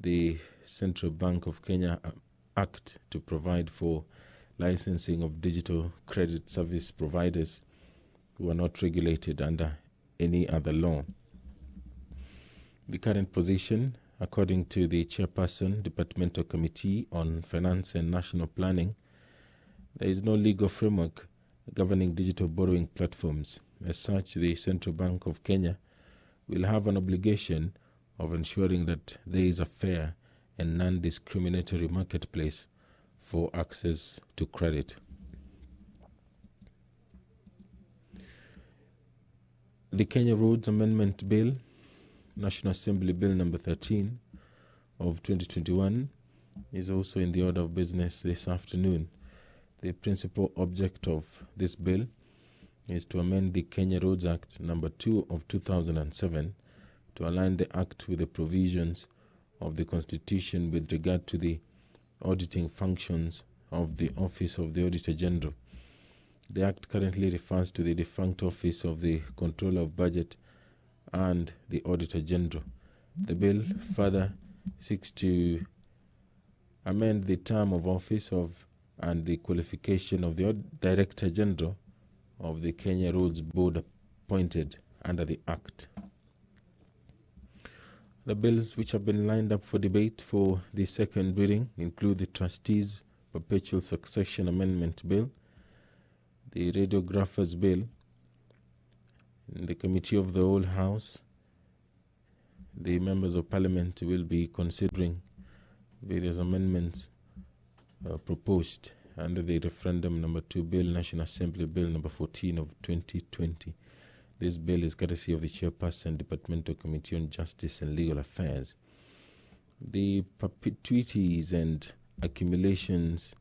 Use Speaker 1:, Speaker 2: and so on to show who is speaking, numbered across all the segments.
Speaker 1: the Central Bank of Kenya Act to provide for licensing of digital credit service providers who are not regulated under any other law. The current position, according to the Chairperson, Departmental Committee on Finance and National Planning, there is no legal framework governing digital borrowing platforms. As such, the Central Bank of Kenya will have an obligation of ensuring that there is a fair and non-discriminatory marketplace for access to credit. The Kenya Roads Amendment Bill, National Assembly Bill number 13 of 2021, is also in the order of business this afternoon. The principal object of this bill is to amend the Kenya Roads Act number 2 of 2007 to align the Act with the provisions of the Constitution with regard to the auditing functions of the Office of the Auditor General. The Act currently refers to the defunct Office of the Controller of Budget and the Auditor General. The bill further seeks to amend the term of office of and the qualification of the Director General of the Kenya Roads Board appointed under the Act. The bills which have been lined up for debate for the second reading include the Trustees' Perpetual Succession Amendment Bill, the Radiographers Bill. In the Committee of the Whole House, the members of Parliament will be considering various amendments proposed under the Referendum Number 2 Bill, National Assembly Bill Number 14 of 2020. This bill is courtesy of the Chairperson, Departmental Committee on Justice and Legal Affairs. The Perpetuities and Accumulations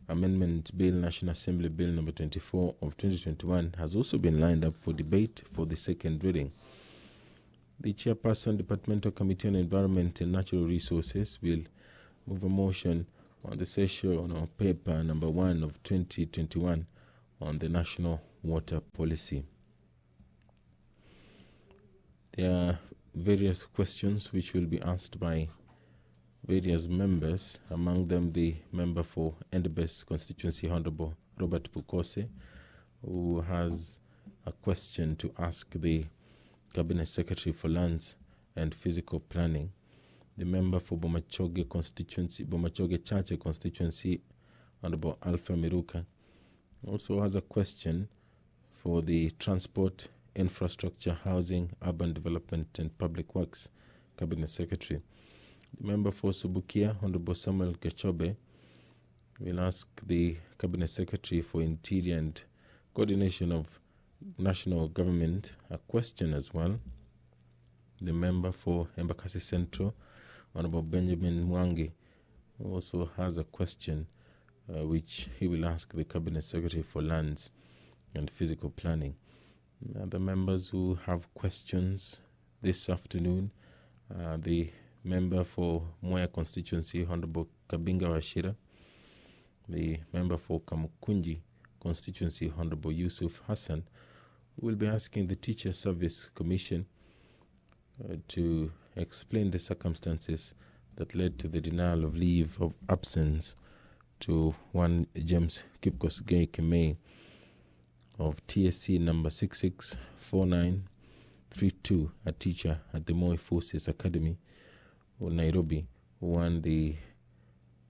Speaker 1: Amendment Bill, National Assembly Bill Number 24 of 2021, has also been lined up for debate for the second reading. The Chairperson, Departmental Committee on Environment and Natural Resources, will move a motion on the session or paper number 1 of 2021 on the National Water Policy. There are various questions which will be asked by various members, among them the member for Endebess constituency, Honorable Robert Pukose, who has a question to ask the Cabinet Secretary for Lands and Physical Planning. The member for Bomachoge constituency, Bomachoge Chache constituency, Honorable Alpha Miruka, also has a question for the Transport, Infrastructure, Housing, Urban Development and Public Works Cabinet Secretary. The member for Subukia, Honorable Samuel Kechobe, will ask the Cabinet Secretary for Interior and Coordination of National Government a question as well. The member for Embakasi Central, Honorable Benjamin Mwangi, also has a question which he will ask the Cabinet Secretary for Lands and Physical Planning. The members who have questions this afternoon, the member for Mwea constituency, Honorable Kabinga Washira, the member for Kamukunji constituency, Honorable Yusuf Hassan, will be asking the Teacher Service Commission to explain the circumstances that led to the denial of leave of absence to one James Kipkosgei Kimei of TSC number 664932, a teacher at the Moi Forces Academy of Nairobi, who won the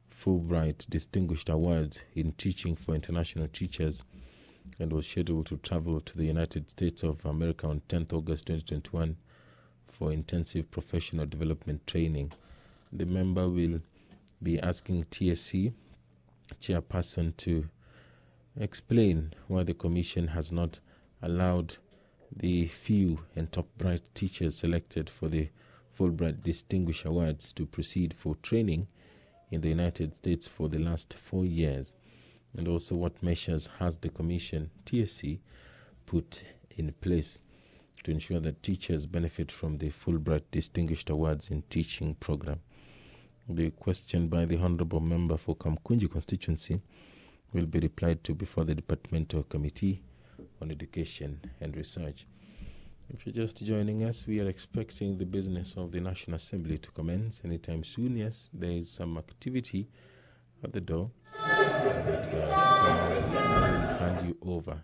Speaker 1: Fulbright Distinguished Awards in Teaching for International Teachers and was scheduled to travel to the United States of America on 10th August 2021 for intensive professional development training. The member will be asking TSC chairperson to explain why the Commission has not allowed the few and top bright teachers selected for the Fulbright Distinguished Awards to proceed for training in the United States for the last 4 years, and also what measures has the Commission, TSC, put in place to ensure that teachers benefit from the Fulbright Distinguished Awards in Teaching program. The question by the Honorable Member for Kamkunji constituency will be replied to before the Departmental Committee on Education and Research. If you're just joining us, we are expecting the business of the National Assembly to commence anytime soon. Yes, there is some activity at the door. And now I will hand you over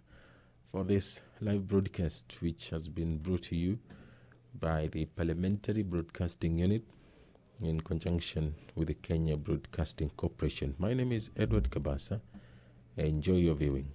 Speaker 1: for this live broadcast, which has been brought to you by the Parliamentary Broadcasting Unit in conjunction with the Kenya Broadcasting Corporation. My name is Edward Kabasa. Enjoy your viewing.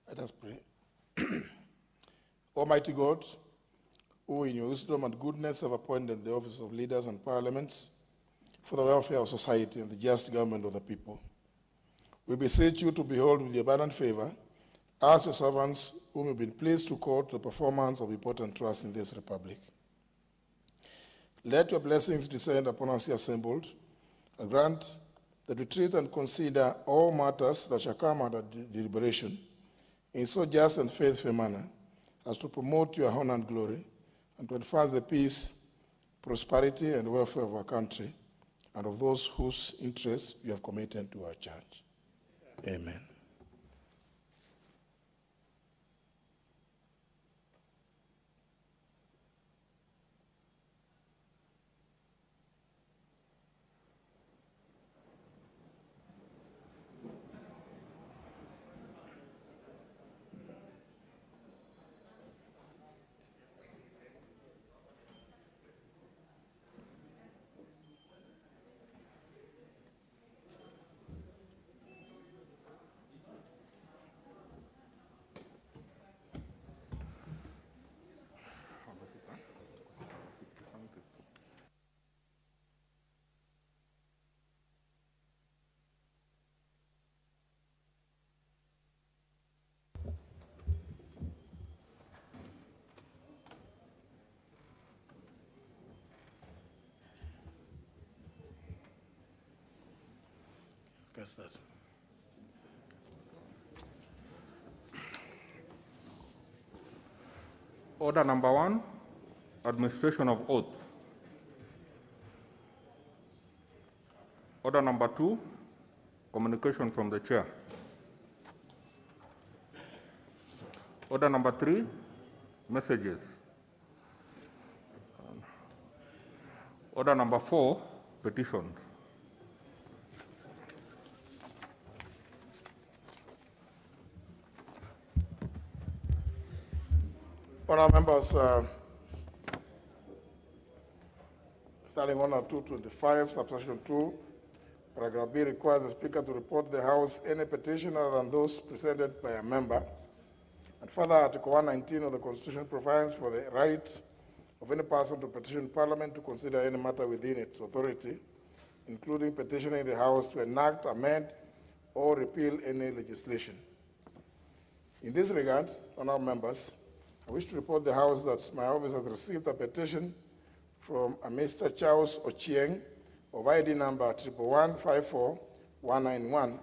Speaker 2: Let us pray. Almighty God, who in your wisdom and goodness have appointed the office of leaders and parliaments for the welfare of society and the just government of the people, we beseech you to behold with your abundant favor us, your servants, whom you've been pleased to call to the performance of important trusts in this republic. Let your blessings descend upon us here assembled, and grant that we treat and consider all matters that shall come under deliberation in so just and faithful a manner as to promote your honor and glory, and to advance the peace, prosperity, and welfare of our country, and of those whose interests you have committed to our church. Amen. Guess that.
Speaker 3: Order number 1, administration of oath. Order number 2, communication from the chair. Order number 3, messages. Order number 4, petitions.
Speaker 2: Honourable members, starting order 225, subsection 2, paragraph B requires the Speaker to report to the House any petition other than those presented by a member. And further, Article 119 of the Constitution provides for the right of any person to petition Parliament to consider any matter within its authority, including petitioning the House to enact, amend, or repeal any legislation. In this regard, honourable members, I wish to report the House that my office has received a petition from a Mr. Charles Ochieng of ID number 11154-191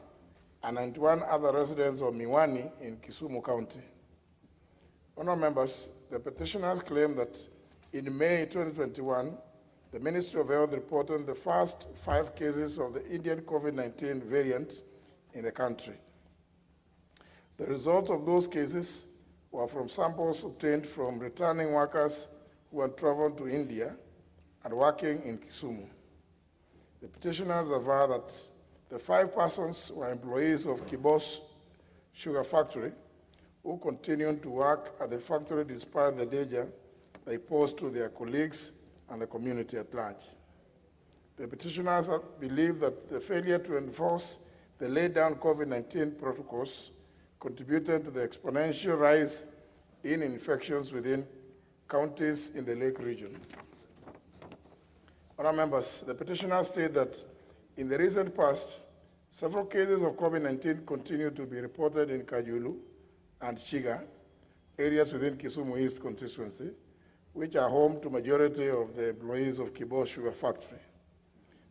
Speaker 2: and 91 other residents of Miwani in Kisumu County. Honourable members, the petitioners claim that in May 2021, the Ministry of Health reported the first 5 cases of the Indian COVID-19 variant in the country. The results of those cases were from samples obtained from returning workers who had traveled to India and working in Kisumu. The petitioners aver that the 5 persons were employees of Kibos Sugar Factory who continued to work at the factory despite the danger they posed to their colleagues and the community at large. The petitioners believe that the failure to enforce the laid down COVID-19 protocols contributed to the exponential rise in infections within counties in the Lake region. Honourable members, the petitioners state that in the recent past, Several cases of COVID-19 continue to be reported in Kajulu and Chiga, areas within Kisumu East constituency, which are home to majority of the employees of Kibos Sugar Factory.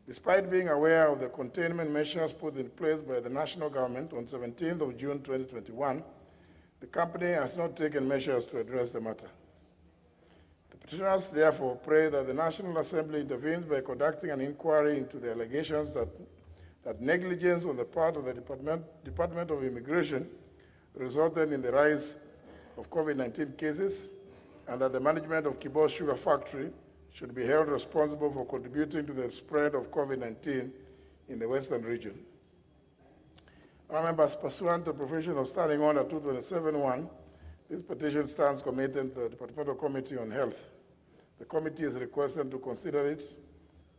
Speaker 2: Despite being aware of the containment measures put in place by the national government on 17th of June 2021, the company has not taken measures to address the matter. The petitioners therefore pray that the National Assembly intervenes by conducting an inquiry into the allegations that negligence on the part of the Department of Immigration resulted in the rise of COVID-19 cases, and that the management of Kibos Sugar Factory should be held responsible for contributing to the spread of COVID-19 in the Western region. Honourable members, pursuant to provision of Standing Order 227.1, this petition stands committed to the Departmental Committee on Health. The committee is requested to consider it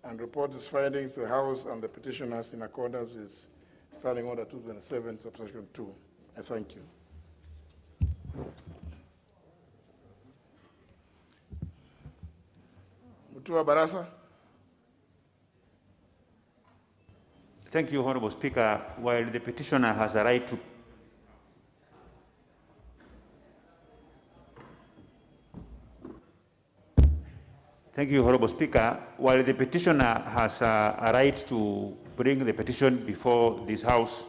Speaker 2: and report its findings to the House and the petitioners in accordance with Standing Order 227, subsection 2. I thank you. Barasa.
Speaker 4: Thank you, Honorable Speaker. While the petitioner has a right to Thank you, Honorable Speaker. While the petitioner has a right to bring the petition before this House,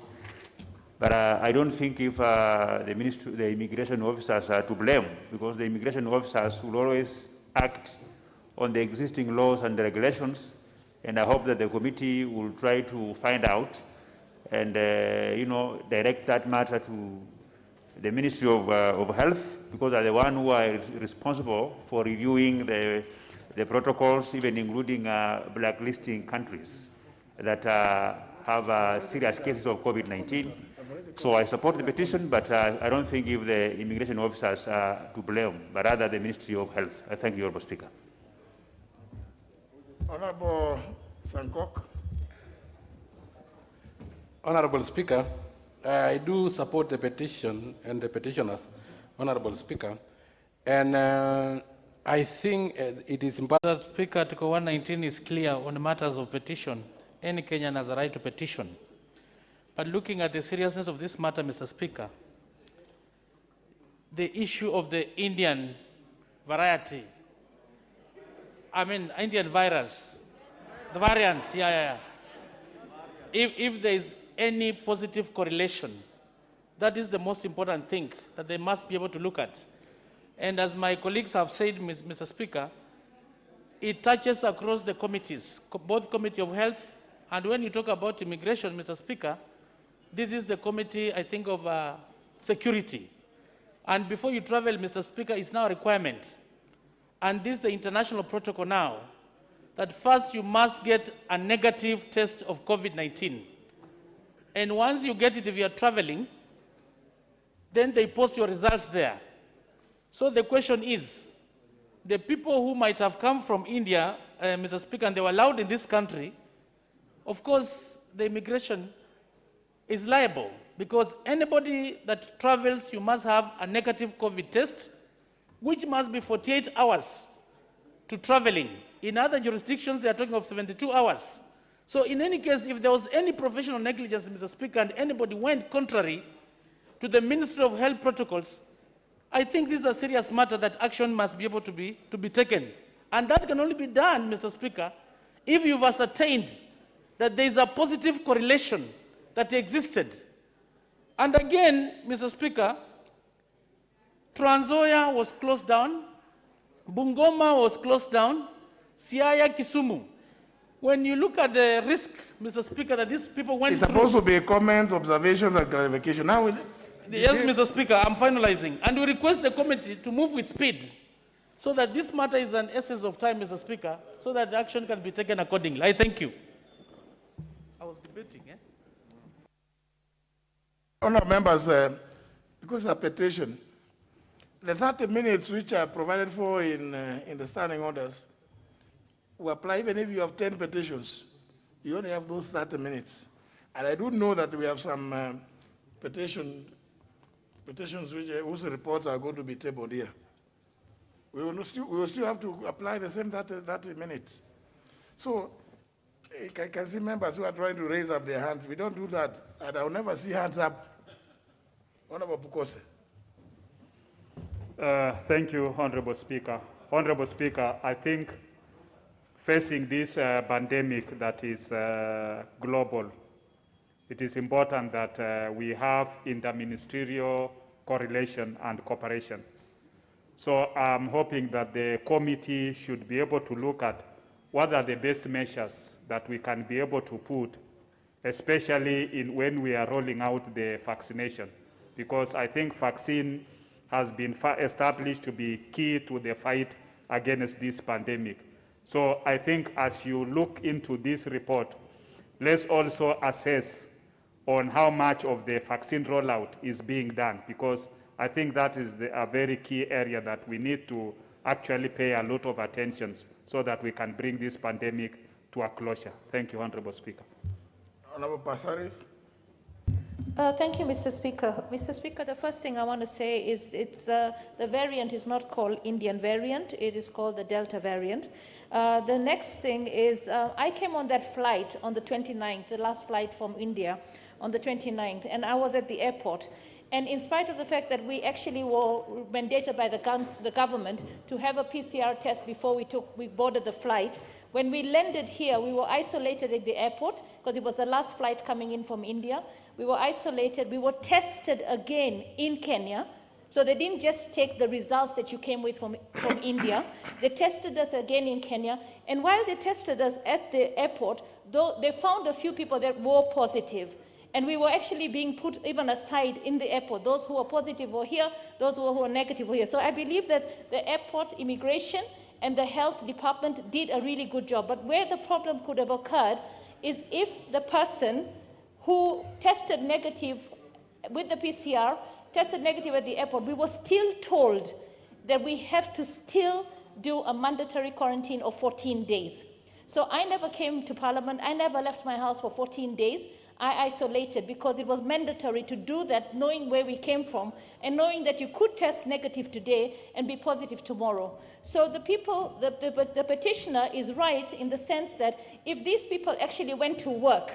Speaker 4: but I don't think if the immigration officers are to blame, because the immigration officers will always act on the existing laws and regulations, and I hope that the committee will try to find out and direct that matter to the Ministry of Health, because they're the one who are responsible for reviewing the protocols, even including blacklisting countries that have serious cases of COVID-19. So I support the petition, but I don't think if the immigration officers are to blame, but rather the Ministry of Health. I thank you, Honorable Speaker.
Speaker 2: Honorable Sankok.
Speaker 5: Honorable Speaker, I do support the petition and the petitioners, Honorable Speaker, and I think it is important.
Speaker 6: Mr. Speaker, Article 119 is clear on matters of petition. Any Kenyan has a right to petition. But looking at the seriousness of this matter, Mr. Speaker, the issue of the Indian variety, Indian virus, the variant, If there is any positive correlation, that is the most important thing that they must be able to look at. And as my colleagues have said, Mr. Speaker, it touches across the committees, both Committee of Health, and when you talk about immigration, Mr. Speaker, this is the committee, I think, of security. And before you travel, Mr. Speaker, it's now a requirement. And this is the international protocol now, that first you must get a negative test of COVID-19. And once you get it, if you are traveling, then they post your results there. So the question is, the people who might have come from India, Mr. Speaker, and they were allowed in this country, of course, the immigration is liable, because anybody that travels, you must have a negative COVID test, which must be 48 hours to traveling. In other jurisdictions, they are talking of 72 hours. So in any case, if there was any professional negligence, Mr. Speaker, and anybody went contrary to the Ministry of Health protocols, I think this is a serious matter that action must be able to be taken. And that can only be done, Mr. Speaker, if you've ascertained that there is a positive correlation that existed. And again, Mr. Speaker, Trans Nzoia was closed down, Bungoma was closed down, Siaya, Kisumu. When you look at the risk, Mr. Speaker, that these people went
Speaker 2: through... It's supposed to be comments, observations, and clarification. Now,
Speaker 6: yes, Mr. Speaker, I'm finalizing. And we request the committee to move with speed so that this matter is an essence of time, Mr. Speaker, so that the action can be taken accordingly. I thank you. I was debating,
Speaker 2: Honourable members, because of the petition, the 30 minutes which are provided for in the standing orders will apply even if you have 10 petitions. You only have those 30 minutes. And I do know that we have some petitions whose reports are going to be tabled here. We will still have to apply the same 30 minutes. So I can see members who are trying to raise up their hands. We don't do that, and I'll never see hands up. Honorable Pukose.
Speaker 7: Thank you, Honorable Speaker. Honorable Speaker, I think facing this pandemic that is global, it is important that we have interministerial correlation and cooperation. So I'm hoping that the committee should be able to look at what are the best measures that we can be able to put, especially when we are rolling out the vaccination, because I think vaccine has been established to be key to the fight against this pandemic. So I think as you look into this report, let's also assess on how much of the vaccine rollout is being done, because I think that is a very key area that we need to actually pay a lot of attention so that we can bring this pandemic to a closure. Thank you, Honorable Speaker.
Speaker 2: Honorable Passaris.
Speaker 8: Thank you, Mr. Speaker. Mr. Speaker, the first thing I want to say is the variant is not called Indian variant. It is called the Delta variant. The next thing is I came on that flight on the 29th, the last flight from India on the 29th, and I was at the airport. And in spite of the fact that we actually were mandated by the government to have a PCR test before we boarded the flight, when we landed here, we were isolated at the airport because it was the last flight coming in from India. We were isolated. We were tested again in Kenya. So they didn't just take the results that you came with from India. They tested us again in Kenya. And while they tested us at the airport, they found a few people that were positive. And we were actually being put even aside in the airport. Those who were positive were here, those who were negative were here. So I believe that the airport immigration and the health department did a really good job. But where the problem could have occurred is if the person who tested negative with the PCR, tested negative at the airport, we were still told that we have to still do a mandatory quarantine of 14 days. So I never came to Parliament. I never left my house for 14 days. I isolated because it was mandatory to do that, knowing where we came from and knowing that you could test negative today and be positive tomorrow. So the people, the petitioner is right in the sense that if these people actually went to work,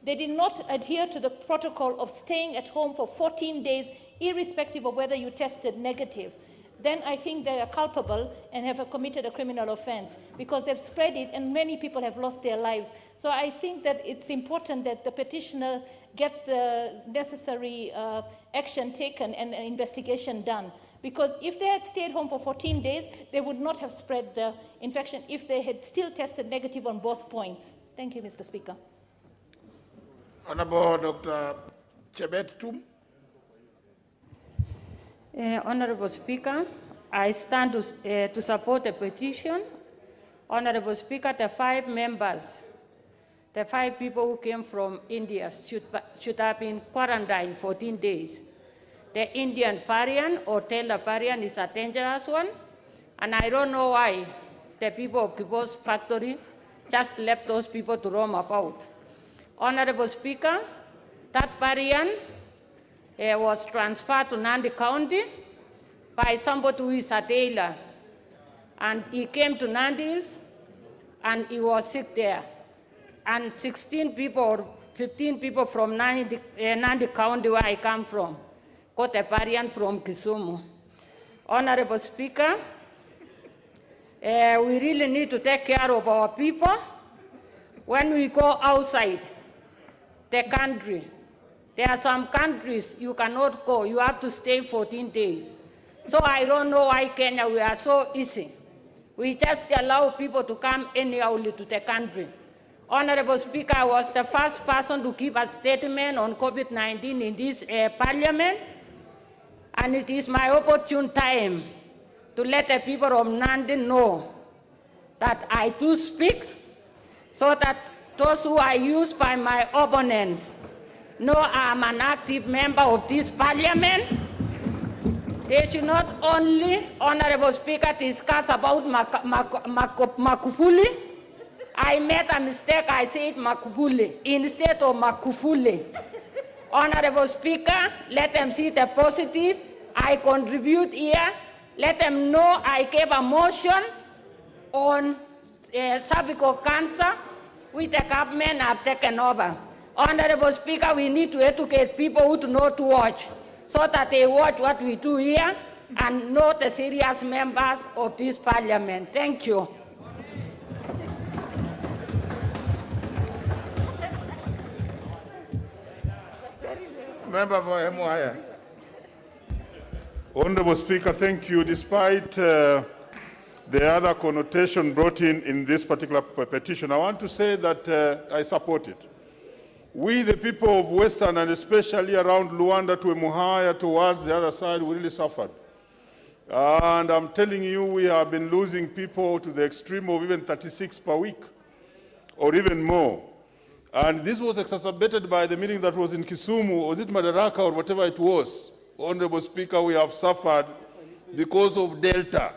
Speaker 8: they did not adhere to the protocol of staying at home for 14 days, irrespective of whether you tested negative, then I think they are culpable and have committed a criminal offense because they've spread it and many people have lost their lives. So I think that it's important that the petitioner gets the necessary action taken and an investigation done. Because if they had stayed home for 14 days, they would not have spread the infection if they had still tested negative on both points. Thank you, Mr. Speaker.
Speaker 2: Honorable Dr. Chebet Tum.
Speaker 9: Honorable Speaker, I stand to support the petition. Honorable Speaker, the 5 members, the 5 people who came from India should have been quarantined 14 days. The Indian variant or Delta variant is a dangerous one, and I don't know why the people of Kibo's factory just left those people to roam about. Honorable Speaker, that variant was transferred to Nandi County by somebody who is a dealer. And he came to Nandi and he was sick there. And 16 people or 15 people from Nandi County, where I come from, got a variant from Kisumu. Honorable Speaker, we really need to take care of our people. When we go outside the country, there are some countries you cannot go. You have to stay 14 days. So I don't know why Kenya, we are so easy. We just allow people to come anyhowly to the country. Honorable Speaker, I was the first person to give a statement on COVID-19 in this parliament. And it is my opportune time to let the people of Nandi know that I do speak so that those who are used by my opponents know I'm an active member of this parliament. They should not only, Honorable Speaker, discuss about Makufuli. I made a mistake, I said Makufuli instead of Makufuli. Honorable Speaker, let them see the positive. I contribute here. Let them know I gave a motion on cervical cancer which the government have taken over. Honorable Speaker, we need to educate people who do not watch, so that they watch what we do here and know the serious members of this parliament. Thank you.
Speaker 2: Member for Emuaya.
Speaker 10: Honorable Speaker, thank you. Despite the other connotation brought in this particular petition, I want to say that I support it. We, the people of Western and especially around Luanda to Emuhaya towards the other side, we really suffered. And I'm telling you, we have been losing people to the extreme of even 36 per week or even more. And this was exacerbated by the meeting that was in Kisumu, was it Madaraka or whatever it was. Honorable Speaker, we have suffered because of Delta.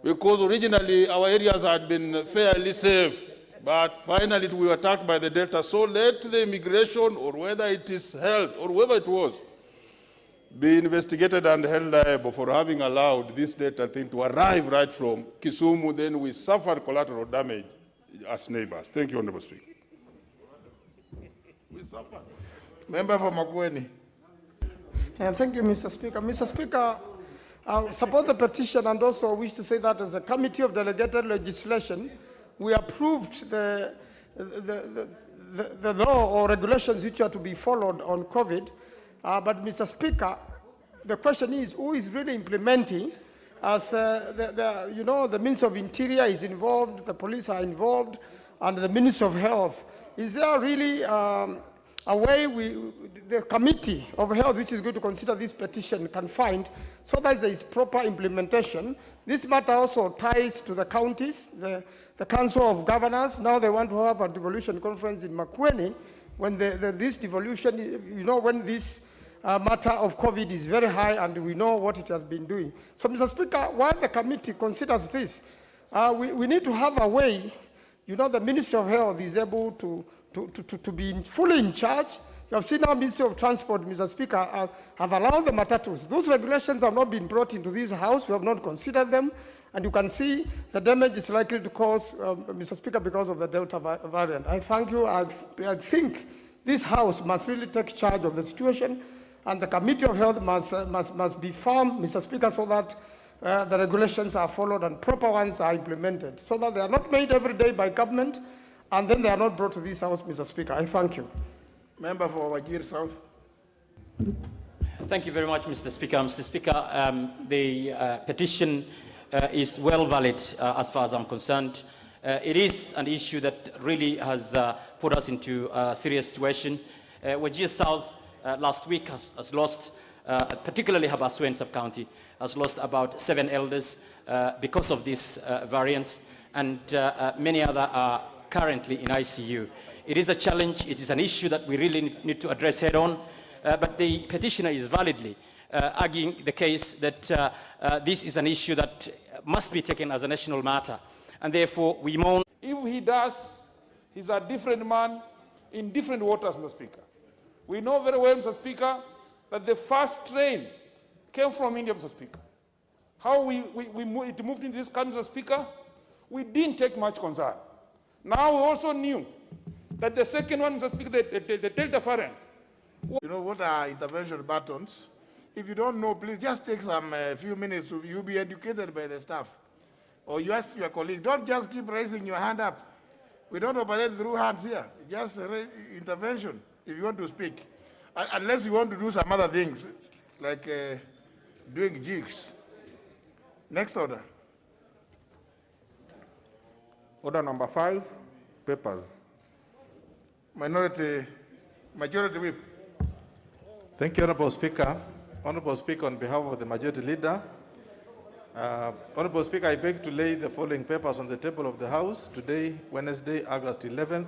Speaker 10: Because originally our areas had been fairly safe, but finally we were attacked by the Delta. So let the immigration, or whether it is health, or whoever it was, be investigated and held liable for having allowed this Delta thing to arrive right from Kisumu. Then we suffered collateral damage as neighbors. Thank you, Honorable Speaker. We suffered.
Speaker 2: Member for makwiny.
Speaker 11: Thank you, Mr. Speaker. Mr. Speaker, I support the petition and also wish to say that as a committee of delegated legislation, we approved the law or regulations which are to be followed on COVID. But Mr. Speaker, the question is, who is really implementing? As the Minister of Interior is involved, the police are involved, and the Minister of Health. Is there really a way the Committee of Health, which is going to consider this petition, can find so that there is proper implementation? This matter also ties to the counties, the Council of Governors. Now they want to have a devolution conference in Makwiny when this devolution, when this matter of COVID is very high and we know what it has been doing. So, Mr. Speaker, while the committee considers this, we need to have a way, the Ministry of Health is able to be fully in charge. You have seen our Ministry of Transport, Mr. Speaker, have allowed the matatus. Those regulations have not been brought into this House. We have not considered them. And you can see the damage is likely to cause, Mr. Speaker, because of the Delta variant. I thank you. I think this House must really take charge of the situation, and the Committee of Health must be firm, Mr. Speaker, so that the regulations are followed and proper ones are implemented, so that they are not made every day by government, and then they are not brought to this House, Mr. Speaker. I thank you.
Speaker 2: Member for Wajir South.
Speaker 12: Thank you very much, Mr. Speaker. Mr. Speaker, the petition is well valid as far as I'm concerned. It is an issue that really has put us into a serious situation. Wajir South last week has lost, particularly Habaswein sub-county, has lost about 7 elders because of this variant, and many other are currently in ICU. It is a challenge. It is an issue that we really need to address head on, but the petitioner is validly arguing the case that this is an issue that must be taken as a national matter, and therefore we mourn.
Speaker 10: If he does, he's a different man in different waters, Mr. Speaker. We know very well, Mr. Speaker, that the first train came from India, Mr. Speaker. How it moved into this country, Mr. Speaker, we didn't take much concern. Now we also knew that the second one, Mr. Speaker, the Delta variant.
Speaker 2: You know what are intervention buttons? If you don't know, please just take some few minutes. You'll be educated by the staff. Or you ask your colleague. Don't just keep raising your hand up. We don't operate through hands here. Just intervention if you want to speak. Unless you want to do some other things, like doing jigs. Next order.
Speaker 3: Order number 5, papers.
Speaker 2: Majority whip.
Speaker 13: Thank you, Honorable Speaker. Honorable Speaker, on behalf of the Majority Leader, Honorable Speaker, I beg to lay the following papers on the table of the House today, Wednesday, August 11th,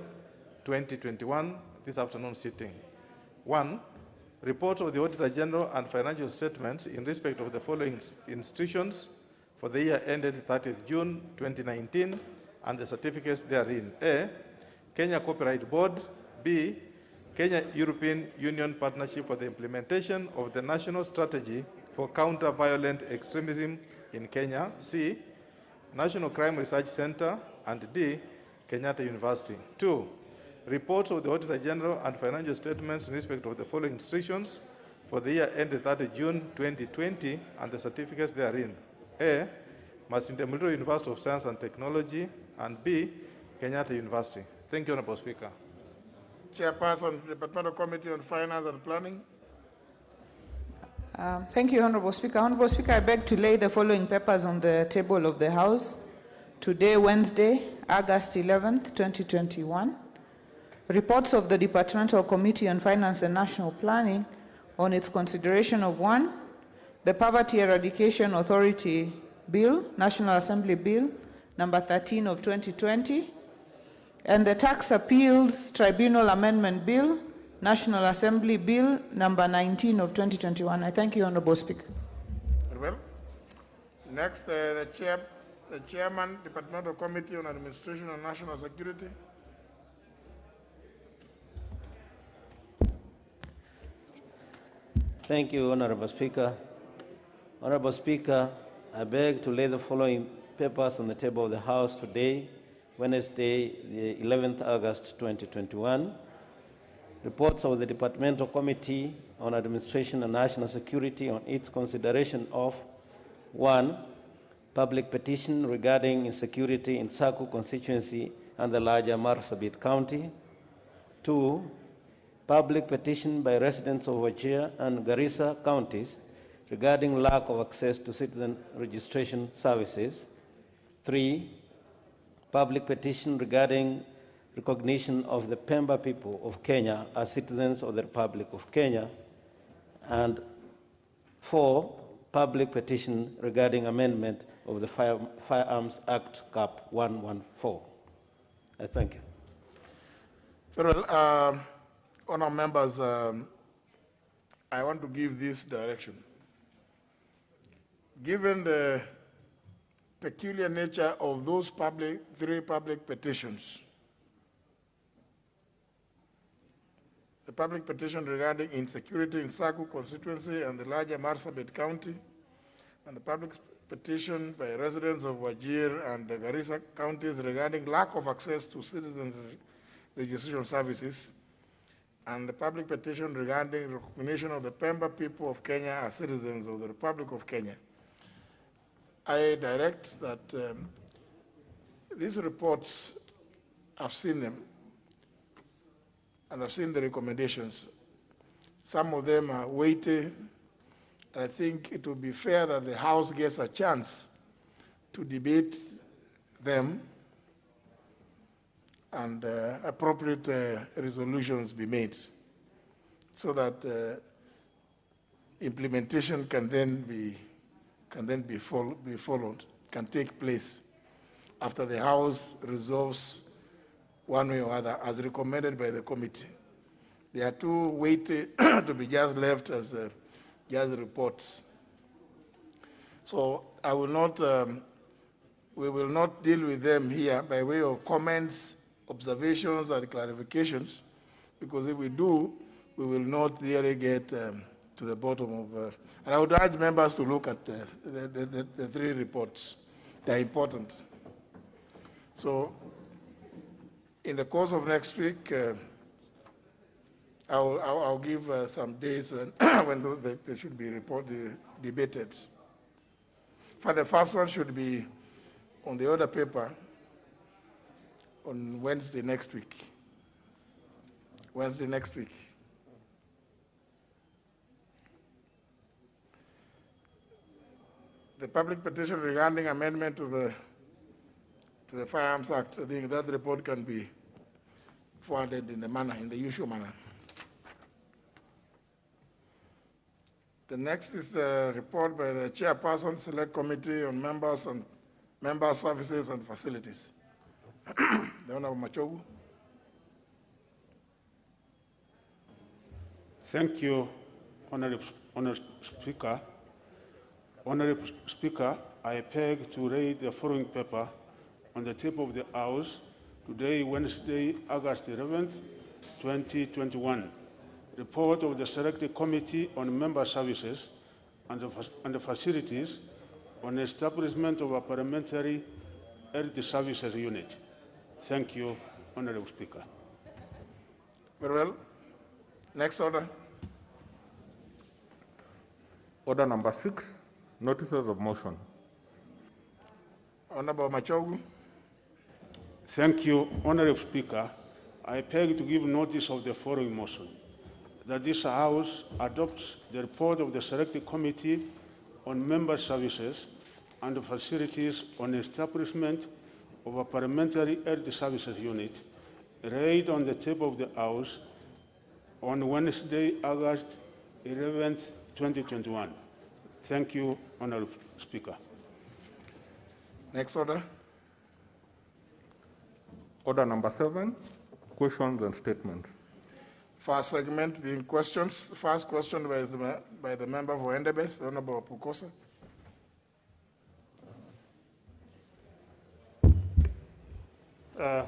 Speaker 13: 2021, this afternoon sitting. 1. Report of the Auditor General and financial statements in respect of the following institutions for the year ended 30th June 2019 and the certificates therein. A. Kenya Copyright Board. B. Kenya European Union Partnership for the Implementation of the National Strategy for Counter-Violent Extremism in Kenya. C. National Crime Research Center. And D. Kenyatta University. 2, reports of the Auditor General and financial statements in respect of the following institutions for the year ended 30 June 2020 and the certificates therein. A, Mutembei University of Science and Technology, and B, Kenyatta University. Thank you, Honorable Speaker.
Speaker 2: Chairperson, Departmental Committee on Finance and Planning.
Speaker 14: Thank you, Honorable Speaker. Honorable Speaker, I beg to lay the following papers on the table of the House. Today, Wednesday, August 11th, 2021. Reports of the Departmental Committee on Finance and National Planning on its consideration of 1, the Poverty Eradication Authority Bill, National Assembly Bill, number 13 of 2020, and the Tax Appeals Tribunal Amendment Bill, National Assembly Bill, number 19 of 2021. I thank you, Honorable Speaker.
Speaker 2: Very well. Next, the Chairman, Departmental Committee on Administration and National Security.
Speaker 15: Thank you, Honorable Speaker. Honorable Speaker, I beg to lay the following papers on the table of the House today, Wednesday, the 11th August 2021. Reports of the Departmental Committee on Administration and National Security on its consideration of 1, public petition regarding insecurity in Saku constituency and the larger Marsabit County. 2, public petition by residents of Wajir and Garissa counties regarding lack of access to citizen registration services. 3, public petition regarding recognition of the Pemba people of Kenya as citizens of the Republic of Kenya. And 4, public petition regarding amendment of the Firearms Act Cap 114. I thank you.
Speaker 2: Very well. Honourable members, I want to give this direction. Given the peculiar nature of those three public petitions, the public petition regarding insecurity in Saku constituency and the larger Marsabit County, and the public petition by residents of Wajir and the Garissa counties regarding lack of access to citizen registration services, and the public petition regarding recognition of the Pemba people of Kenya as citizens of the Republic of Kenya. I direct that these reports, I've seen them, and I've seen the recommendations. Some of them are weighty. I think it would be fair that the House gets a chance to debate them and appropriate resolutions be made so that implementation can then be followed, can take place after the House resolves one way or other, as recommended by the committee. They are too weighty to be just left as just reports. So I will not, we will not deal with them here by way of comments, observations, and clarifications, because if we do, we will not really get to the bottom of. And I would urge members to look at the three reports. They are important. So, in the course of next week, I'll give some days when they should be debated. For the first one should be on the order paper on Wednesday next week. Wednesday next week. The public petition regarding amendment to the Firearms Act, I think that report can be forwarded in the usual manner. The next is the report by the Chairperson Select Committee on Members and Member Services and Facilities. The Honorable Machogu.
Speaker 16: Thank you, Honorable Speaker. Honorable Speaker, I beg to read the following paper on the table of the House today, Wednesday, August 11th, 2021. Report of the Select Committee on Member Services and the Facilities on establishment of a Parliamentary Health Services Unit. Thank you, Honorable Speaker.
Speaker 2: Very well. Next order.
Speaker 3: Order number 6, notices of motion.
Speaker 2: Honorable Machogu.
Speaker 16: Thank you, Honorable Speaker. I beg to give notice of the following motion, that this House adopts the report of the Select Committee on Member Services and Facilities on establishment of a Parliamentary Health Services Unit, laid on the table of the House on Wednesday, August 11th, 2021. Thank you, Honorable Speaker.
Speaker 2: Next order.
Speaker 3: Order number 7, questions and statements.
Speaker 2: First segment being questions. First question by the member for Endebess, Honorable Pukosa.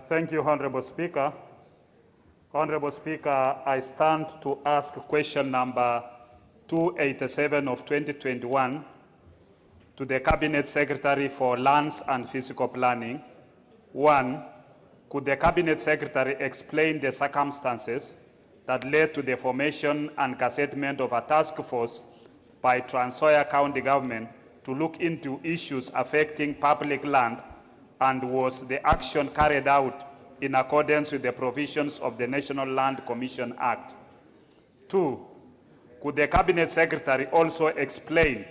Speaker 7: Thank you, Honorable Speaker. Honorable Speaker, I stand to ask question number 287 of 2021 to the Cabinet Secretary for Lands and Physical Planning. 1, could the Cabinet Secretary explain the circumstances that led to the formation and gazettement of a task force by Trans Nzoia County Government to look into issues affecting public land, and was the action carried out in accordance with the provisions of the National Land Commission Act? 2, could the Cabinet Secretary also explain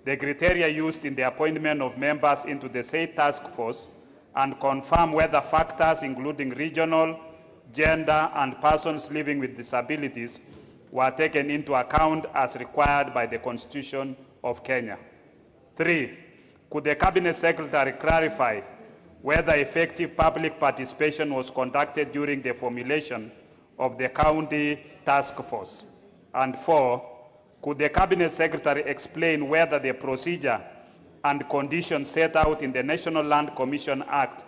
Speaker 7: the criteria used in the appointment of members into the said task force and confirm whether factors including regional, gender, and persons living with disabilities were taken into account as required by the Constitution of Kenya? 3, could the Cabinet Secretary clarify whether effective public participation was conducted during the formulation of the county task force? And 4, could the Cabinet Secretary explain whether the procedure and conditions set out in the National Land Commission Act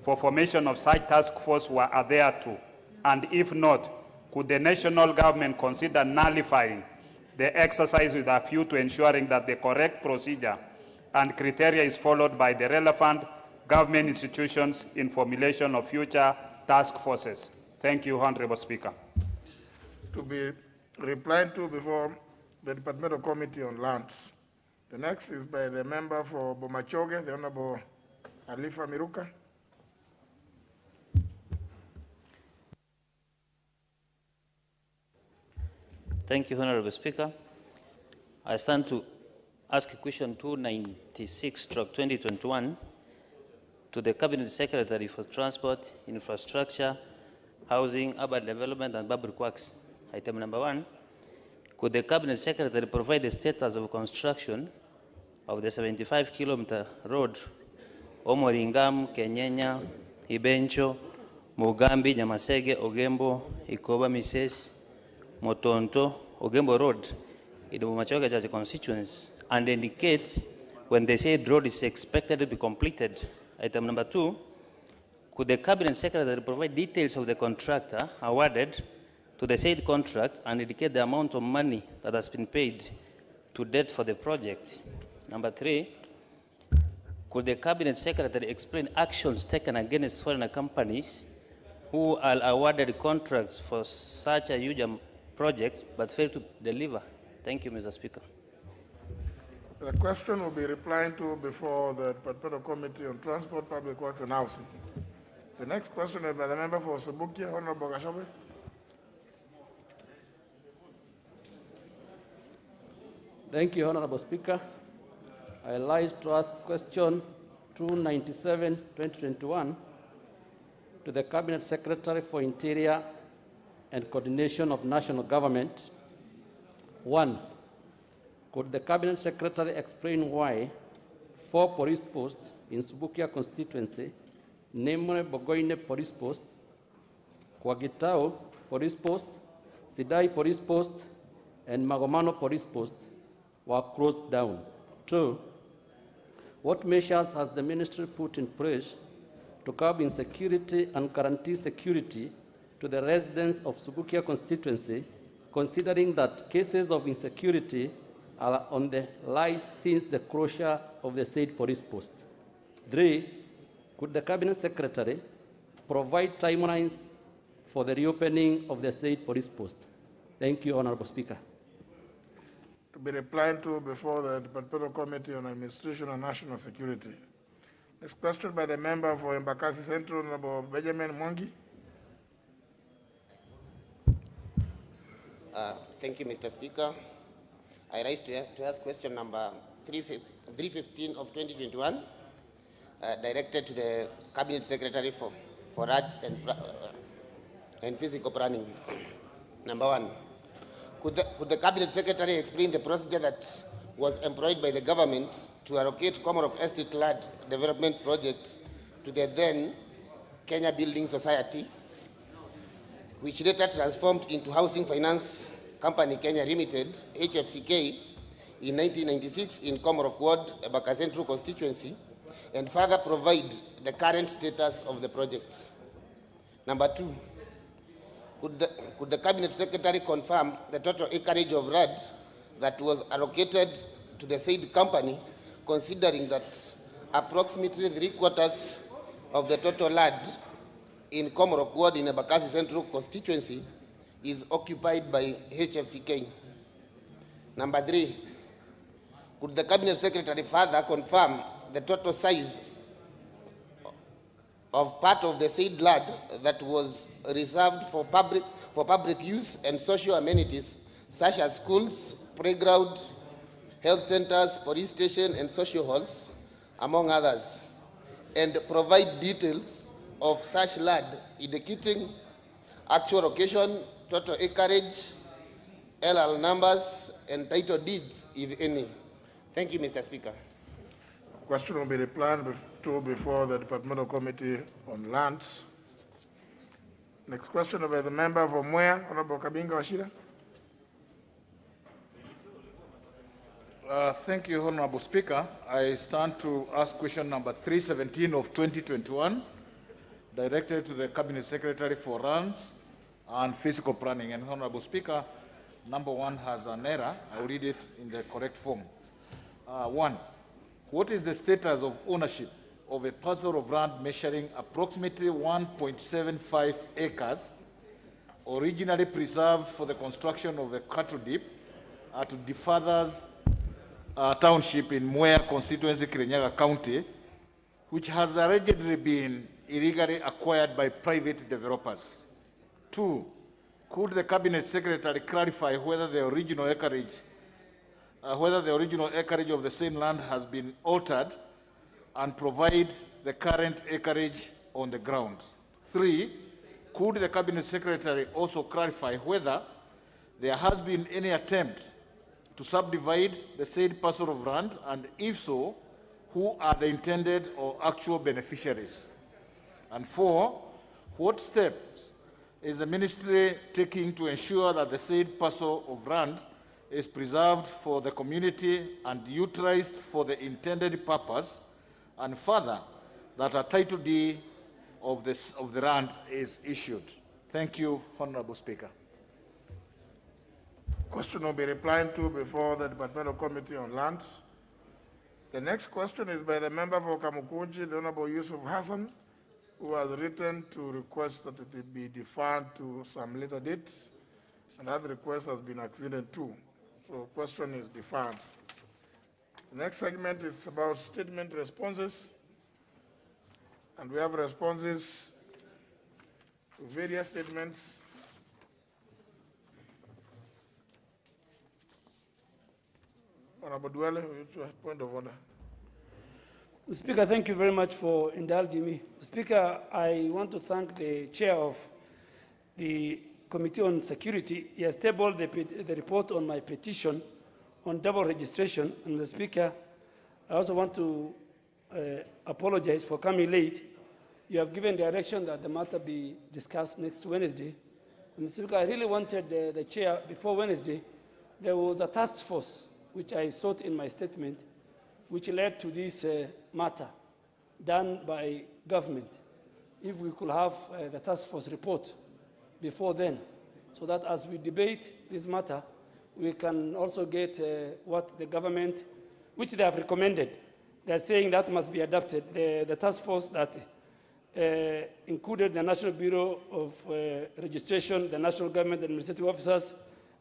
Speaker 7: for formation of such task force were adhered to? And if not, could the national government consider nullifying the exercise with a view to ensuring that the correct procedure and criteria is followed by the relevant government institutions in formulation of future task forces? Thank you, Honorable Speaker.
Speaker 2: To be replied to before the Departmental Committee on Lands. The next is by the member for Bomachoge, the Honorable Alifa Miruka.
Speaker 17: Thank you, Honorable Speaker. I stand to ask question 296/2021 to the Cabinet Secretary for Transport, Infrastructure, Housing, Urban Development, and Public Works. Item number 1, could the Cabinet Secretary provide the status of construction of the 75-kilometer road Omoringam, Kenyenya, Ibencho, Mugambi, Nyamasege, Ogembo, Ikoba, Mises, Motonto, Ogembo Road in the Bomachoge constituency, and indicate when the said road is expected to be completed? Item number 2, could the Cabinet Secretary provide details of the contractor awarded to the said contract and indicate the amount of money that has been paid to date for the project? Number 3, could the Cabinet Secretary explain actions taken against foreign companies who are awarded contracts for such a huge projects but fail to deliver? Thank you, Mr. Speaker.
Speaker 2: The question will be replied to before the Departmental Committee on Transport, Public Works, and Housing. The next question is by the member for Subukia, Honorable Gashobe.
Speaker 18: Thank you, Honorable Speaker. I like to ask question 297/2021 to the Cabinet Secretary for Interior and Coordination of National Government. 1, could the Cabinet Secretary explain why 4 police posts in Subukia constituency, namely Bogoine Police Post, Kwagitao Police Post, Sidai Police Post, and Magomano Police Post were closed down? 2, what measures has the ministry put in place to curb insecurity and guarantee security to the residents of Subukia constituency, considering that cases of insecurity are on the rise since the closure of the said police post? 3, could the Cabinet Secretary provide timelines for the reopening of the state police post. Thank you, Honorable Speaker.
Speaker 2: To be replied to before the Departmental Committee on Administration and National Security. Next question by the member for Embakasi Central, Honorable Benjamin Mwangi.
Speaker 19: Thank you, Mr. Speaker. I rise to ask question number 315 of 2021, directed to the Cabinet Secretary for Arts and Physical Planning. Number one, could the Cabinet Secretary explain the procedure that was employed by the government to allocate Commonwealth Estate Land Development Project to the then Kenya Building Society, which later transformed into Housing Finance Company Kenya Limited, HFCK, in 1996 in Commonwealth Ward, Embakasi Central constituency, and further provide the current status of the project. Number two, could the Cabinet Secretary confirm the total acreage of land that was allocated to the said company, considering that approximately 3/4 of the total land in Commonwealth Ward in Embakasi Central constituency is occupied by HFCK? Number three, could the Cabinet Secretary further confirm the total size of part of the said land that was reserved for public use and social amenities such as schools, playground, health centers, police station, and social halls, among others, and provide details of such land indicating actual location, total acreage, LL numbers, and title deeds, if any? Thank you, Mr. Speaker.
Speaker 2: Question will be replied to before the Departmental Committee on Lands. Next question by the member for Mwea, Honorable Kabinga Wachira.
Speaker 20: Thank you, Honorable Speaker. I stand to ask question number 317 of 2021, directed to the Cabinet Secretary for Lands and Physical Planning. And Honorable Speaker, number one has an error. I will read it in the correct form. One, what is the status of ownership of a parcel of land measuring approximately 1.75 acres, originally preserved for the construction of a cattle dip at Difathers Township in Mwea constituency, Kirinyaga County, which has allegedly been illegally acquired by private developers? Two, could the Cabinet Secretary clarify whether the original acreage of the same land has been altered and provide the current acreage on the ground? Three, could the Cabinet Secretary also clarify whether there has been any attempt to subdivide the said parcel of land, and if so, who are the intended or actual beneficiaries? And four, what steps is the ministry taking to ensure that the said parcel of land is preserved for the community and utilized for the intended purpose, and further, that a title deed of the land is issued? Thank you, Honorable Speaker.
Speaker 2: Question will be replied to before the Departmental Committee on Lands. The next question is by the member for Kamukunji, the Honorable Yusuf Hassan, who has written to request that it be deferred to some later dates, and that request has been acceded to. So question is deferred. The next segment is about statement responses, and we have responses to various statements. Honorable Dwele, point of order.
Speaker 21: Speaker, thank you very much for indulging me. Speaker, I want to thank the chair of the Committee on Security. He has tabled the report on my petition on double registration. And the Speaker, I also want to apologize for coming late. You have given direction that the matter be discussed next Wednesday. And Speaker, I really wanted the chair before Wednesday. There was a task force which I sought in my statement, which led to this matter done by government. If we could have the task force report before then, so that as we debate this matter, we can also get what the government, which they have recommended. They are saying that must be adopted. The task force that included the National Bureau of Registration, the National Government Administrative Officers,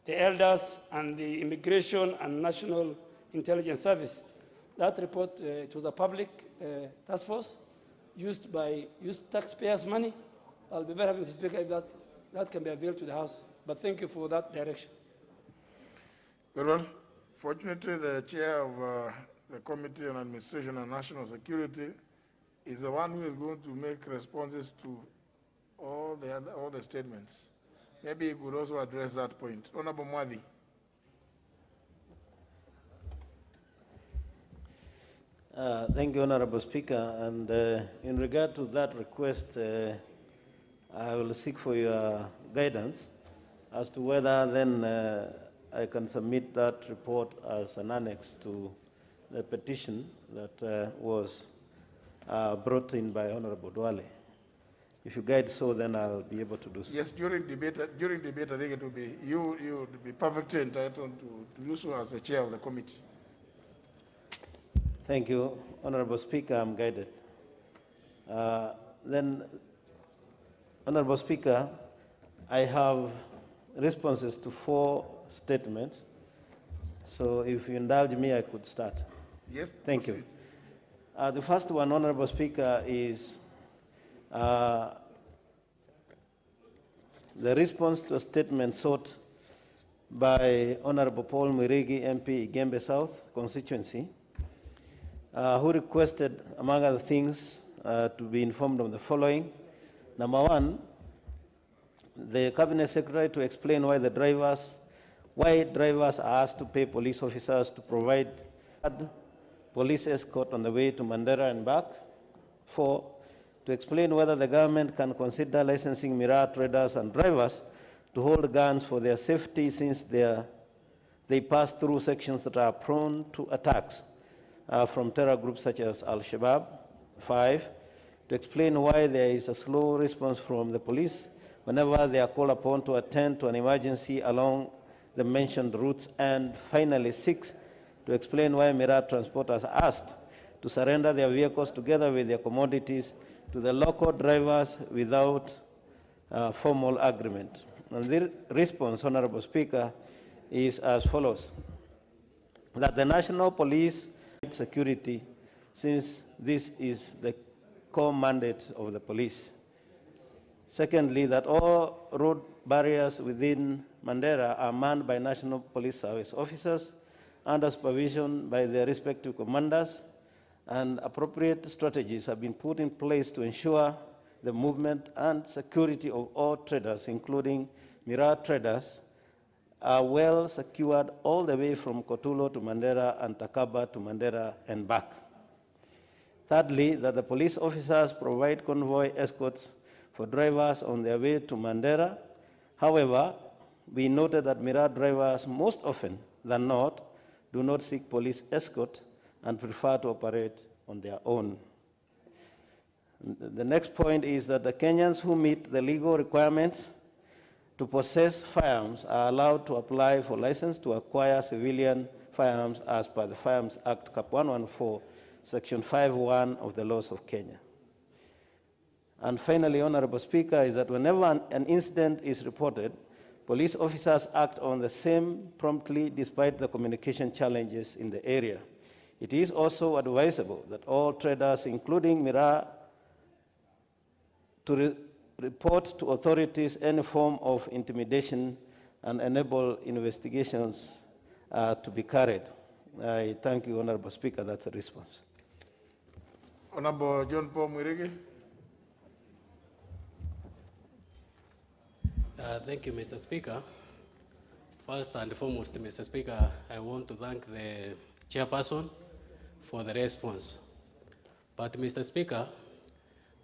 Speaker 21: the elders, and the Immigration and National Intelligence Service. That report, it was a public task force used taxpayers' money. I'll be very happy, Mr. Speaker, if that can be availed to the House. But thank you for that direction.
Speaker 2: Very well. Fortunately, the chair of the Committee on Administration and National Security is the one who is going to make responses to all the statements. Maybe he could also address that point. Honorable Mwadi.
Speaker 15: Thank you, Honorable Speaker. And in regard to that request, I will seek for your guidance as to whether then I can submit that report as an annex to the petition that was brought in by Honorable Duale. If you guide so, then I'll be able to do so.
Speaker 2: Yes, during debate, I think it will be, you would be perfectly entitled to do so as the chair of the committee.
Speaker 15: Thank you, Honorable Speaker, I'm guided. Then, Honorable Speaker, I have responses to 4 statements. So if you indulge me, I could start.
Speaker 2: Yes,
Speaker 15: thank
Speaker 2: proceed.
Speaker 15: you. The first one, Honorable Speaker, is the response to a statement sought by Honorable Paul Mwirigi, MP, Igembe South constituency, who requested, among other things, to be informed of the following. Number 1, the Cabinet Secretary to explain why drivers are asked to pay police officers to provide police escort on the way to Mandera and back. 4, to explain whether the government can consider licensing miraa traders and drivers to hold guns for their safety since they pass through sections that are prone to attacks from terror groups such as Al-Shabaab. 5, to explain why there is a slow response from the police whenever they are called upon to attend to an emergency along the mentioned routes. And finally, 6, to explain why miraa transporters are asked to surrender their vehicles together with their commodities to the local drivers without formal agreement. And the response, Honorable Speaker, is as follows: that the National Police security, since this is the core mandate of the police. Secondly, that all road barriers within Mandera are manned by National Police Service officers under supervision by their respective commanders, and appropriate strategies have been put in place to ensure the movement and security of all traders, including miraa traders, are well secured all the way from Kotulo to Mandera and Takaba to Mandera and back. Thirdly, that the police officers provide convoy escorts for drivers on their way to Mandera. However, we noted that miraa drivers most often than not do not seek police escort and prefer to operate on their own. The next point is that the Kenyans who meet the legal requirements to possess firearms are allowed to apply for license to acquire civilian firearms as per the Firearms Act, Cap 114, Section 5(1) of the laws of Kenya. And finally, Honorable Speaker, is that whenever an incident is reported, police officers act on the same promptly despite the communication challenges in the area. It is also advisable that all traders, including miraa, to report to authorities any form of intimidation and enable investigations to be carried. I thank you, Honorable Speaker. That's a response.
Speaker 2: Honorable John Paul Mwirigi.
Speaker 1: Thank you, Mr. Speaker. First and foremost, Mr. Speaker, I want to thank the chairperson for the response. But, Mr. Speaker,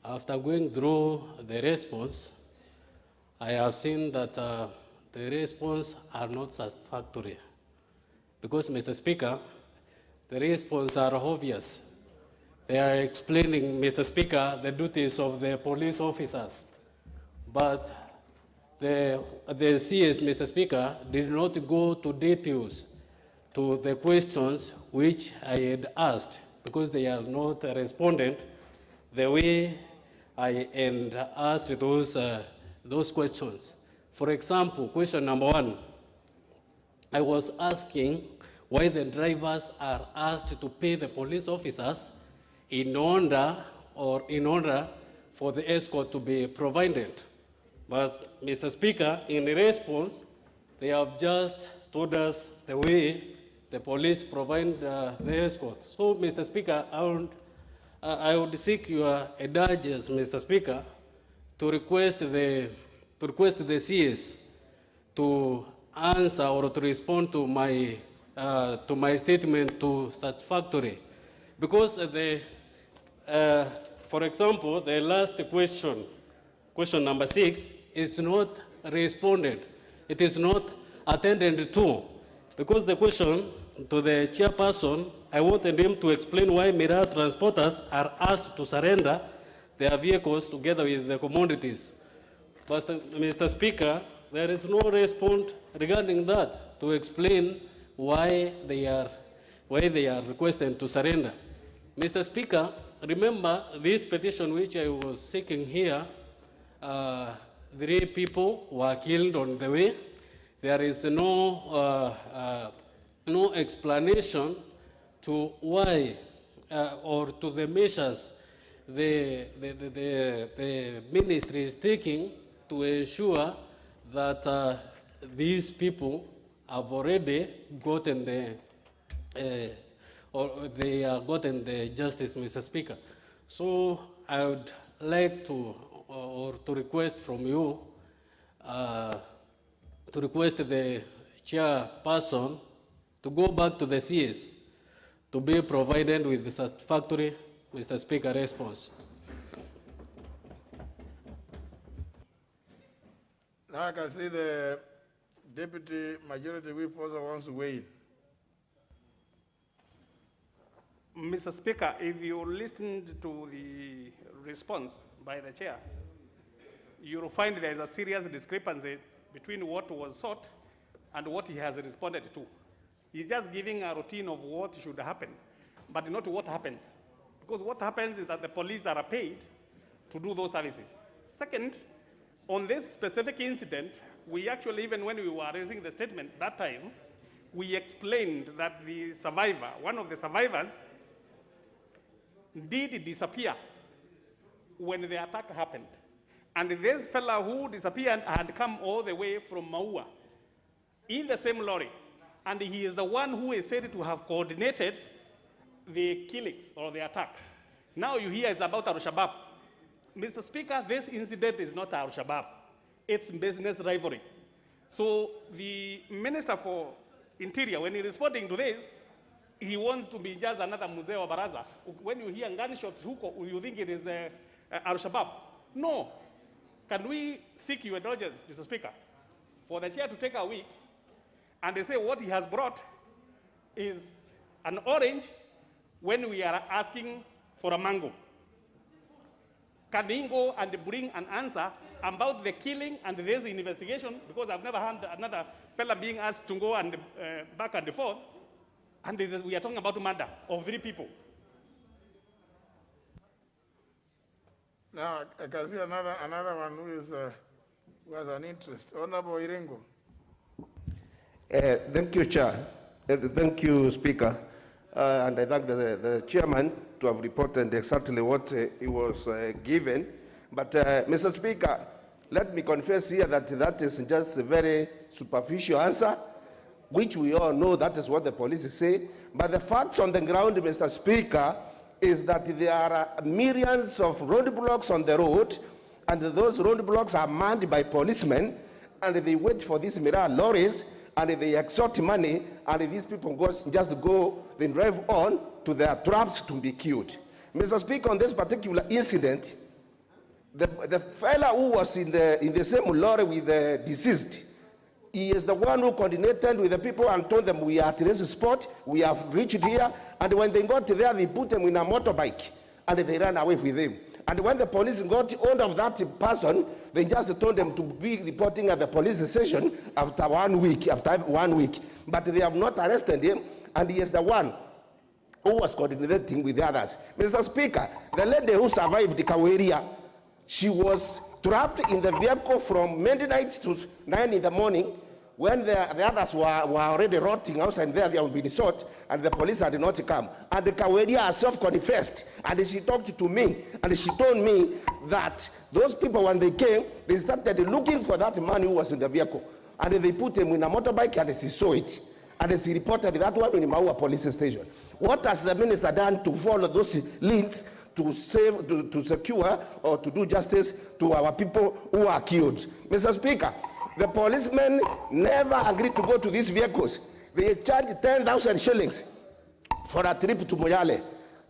Speaker 1: after going through the response, I have seen that the response are not satisfactory. Because, Mr. Speaker, the response are obvious. They are explaining, Mr. Speaker, the duties of the police officers. But the CS, Mr. Speaker, did not go to details to the questions which I had asked, because they are not responding the way and asked those questions. For example, question number 1, I was asking why the drivers are asked to pay the police officers in order for the escort to be provided. But, Mr. Speaker, in response, they have just told us the way the police provide the escort. So, Mr. Speaker, I would seek your indulgence, Mr. Speaker, to request the CS to answer or to respond to my statement to satisfactory, because for example, the last question number 6, is not responded. It is not attended to, because the question to the chairperson, I wanted him to explain why Mira transporters are asked to surrender their vehicles together with the commodities. But, Mr. Speaker, there is no response regarding that to explain why they are requested to surrender. Mr. Speaker, remember this petition which I was seeking here, 3 people were killed on the way. There is no explanation to why or to the measures the ministry is taking to ensure that these people have already gotten the justice, Mr. Speaker. So I would like to request from you to request the chairperson to go back to the CS to be provided with the satisfactory, Mr. Speaker, response.
Speaker 2: Now I can see the Deputy Majority Whip also wants to weigh in.
Speaker 4: Mr. Speaker, if you listened to the response by the chair, you'll find there is a serious discrepancy between what was sought and what he has responded to. He's just giving a routine of what should happen, but not what happens. Because what happens is that the police are paid to do those services. Second, on this specific incident, we actually, even when we were raising the statement that time, we explained that the survivor, one of the survivors, did disappear when the attack happened. And this fellow who disappeared had come all the way from Maua in the same lorry. And he is the one who is said to have coordinated the killings or the attack. Now you hear it's about Al-Shabaab. Mr. Speaker, this incident is not Al-Shabaab. It's business rivalry. So the Minister for Interior, when he's responding to this, he wants to be just another Museo Baraza. When you hear gunshots, you think it is Al-Shabaab. No. Can we seek your indulgence, Mr. Speaker, for the chair to take a week and they say what he has brought is an orange when we are asking for a mango? Can he go and bring an answer about the killing and this investigation? Because I've never heard another fella being asked to go and back and forth, and we are talking about murder of 3 people.
Speaker 2: Now, I can see another one who has an interest. Honorable Irengo.
Speaker 22: Thank you, Chair. Thank you, Speaker. And I thank the chairman to have reported exactly what he was given. But, Mr. Speaker, let me confess here that that is just a very superficial answer, which we all know that is what the police say. But the facts on the ground, Mr. Speaker, is that there are myriads of roadblocks on the road, and those roadblocks are manned by policemen, and they wait for these mirror lorries, and they extort money, and these people they drive on to their traps to be killed. Mr. Speaker, on this particular incident, the fellow who was in the same lorry with the deceased, he is the one who coordinated with the people and told them, we are at this spot, we have reached here, and when they got there, they put him in a motorbike, and they ran away with him. And when the police got hold of that person, they just told them to be reporting at the police station after 1 week, But they have not arrested him, and he is the one who was coordinating with the others. Mr. Speaker, the lady who survived the Kaweria, She was trapped in the vehicle from midnight to 9 in the morning when the others were already rotting outside there. They had been shot, and the police had not come. And the Kawedia herself confessed, and she talked to me, and she told me that those people, when they came, they started looking for that man who was in the vehicle. And they put him in a motorbike, and she saw it. And she reported that one in Maua police station. What has the minister done to follow those links to save, to secure, or to do justice to our people who are killed? Mr. Speaker, the policemen never agreed to go to these vehicles. They charge 10,000 shillings for a trip to Moyale.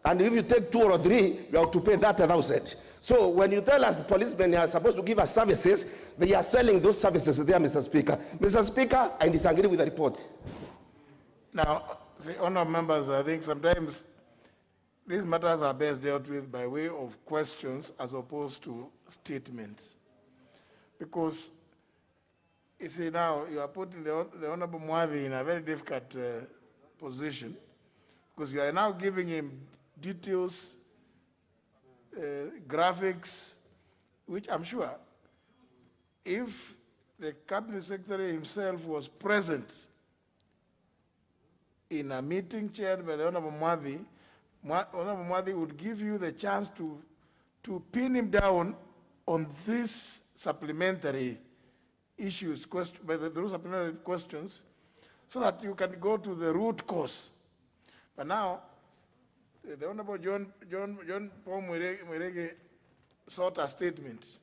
Speaker 22: And if you take 2 or 3, you have to pay that 1,000. So when you tell us the policemen are supposed to give us services, they are selling those services there, Mr. Speaker. Mr. Speaker, I disagree with the report.
Speaker 2: Now, the honourable members, I think sometimes these matters are best dealt with by way of questions as opposed to statements. Because, you see, now you are putting the Honourable Mwathi in a very difficult position, because you are now giving him details, graphics, which I'm sure, if the Cabinet Secretary himself was present in a meeting chaired by the Honourable Mwathi, Honourable Mwathi would give you the chance to pin him down on these supplementary issues, those supplementary questions, so that you can go to the root cause. But now, the Honourable John Paul Mwerege sought a statement,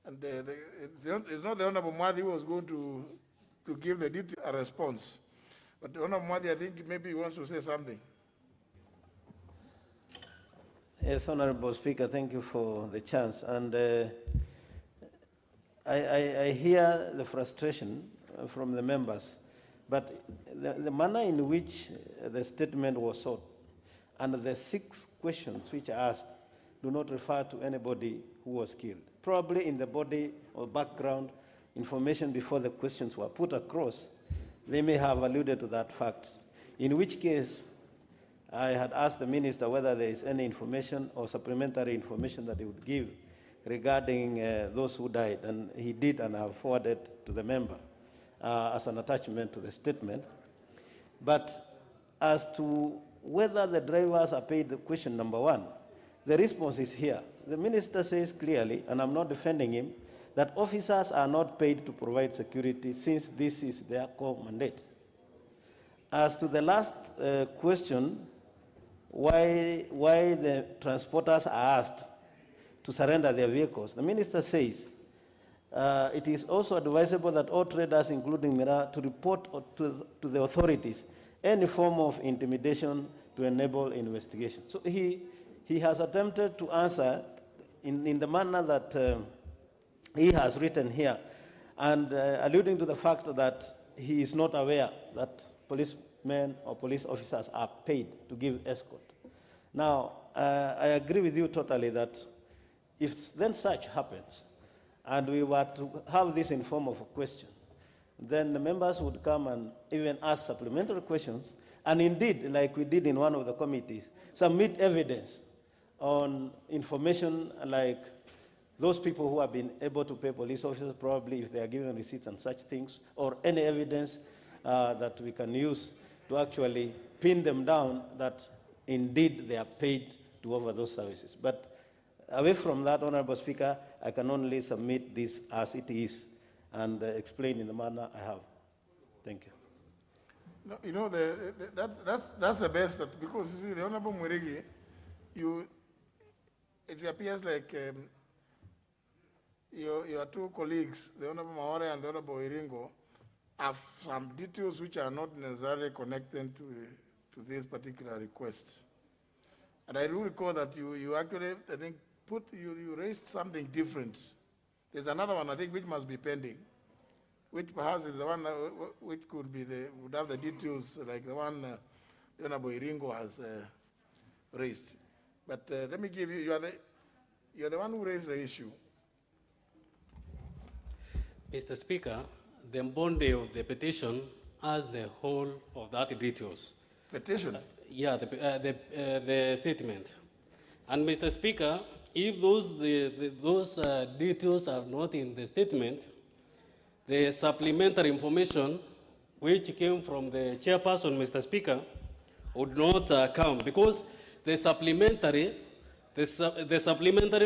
Speaker 2: and it's not the Honourable Mwathi who was going to give the detailed response. But the Honourable Mwathi, I think maybe he wants to say something.
Speaker 15: Yes, Honourable Speaker, thank you for the chance. And I hear the frustration from the members, but the manner in which the statement was sought and the 6 questions which I asked do not refer to anybody who was killed. Probably in the body or background information before the questions were put across, they may have alluded to that fact, in which case I had asked the minister whether there is any information or supplementary information that he would give regarding those who died, and he did, and I have forwarded to the member as an attachment to the statement. But as to whether the drivers are paid, the question number 1, the response is here. The minister says clearly, and I'm not defending him, that officers are not paid to provide security since this is their core mandate. As to the last question, why the transporters are asked to surrender their vehicles, the minister says it is also advisable that all traders, including Mira, to report to the authorities any form of intimidation to enable investigation. So he has attempted to answer in the manner that he has written here, and alluding to the fact that he is not aware that policemen or police officers are paid to give escort. Now, I agree with you totally that if then such happens, and we were to have this in form of a question, then the members would come and even ask supplementary questions, and indeed, like we did in one of the committees, submit evidence on information like those people who have been able to pay police officers, probably if they are given receipts and such things, or any evidence that we can use to actually pin them down that indeed they are paid to offer those services. But away from that, Honourable Speaker, I can only submit this as it is and explain in the manner I have. Thank you.
Speaker 2: No, you know, that's the best, because you see, the Honourable Mwerege, it appears like your 2 colleagues, the Honourable Maore and the Honourable Iringo, have some details which are not necessarily connected to this particular request. And I do recall that you actually, I think, you raised something different. There's another one, I think, which must be pending, which perhaps is the one that, which would have the details like the one the Honourable Iringo has raised. But let me give you, you're the one who raised the issue.
Speaker 1: Mr. Speaker, the body of the petition has the whole of that details.
Speaker 2: Petition?
Speaker 1: Yeah, the statement. And Mr. Speaker, if those details are not in the statement, the supplementary information which came from the chairperson, Mr. Speaker, would not come, because the supplementary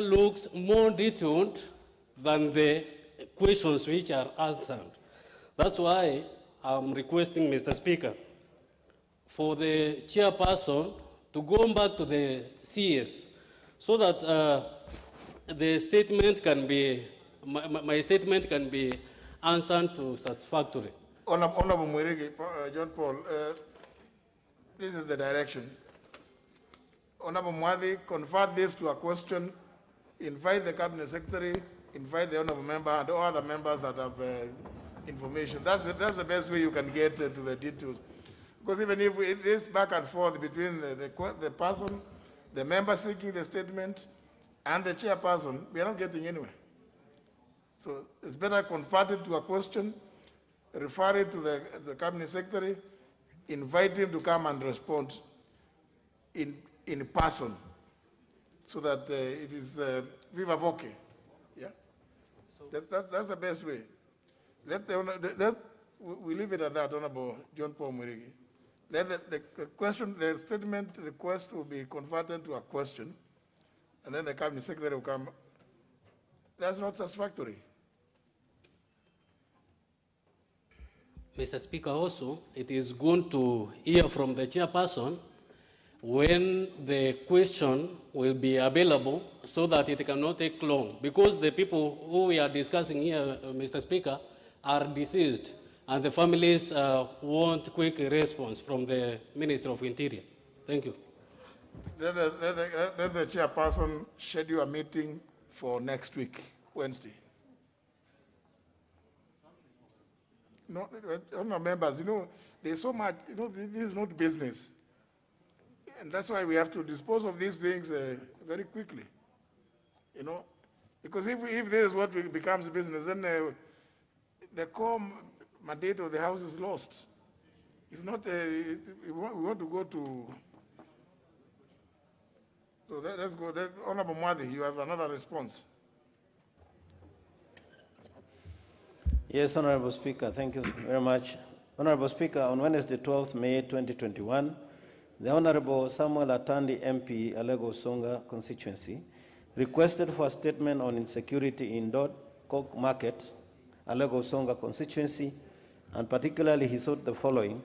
Speaker 1: looks more detailed than the questions which are answered. That's why I'm requesting, Mr. Speaker, for the chairperson to go back to the CS so that the statement can be, my statement can be answered to satisfactory.
Speaker 2: Honorable Mwirigi, John Paul, this is the direction. Honorable Mwadi, convert this to a question, invite the Cabinet Secretary, invite the Honorable Member and all other members that have information. That's the best way you can get to the details. Because even if it is back and forth between the person, the member seeking the statement, and the chairperson, we are not getting anywhere. So it's better convert it to a question, refer it to the Cabinet Secretary, invite him to come and respond in person, so that it is viva voce. Yeah, so that's the best way. We leave it at that, Honorable John Paul Mwirigi. Let the question, the statement request will be converted to a question, and then the Cabinet Secretary will come. That's not satisfactory.
Speaker 1: Mr. Speaker, also, it is going to hear from the chairperson when the question will be available so that it cannot take long. Because the people who we are discussing here, Mr. Speaker, are deceased, and the families want quick response from the Minister of Interior. Thank you.
Speaker 2: Let the chairperson schedule a meeting for next week, Wednesday. No, members, there's so much, this is not business. And that's why we have to dispose of these things very quickly. Because if this is what becomes business, then the core mandate of the House is lost. It's not, we want to go to, so let's go. Honorable Mwadi, you have another response.
Speaker 15: Yes, Honorable Speaker, thank you very much. Honorable Speaker, on Wednesday, 12th May 2021, the Honorable Samuel Atandi MP, Alego Songa constituency, requested for a statement on insecurity in Coke Market, Alego Songa constituency, and particularly he sought the following.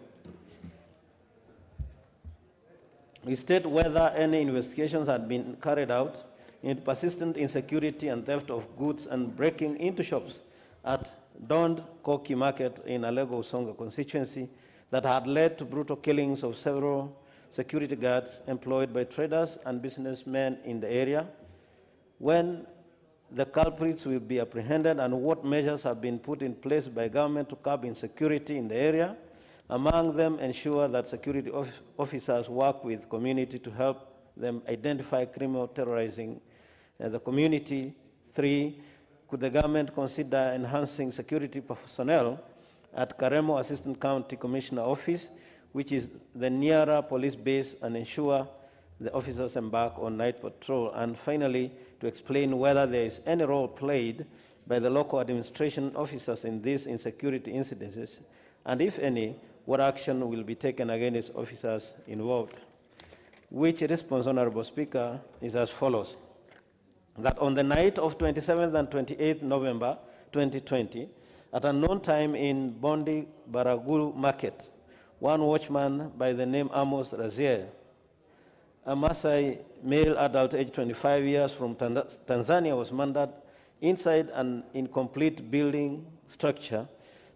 Speaker 15: He stated whether any investigations had been carried out into persistent insecurity and theft of goods and breaking into shops at Dond Koki Market in Alego Songa constituency that had led to brutal killings of several security guards employed by traders and businessmen in the area, when the culprits will be apprehended, and what measures have been put in place by government to curb insecurity in the area, among them ensure that security officers work with community to help them identify criminal terrorizing the community. 3, could the government consider enhancing security personnel at Karemo Assistant County Commissioner Office, which is the nearer police base, and ensure the officers embark on night patrol? And finally, to explain whether there is any role played by the local administration officers in these insecurity incidences, and if any, what action will be taken against officers involved. Which response, Honorable Speaker, is as follows. That on the night of 27th and 28th November 2020, at unknown time in Bondi Baragul Market, one watchman by the name Amos Razier, a Maasai male adult aged 25 years from Tanzania, was murdered inside an incomplete building structure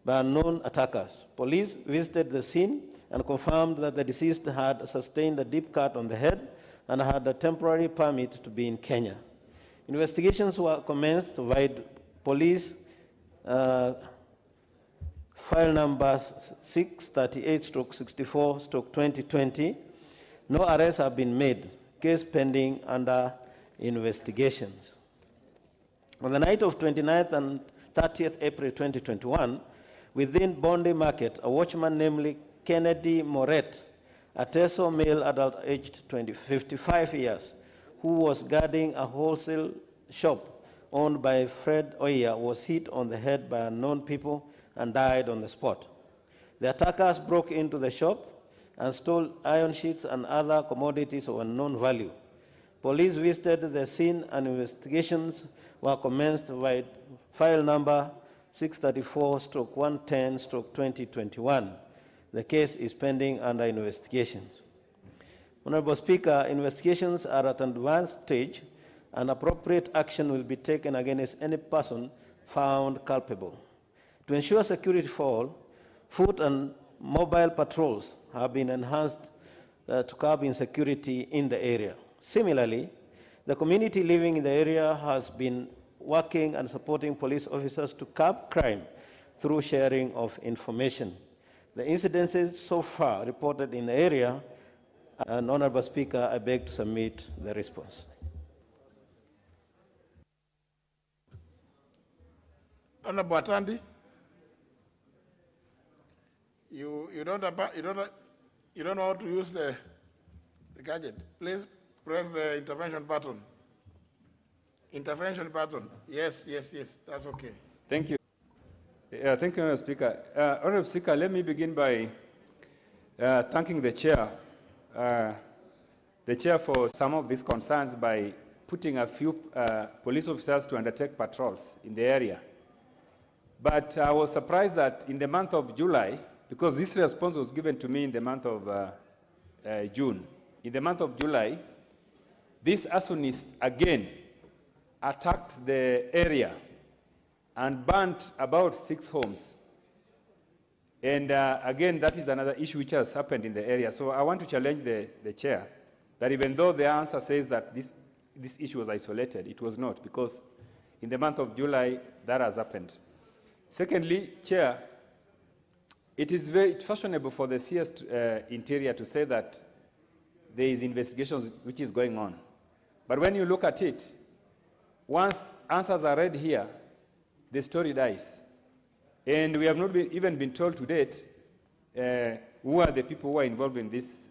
Speaker 15: by unknown attackers. Police visited the scene and confirmed that the deceased had sustained a deep cut on the head and had a temporary permit to be in Kenya. Investigations were commenced by police file number 638/64/2020. No arrests have been made. Case pending under investigations. On the night of 29th and 30th April 2021, within Bondi Market, a watchman named Kennedy Moret, a Teso male adult aged 55 years, who was guarding a wholesale shop owned by Fred Oya, was hit on the head by unknown people and died on the spot. The attackers broke into the shop and stole iron sheets and other commodities of unknown value. Police visited the scene and investigations were commenced by file number 634/110/2021. The case is pending under investigation. Honorable Speaker, investigations are at an advanced stage and appropriate action will be taken against any person found culpable. To ensure security for all, foot and mobile patrols have been enhanced to curb insecurity in the area. Similarly, the community living in the area has been working and supporting police officers to curb crime through sharing of information. The incidences so far reported in the area, and Honorable Speaker, I beg to submit the response.
Speaker 2: Honorable Atandi, you don't know how to use the gadget. Please press the intervention button. Intervention button. Yes, that's okay.
Speaker 5: Thank you. Thank you, Honorable Speaker. Honorable Speaker, let me begin by thanking the chair for some of these concerns by putting a few police officers to undertake patrols in the area. But I was surprised that in the month of July, because this response was given to me in the month of June. In the month of July, these arsonists again attacked the area and burnt about 6 homes. And again, that is another issue which has happened in the area. So I want to challenge the chair that even though the answer says that this issue was isolated, it was not, because in the month of July, that has happened. Secondly, Chair, it is very fashionable for the CS Interior to say that there is investigations which is going on. But when you look at it, once answers are read here, the story dies. And we have not even been told to date who are the people who are involved in this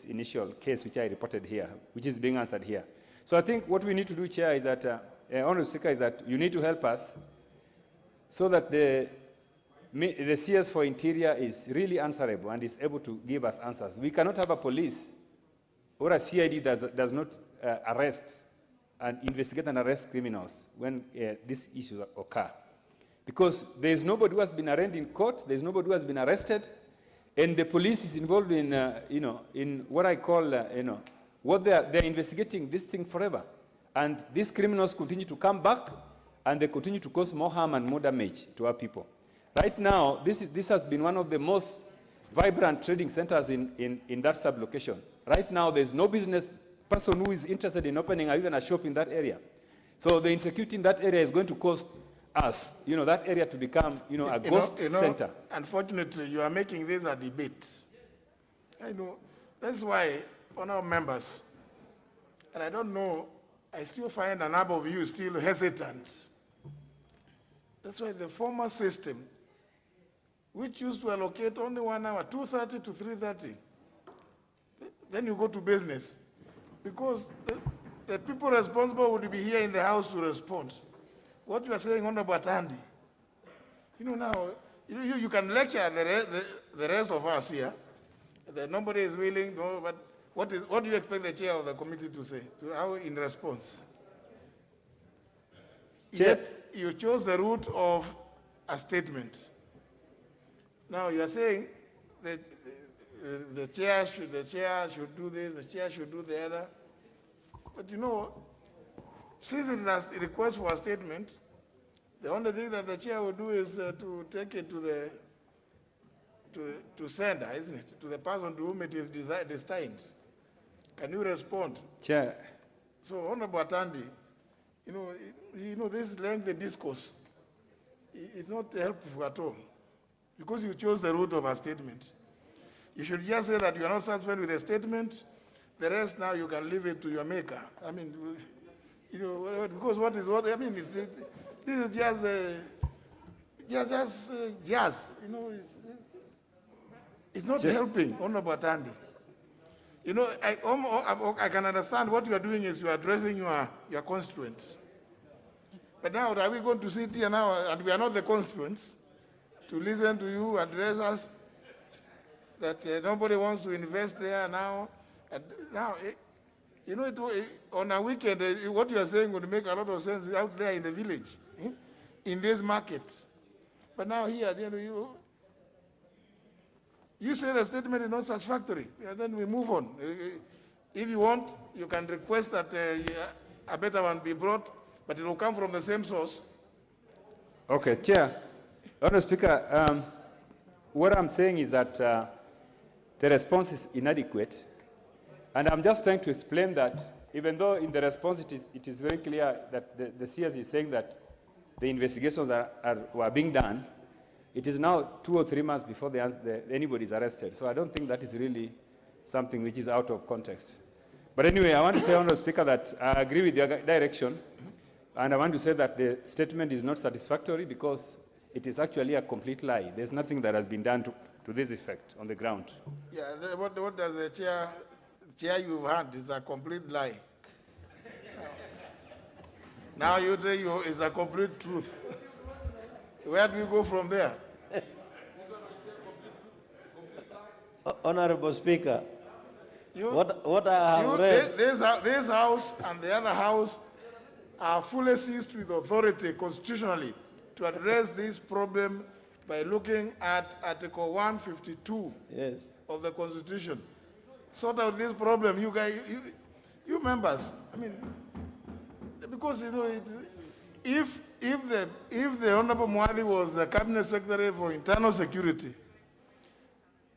Speaker 5: initial case which I reported here, which is being answered here. So I think what we need to do, Chair, is that, Honorable Speaker, is that you need to help us so that the CS for Interior is really answerable and is able to give us answers. We cannot have a police or a CID that does not arrest and investigate and arrest criminals when these issues occur. Because there is nobody who has been arraigned in court, there is nobody who has been arrested, and the police is involved in, in what I call, what they're investigating this thing forever. And these criminals continue to come back, and they continue to cause more harm and more damage to our people. Right now, this has been one of the most vibrant trading centers in that sub-location. Right now, there's no business person who is interested in opening even a shop in that area. So the insecurity in that area is going to cause us, that area to become, a ghost center.
Speaker 2: Unfortunately, you are making this a debate. I know. That's why, honorable members, and I don't know, I still find a number of you still hesitant. That's why the former system, which used to allocate only 1 hour, 2:30 to 3:30, then you go to business. Because the people responsible would be here in the House to respond. What you are saying, Honorable Atandi, now, you can lecture the rest of us here, that nobody is willing, no, but what do you expect the chair of the committee to say, how in response? Yet, you chose the route of a statement. Now, you are saying that the chair should do this, the chair should do the other. But since it is a request for a statement, the only thing that the chair will do is to take it to sender, isn't it? To the person to whom it is destined. Can you respond?
Speaker 5: Chair.
Speaker 2: So, Honorable Atandi, this lengthy discourse is not helpful at all, because you chose the route of a statement. You should just say that you are not satisfied with the statement. The rest now you can leave it to your maker. I mean, because this is just jazz. It's not helping, Honorable Atandi. You know, I can understand what you are doing is you are addressing your constituents. But now, are we going to sit here now, and we are not the constituents, to listen to you address us, that nobody wants to invest there now? And now, you know, on a weekend, what you are saying would make a lot of sense out there in the village, in this market. But now here, you say the statement is not satisfactory, and then we move on. If you want, you can request that a better one be brought, but it will come from the same source.
Speaker 5: Okay, Chair. Honourable Speaker, what I'm saying is that the response is inadequate, and I'm just trying to explain that even though in the response it is very clear that the CS is saying that the investigations were being done, it is now 2 or 3 months before anybody is arrested. So I don't think that is really something which is out of context. But anyway, I want to say, Honourable Speaker, that I agree with your direction, and I want to say that the statement is not satisfactory because it is actually a complete lie. There's nothing that has been done to this effect on the ground.
Speaker 2: Yeah, what does the chair you've had is a complete lie. Now you say it's a complete truth. Where do you go from there?
Speaker 15: Honorable Speaker, what I have read...
Speaker 2: This house and the other house are fully seized with authority constitutionally to address this problem by looking at Article 152 of the Constitution. Sort out this problem, you guys, you members. I mean, because you know, if the Honorable Mwali was the Cabinet Secretary for Internal Security,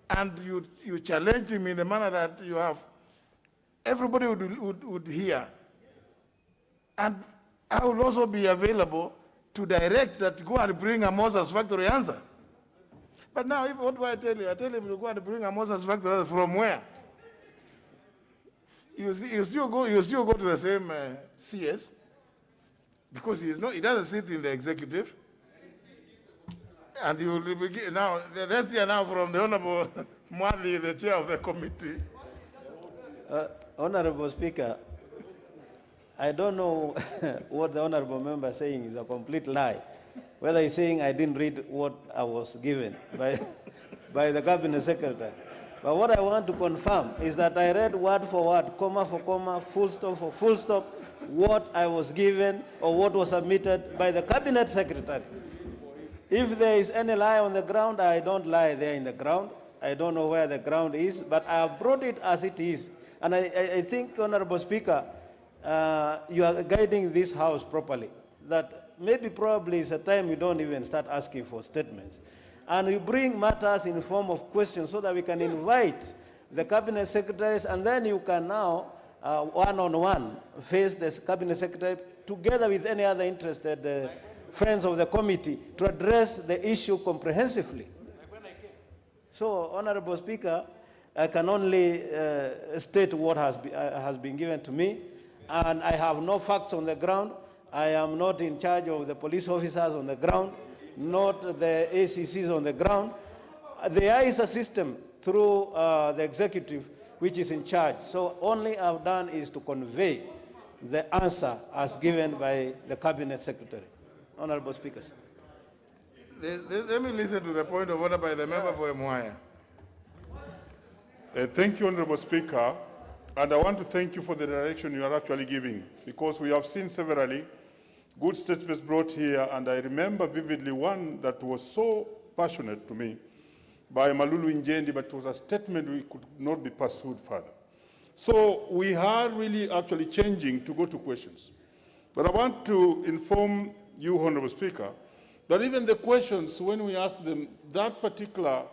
Speaker 2: and you challenge him in the manner that you have, everybody would hear. And I will also be available to direct that go and bring a more satisfactory answer. But now, what do I tell you? I tell him to go and bring a more satisfactory answer from where? You still go to the same CS, because he doesn't sit in the executive. And you will begin now. Let's hear now from the Honorable Mwali, the chair of the committee.
Speaker 15: Honorable Speaker, I don't know what the honorable member is saying is a complete lie. Whether he's saying I didn't read what I was given by the Cabinet Secretary. But what I want to confirm is that I read word for word, comma for comma, full stop for full stop, what I was given or what was submitted by the Cabinet Secretary. If there is any lie on the ground, I don't lie there in the ground. I don't know where the ground is, but I have brought it as it is. And I think, Honorable Speaker, you are guiding this House properly, that maybe probably it's a time you don't even start asking for statements. And you bring matters in the form of questions so that we can invite the Cabinet Secretaries, and then you can now, one-on-one, face the Cabinet Secretary together with any other interested friends of the committee to address the issue comprehensively. So, Honorable Speaker, I can only state what has been given to me, and I have no facts on the ground. I am not in charge of the police officers on the ground, not the ACCs on the ground. There is a system through the executive which is in charge. So only I've done is to convey the answer as given by the Cabinet Secretary. Honorable Speakers.
Speaker 2: Let me listen to the point of order by the member for Mwaya.
Speaker 10: Thank you, Honorable Speaker. And I want to thank you for the direction you are actually giving, because we have seen severally good statements brought here, and I remember vividly one that was so passionate to me by Malulu Njendi, but it was a statement we could not be pursued further. So we are really actually changing to go to questions. But I want to inform you, Honorable Speaker, that even the questions, when we ask them, that particular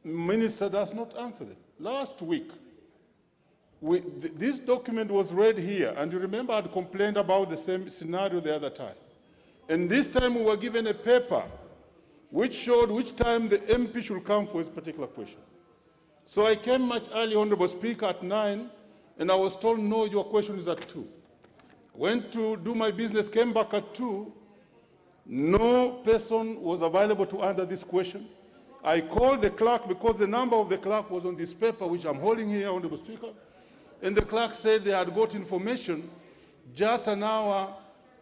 Speaker 10: minister does not answer them. Last week, this document was read here, and you remember I had complained about the same scenario the other time. And this time we were given a paper which showed which time the MP should come for his particular question. So I came much early, Honorable Speaker, at 9, and I was told, no, your question is at 2. Went to do my business, came back at 2. No person was available to answer this question. I called the clerk because the number of the clerk was on this paper, which I'm holding here, Honorable Speaker. And the clerk said they had got information just an hour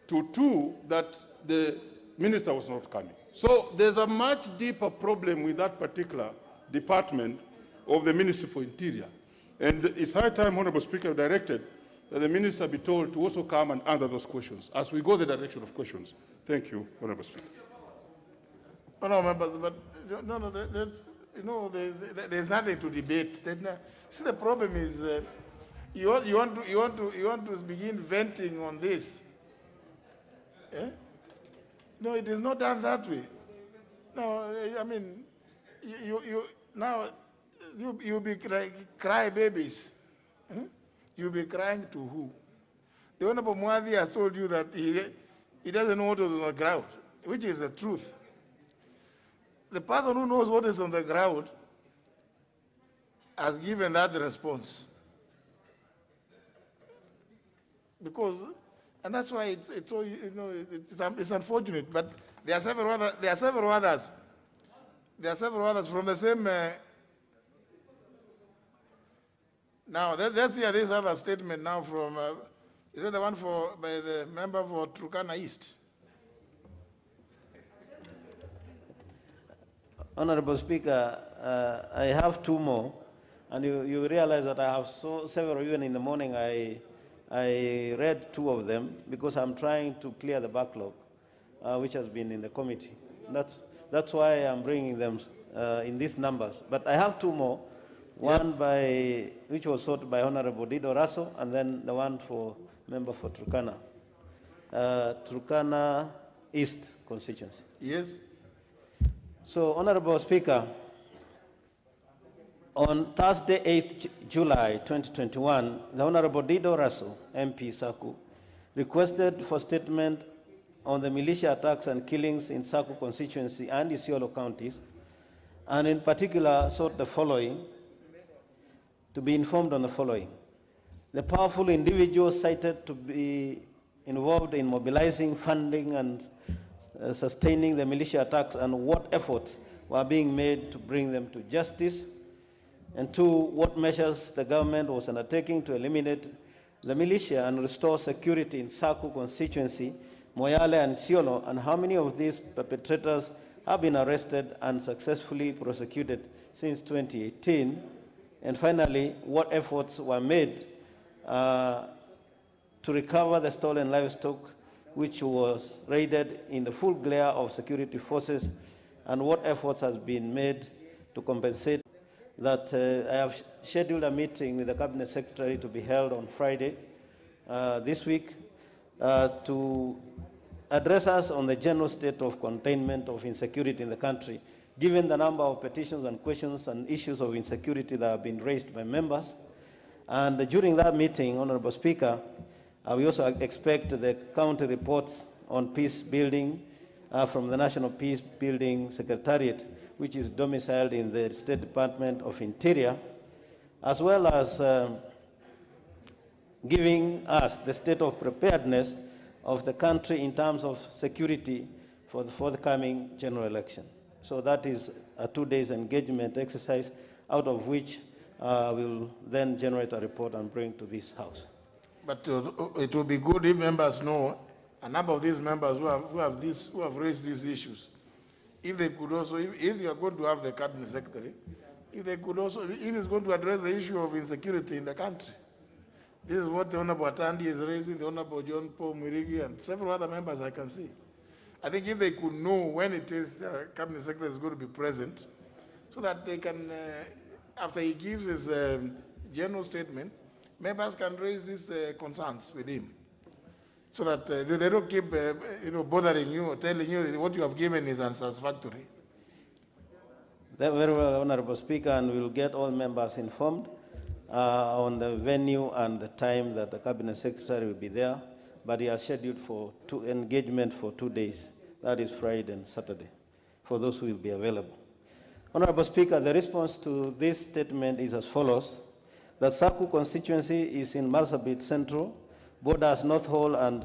Speaker 10: to 2 that the minister was not coming. So there's a much deeper problem with that particular department of the Ministry for Interior. And it's high time, Honorable Speaker, directed that the minister be told to also come and answer those questions as we go the direction of questions. Thank you, Honorable Speaker.
Speaker 2: No, members, but there's nothing to debate. See, the problem is you want to begin venting on this. Eh? No, it is not done that way. No, I mean, you'll be cry babies. Hmm? You'll be crying to who? The Honorable Mwadi has told you that he doesn't know what is on the ground, which is the truth. The person who knows what is on the ground has given that response. Because, and that's why it's unfortunate. But there are several others. From the same. Now let's hear this other statement now from. Is it the one by the member for Turkana East?
Speaker 15: Honorable Speaker, I have 2 more, and you realize that I have several. Even in the morning, I read 2 of them because I'm trying to clear the backlog, which has been in the committee. That's why I'm bringing them in these numbers. But I have 2 more. One which was sought by Honorable Dido Raso, and then the one for member for Turkana. Turkana East constituency.
Speaker 2: Yes.
Speaker 15: So, Honorable Speaker, on Thursday, 8th July 2021, the Honorable Dido Raso, MP Saku, requested for statement on the militia attacks and killings in Saku constituency and Isiolo counties, and in particular sought the following, to be informed on the following. The powerful individuals cited to be involved in mobilizing, funding, and sustaining the militia attacks, and what efforts were being made to bring them to justice. And 2, what measures the government was undertaking to eliminate the militia and restore security in Saku constituency, Moyale, and Isiolo, and how many of these perpetrators have been arrested and successfully prosecuted since 2018. And finally, what efforts were made to recover the stolen livestock which was raided in the full glare of security forces, and what efforts has been made to compensate. That I have scheduled a meeting with the Cabinet Secretary to be held on Friday this week to address us on the general state of containment of insecurity in the country, given the number of petitions and questions and issues of insecurity that have been raised by members. And during that meeting, Honorable Speaker, we also expect the county reports on peace building from the National Peace Building Secretariat, which is domiciled in the State Department of Interior, as well as giving us the state of preparedness of the country in terms of security for the forthcoming general election. So that is a 2 days engagement exercise, out of which we'll then generate a report and bring to this House.
Speaker 2: But it will be good if members know a number of these members who have raised these issues. If they could also, if you are going to have the Cabinet Secretary, if they could also, if it's going to address the issue of insecurity in the country. This is what the Honorable Atandi is raising, the Honorable John Paul Mwirigi, and several other members I can see. I think if they could know when it is Cabinet Secretary is going to be present, so that they can, after he gives his general statement, members can raise these concerns with him, so that they don't keep bothering you or telling you that what you have given is unsatisfactory.
Speaker 15: Very well, Honorable Speaker, and we'll get all members informed on the venue and the time that the Cabinet Secretary will be there, but he has scheduled for engagement for 2 days. That is Friday and Saturday, for those who will be available. Honorable Speaker, the response to this statement is as follows. The Saku constituency is in Marsabit Central, borders North Hall and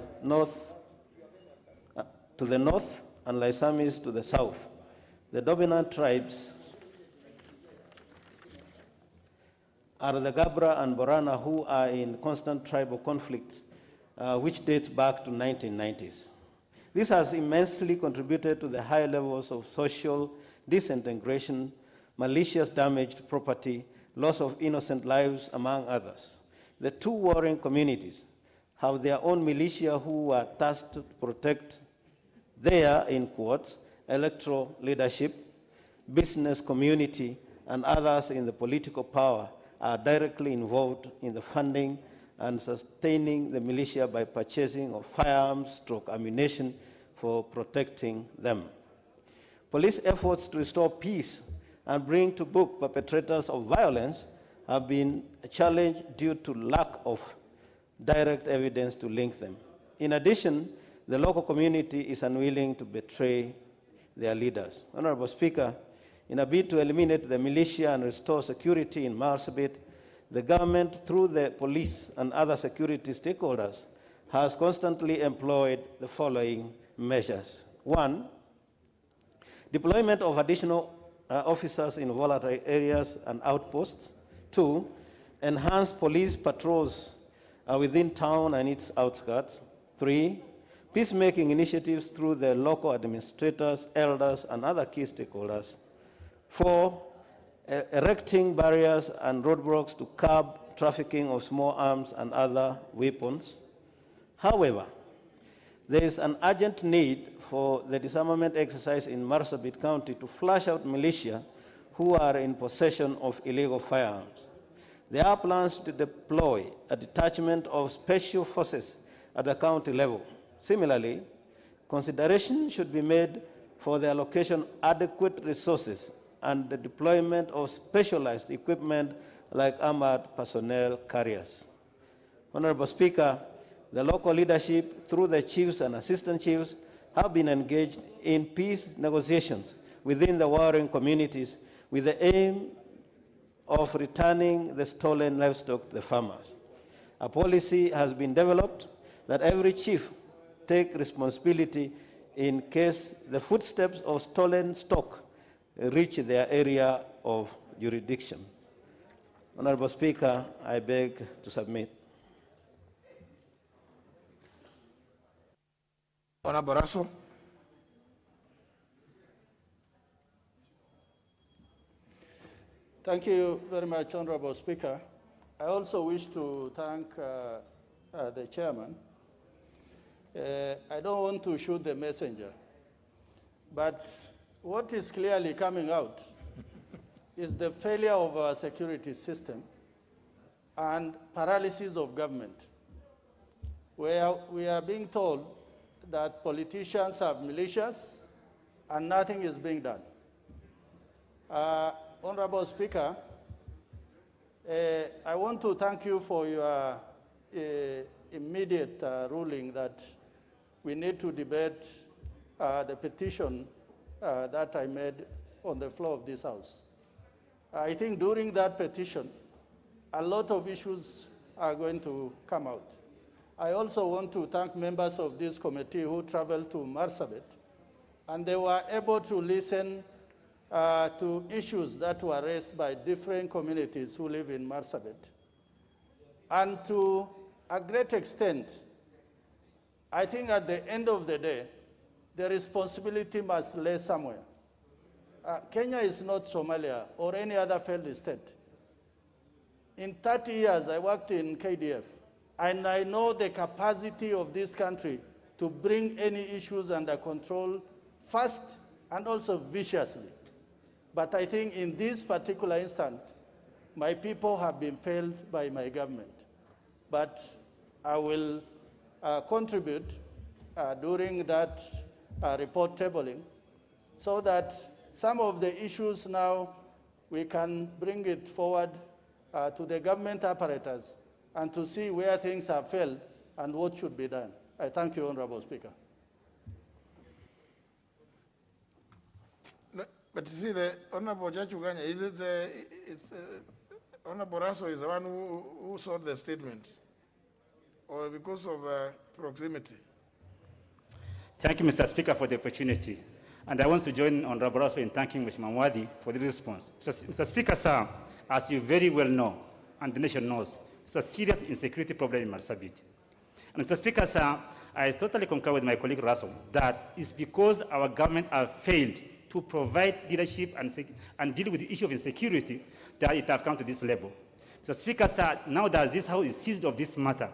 Speaker 15: to the north, and Laisamis to the south. The dominant tribes are the Gabra and Borana, who are in constant tribal conflict, which dates back to 1990s. This has immensely contributed to the high levels of social disintegration, malicious damage to property, loss of innocent lives, among others. The two warring communities have their own militia who are tasked to protect their, in quotes, electoral leadership, business community, and others in the political power are directly involved in the funding and sustaining the militia by purchasing of firearms, ammunition for protecting them. Police efforts to restore peace and bring to book perpetrators of violence have been a challenge due to lack of direct evidence to link them. In addition, the local community is unwilling to betray their leaders. Honorable Speaker, in a bid to eliminate the militia and restore security in Marsabit, the government, through the police and other security stakeholders, has constantly employed the following measures. 1, deployment of additional officers in volatile areas and outposts. 2, enhanced police patrols within town and its outskirts. 3, peacemaking initiatives through the local administrators, elders, and other key stakeholders. 4, erecting barriers and roadblocks to curb trafficking of small arms and other weapons. However, there is an urgent need for the disarmament exercise in Marsabit County to flush out militia who are in possession of illegal firearms. There are plans to deploy a detachment of special forces at the county level. Similarly, consideration should be made for the allocation of adequate resources and the deployment of specialized equipment like armored personnel carriers. Honorable Speaker, the local leadership, through the chiefs and assistant chiefs, have been engaged in peace negotiations within the warring communities with the aim of returning the stolen livestock to the farmers. A policy has been developed that every chief take responsibility in case the footsteps of stolen stock reach their area of jurisdiction. Honorable Speaker, I beg to submit.
Speaker 2: Honorable Russell.
Speaker 6: Thank you very much, Honorable Speaker. I also wish to thank the chairman. I don't want to shoot the messenger, but what is clearly coming out is the failure of our security system and paralysis of government, where we are being told that politicians have militias and nothing is being done. Honorable Speaker, I want to thank you for your immediate ruling that we need to debate the petition that I made on the floor of this House. I think during that petition, a lot of issues are going to come out. I also want to thank members of this committee who traveled to Marsabit, and they were able to listen to issues that were raised by different communities who live in Marsabit. And to a great extent, I think at the end of the day, the responsibility must lay somewhere. Kenya is not Somalia or any other failed state. In 30 years, I worked in KDF, and I know the capacity of this country to bring any issues under control fast and also viciously. But I think in this particular instance, my people have been failed by my government. But I will contribute during that report tabling so that some of the issues now we can bring it forward to the government apparatus and to see where things have failed and what should be done. I thank you, Honorable Speaker.
Speaker 2: But you see, the Honorable Judge Uganya, Honorable Russell is the one who saw the statement, or because of proximity?
Speaker 8: Thank you, Mr. Speaker, for the opportunity. And I want to join Honorable Russell in thanking Mr. Mwadi for the response. Mr. Speaker, sir, as you very well know, and the nation knows, it's a serious insecurity problem in Marsabit. And Mr. Speaker, sir, I totally concur with my colleague Russell that it's because our government have failed to provide leadership and deal with the issue of insecurity that it has come to this level. Mr. Speaker, sir, now that this House is seized of this matter,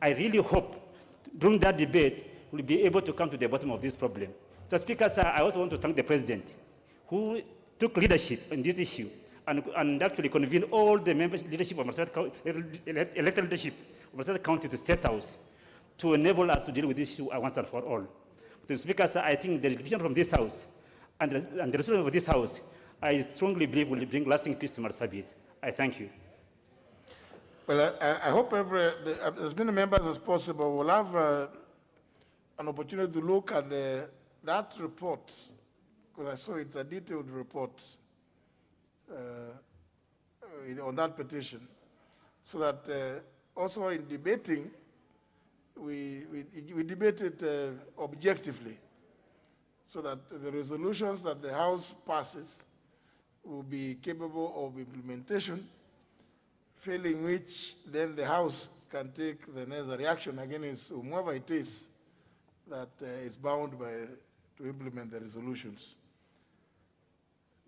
Speaker 8: I really hope during that debate we'll be able to come to the bottom of this problem. Mr. Speaker, sir, I also want to thank the President who took leadership in this issue and actually convened all the leadership of elected leadership of Marsabit County to State House to enable us to deal with this issue once and for all. Mr. Speaker, sir, I think the resolution from this House and the resolution of this House, I strongly believe will bring lasting peace to Marsabit. I thank you.
Speaker 2: Well, I hope as many members as possible will have an opportunity to look at that report, because I saw it's a detailed report on that petition, so that also in debating, we debate it objectively, so that the resolutions that the House passes will be capable of implementation, failing which then the House can take the necessary action against whomever it is that is bound to implement the resolutions.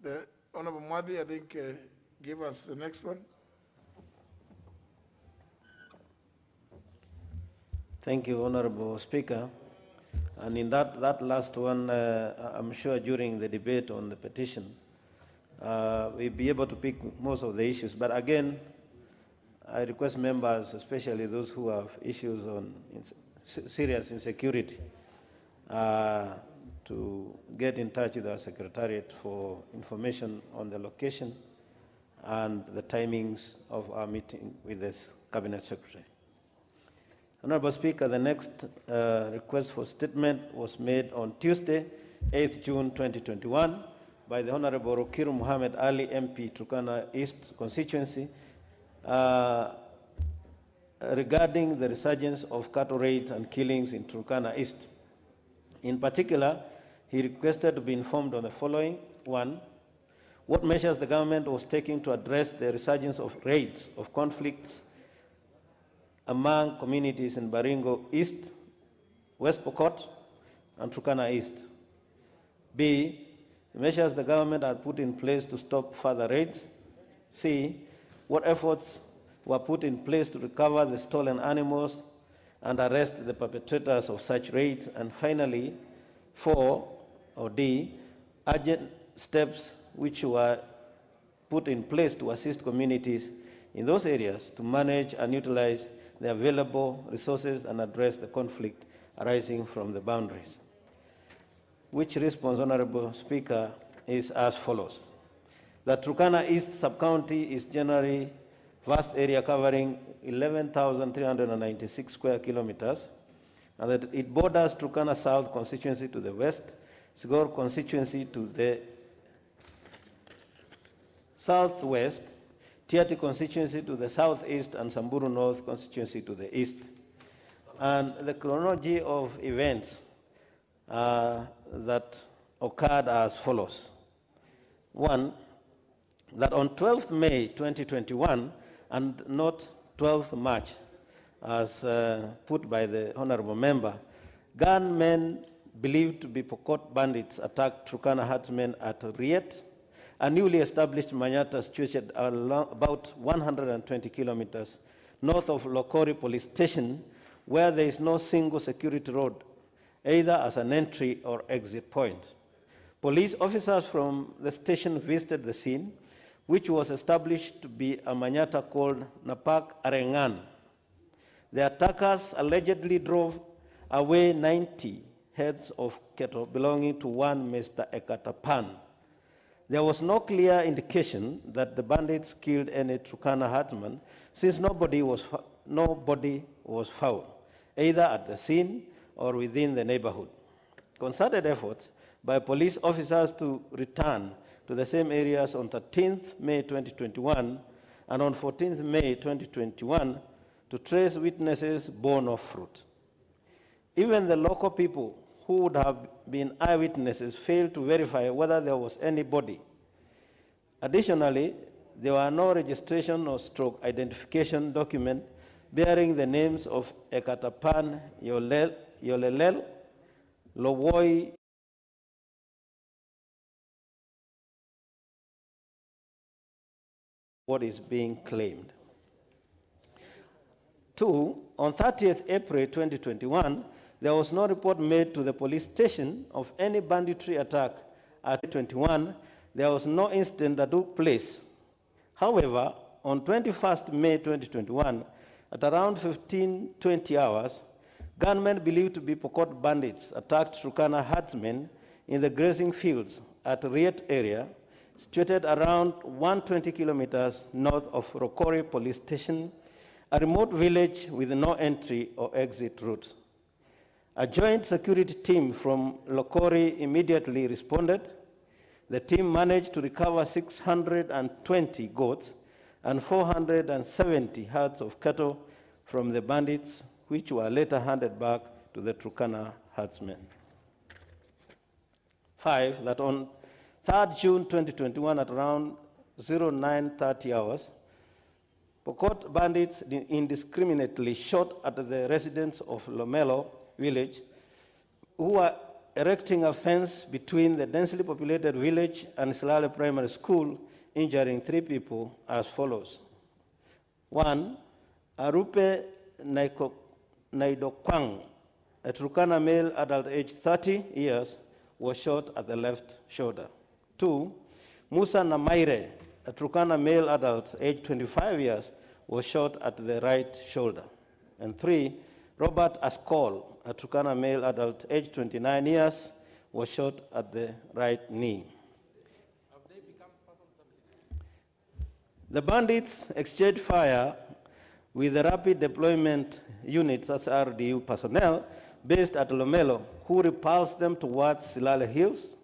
Speaker 2: The Honorable Mwadi, I think, give us the next one.
Speaker 15: Thank you, Honorable Speaker. And in that last one, I'm sure during the debate on the petition, we'll be able to pick most of the issues. But again, I request members, especially those who have issues on serious insecurity, to get in touch with our Secretariat for information on the location and the timings of our meeting with the Cabinet Secretary. Honorable Speaker, the next request for statement was made on Tuesday, 8th June 2021, by the Honorable Rokiru Muhammad Ali, MP, Turkana East constituency, regarding the resurgence of cattle raids and killings in Turkana East. In particular, he requested to be informed on the following. One, what measures the government was taking to address the resurgence of raids of conflicts among communities in Baringo East, West Pokot, and Turkana East. B, the measures the government had put in place to stop further raids. C, what efforts were put in place to recover the stolen animals and arrest the perpetrators of such raids. And finally, 4, or D, urgent steps which were put in place to assist communities in those areas to manage and utilize the available resources and address the conflict arising from the boundaries. Which response, Honorable Speaker, is as follows. The Turkana East Sub-County is generally vast area covering 11,396 square kilometers, and that it borders Turkana South constituency to the west, Sigor constituency to the southwest, Tiati constituency to the southeast, and Samburu North constituency to the east. And the chronology of events that occurred as follows. One, that on 12th May 2021, and not 12th March, as put by the Honorable Member, gunmen believed to be Pokot bandits attacked Turkana herdsmen at Riet, a newly established Manyata situated about 120 kilometers north of Lokori police station, where there is no single security road, either as an entry or exit point. Police officers from the station visited the scene, which was established to be a Manyata called Napak Arengan. The attackers allegedly drove away 90 heads of cattle belonging to one Mr. Ekatapan. There was no clear indication that the bandits killed any Turkana herdsman, since nobody was found, either at the scene or within the neighborhood. Concerted efforts by police officers to return to the same areas on 13th May 2021 and on 14th May 2021 to trace witnesses bore no fruit. Even the local people who would have been eyewitnesses failed to verify whether there was any body. Additionally, there were no registration or stroke identification document bearing the names of Ekatapan Yolelel, Lowoi, what is being claimed. 2, on 30th April 2021, there was no report made to the police station of any banditry attack. At 21, there was no incident that took place. However, on 21st May 2021, at around 15:20 hours, gunmen believed to be Pokot bandits attacked Turkana herdsmen in the grazing fields at Riet area, situated around 120 kilometers north of Rokori police station, a remote village with no entry or exit route. A joint security team from Lokori immediately responded. The team managed to recover 620 goats and 470 herds of cattle from the bandits, which were later handed back to the Turkana herdsmen. 5, that on 3rd June 2021 at around 09:30 hours, Pokot bandits indiscriminately shot at the residents of Lomelo village who were erecting a fence between the densely populated village and Silale Primary School, injuring 3 people as follows. 1, Arupe Naidokwang, a Turkana male adult aged 30 years, was shot at the left shoulder. 2, Musa Namaire, a Turkana male adult aged 25 years, was shot at the right shoulder. And 3, Robert Askol, a Turkana male adult aged 29 years, was shot at the right knee. The bandits exchanged fire with the rapid deployment units, that's RDU personnel, based at Lomelo, who repulsed them towards Silale Hills.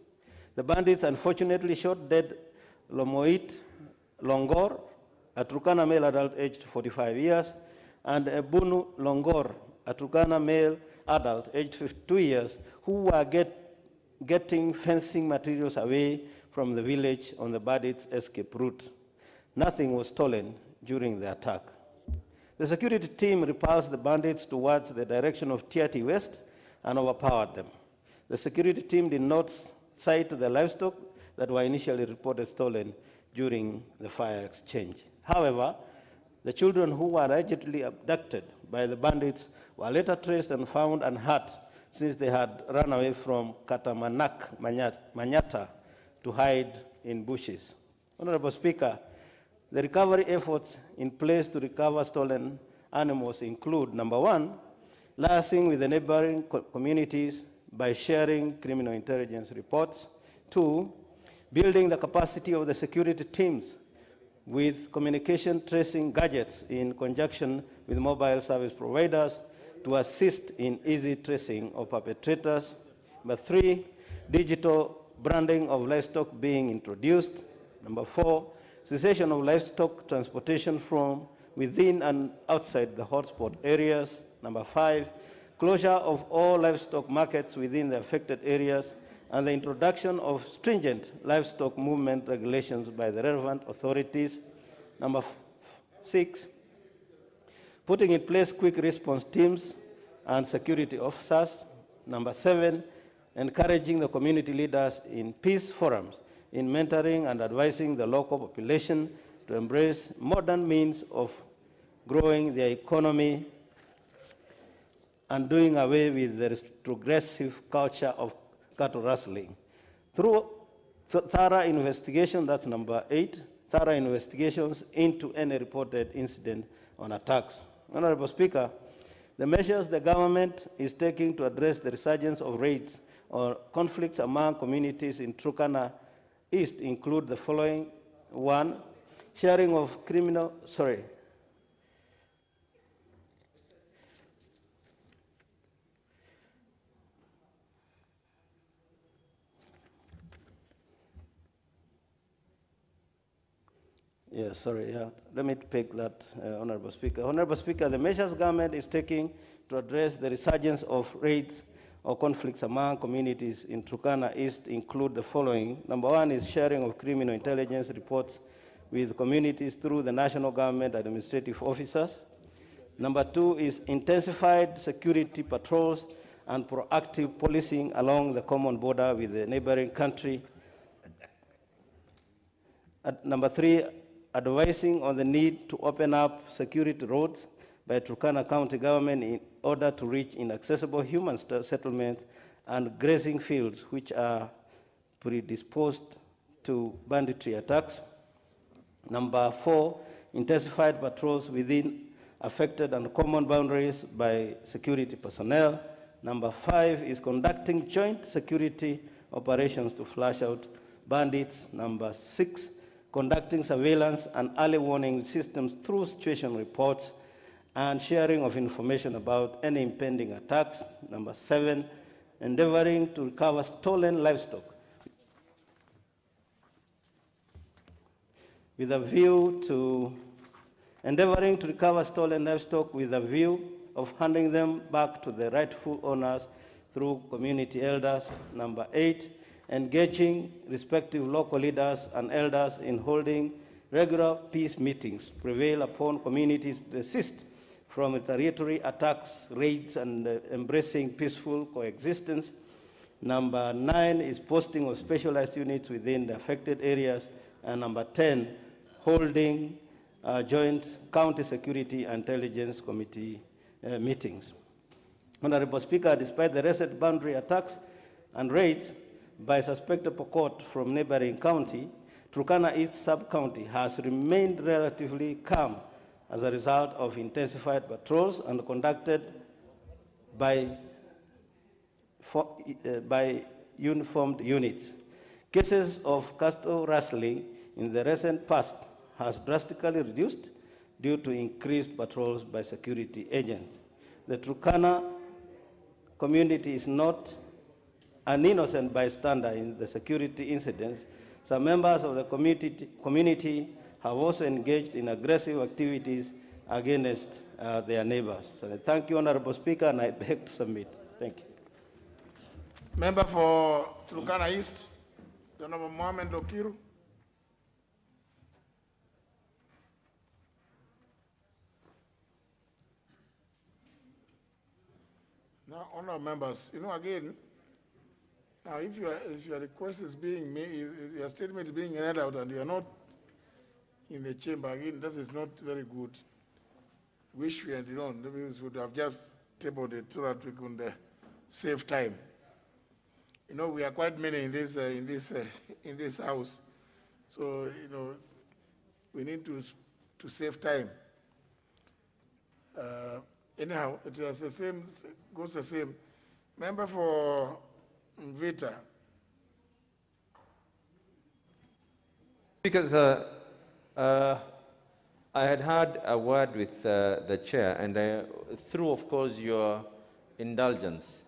Speaker 15: The bandits unfortunately shot dead Lomoit Longor, a Turkana male adult aged 45 years, and Ebunu Longor, a Turkana male adult aged 52 years, who were getting fencing materials away from the village on the bandits' escape route. Nothing was stolen during the attack. The security team repulsed the bandits towards the direction of Tiati West and overpowered them. The security team did not cite the livestock that were initially reported stolen during the fire exchange. However, the children who were allegedly abducted by the bandits were later traced and found unhurt since they had run away from Katamanak, Manyata, to hide in bushes. Honorable Speaker, the recovery efforts in place to recover stolen animals include, number 1, liaising with the neighboring communities by sharing criminal intelligence reports. 2, building the capacity of the security teams with communication tracing gadgets in conjunction with mobile service providers to assist in easy tracing of perpetrators. Number 3, digital branding of livestock being introduced. Number 4, cessation of livestock transportation from within and outside the hotspot areas. Number 5, closure of all livestock markets within the affected areas and the introduction of stringent livestock movement regulations by the relevant authorities. Number 6, putting in place quick response teams and security officers. Number 7, encouraging the community leaders in peace forums in mentoring and advising the local population to embrace modern means of growing their economy and doing away with the retrogressive culture of cattle rustling. Through thorough investigation, that's number 8, thorough investigations into any reported incident on attacks. Honorable Speaker, the measures the government is taking to address the resurgence of raids or conflicts among communities in Turkana East include the following. 1, sharing of criminal, let me pick that, Honorable Speaker. Honorable Speaker, the measures government is taking to address the resurgence of raids or conflicts among communities in Turkana East include the following. Number 1 is sharing of criminal intelligence reports with communities through the national government administrative officers. Number 2 is intensified security patrols and proactive policing along the common border with the neighboring country. Number 3, advising on the need to open up security roads by Turkana County government in order to reach inaccessible human settlements and grazing fields which are predisposed to banditry attacks. Number 4, intensified patrols within affected and common boundaries by security personnel. Number 5 is conducting joint security operations to flush out bandits. Number 6, conducting surveillance and early warning systems through situation reports and sharing of information about any impending attacks. Number 7, endeavoring to recover stolen livestock with a view to of handing them back to the rightful owners through community elders. Number 8, engaging respective local leaders and elders in holding regular peace meetings, prevail upon communities to desist from retaliatory attacks, raids, and embracing peaceful coexistence. Number 9 is posting of specialized units within the affected areas. And number 10, holding joint county security and intelligence committee meetings. Honorable Speaker, despite the recent boundary attacks and raids by suspected Pokot from neighboring county, Turkana East Sub-County has remained relatively calm as a result of intensified patrols and conducted by uniformed units. Cases of cattle rustling in the recent past has drastically reduced due to increased patrols by security agents. The Turkana community is not an innocent bystander in the security incidents. Some members of the community have also engaged in aggressive activities against their neighbors. So I thank you, Honorable Speaker, and I beg to submit. Thank you.
Speaker 2: Member for Turkana East, the Honorable Mohamed Okiru. Now, honorable members, again, now if your request is being made, your statement is being read out and you are not in the chamber, again, that is not very good. Wish we had known, we would have just tabled it so that we could save time. We are quite many in this house, so we need to save time. Anyhow, it is the same, goes the same. Member for Mvita.
Speaker 9: Because I had had a word with the chair, and through, of course, your indulgence,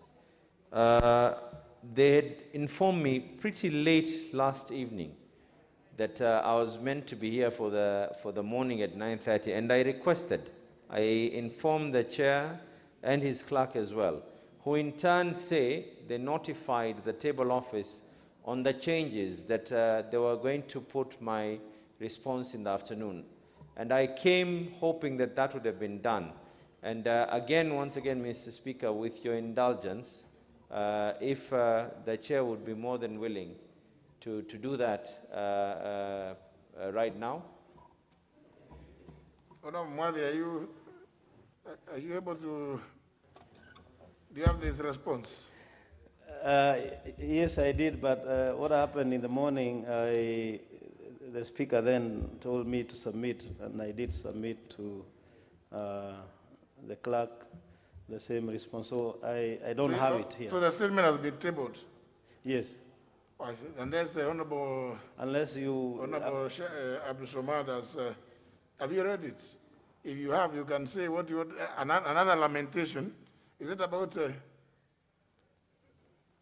Speaker 9: they had informed me pretty late last evening that I was meant to be here for the morning at 9:30, and I requested. I informed the chair and his clerk as well, who in turn say they notified the table office on the changes that they were going to put my response in the afternoon. And I came hoping that that would have been done. And once again, Mr. Speaker, with your indulgence, if the chair would be more than willing to do that right now.
Speaker 2: Mwadi, are you able to, do you have this response?
Speaker 15: Yes, I did, but what happened in the morning, the speaker then told me to submit, and I did submit to the clerk the same response. So I don't have it here.
Speaker 2: So the statement has been tabled?
Speaker 15: Yes.
Speaker 2: Unless the Honorable...
Speaker 15: Unless you...
Speaker 2: Honorable Abdul Somad has... have you read it? If you have, you can say what you want. Another lamentation. Is it about...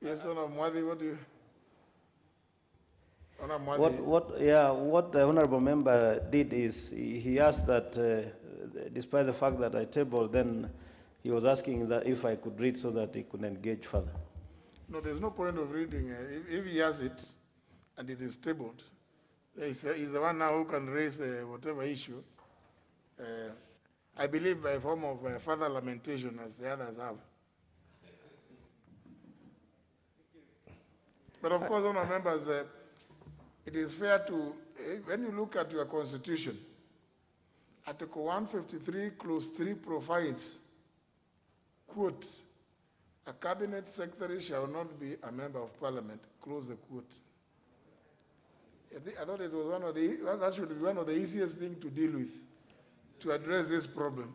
Speaker 2: yes, Honorable Mwadi, what do you...
Speaker 15: What the honorable member did is he asked that, despite the fact that I tabled, then he was asking that if I could read so that he could engage further.
Speaker 2: No, there's no point of reading. If he has it and it is tabled, He's the one now who can raise whatever issue. I believe by form of further lamentation as the others have. But of course, honourable members, it is fair to, when you look at your constitution, Article 153, Clause 3 provides, quote, a cabinet secretary shall not be a member of parliament, close the quote. I thought it was one of the, that should be one of the easiest things to deal with, to address this problem.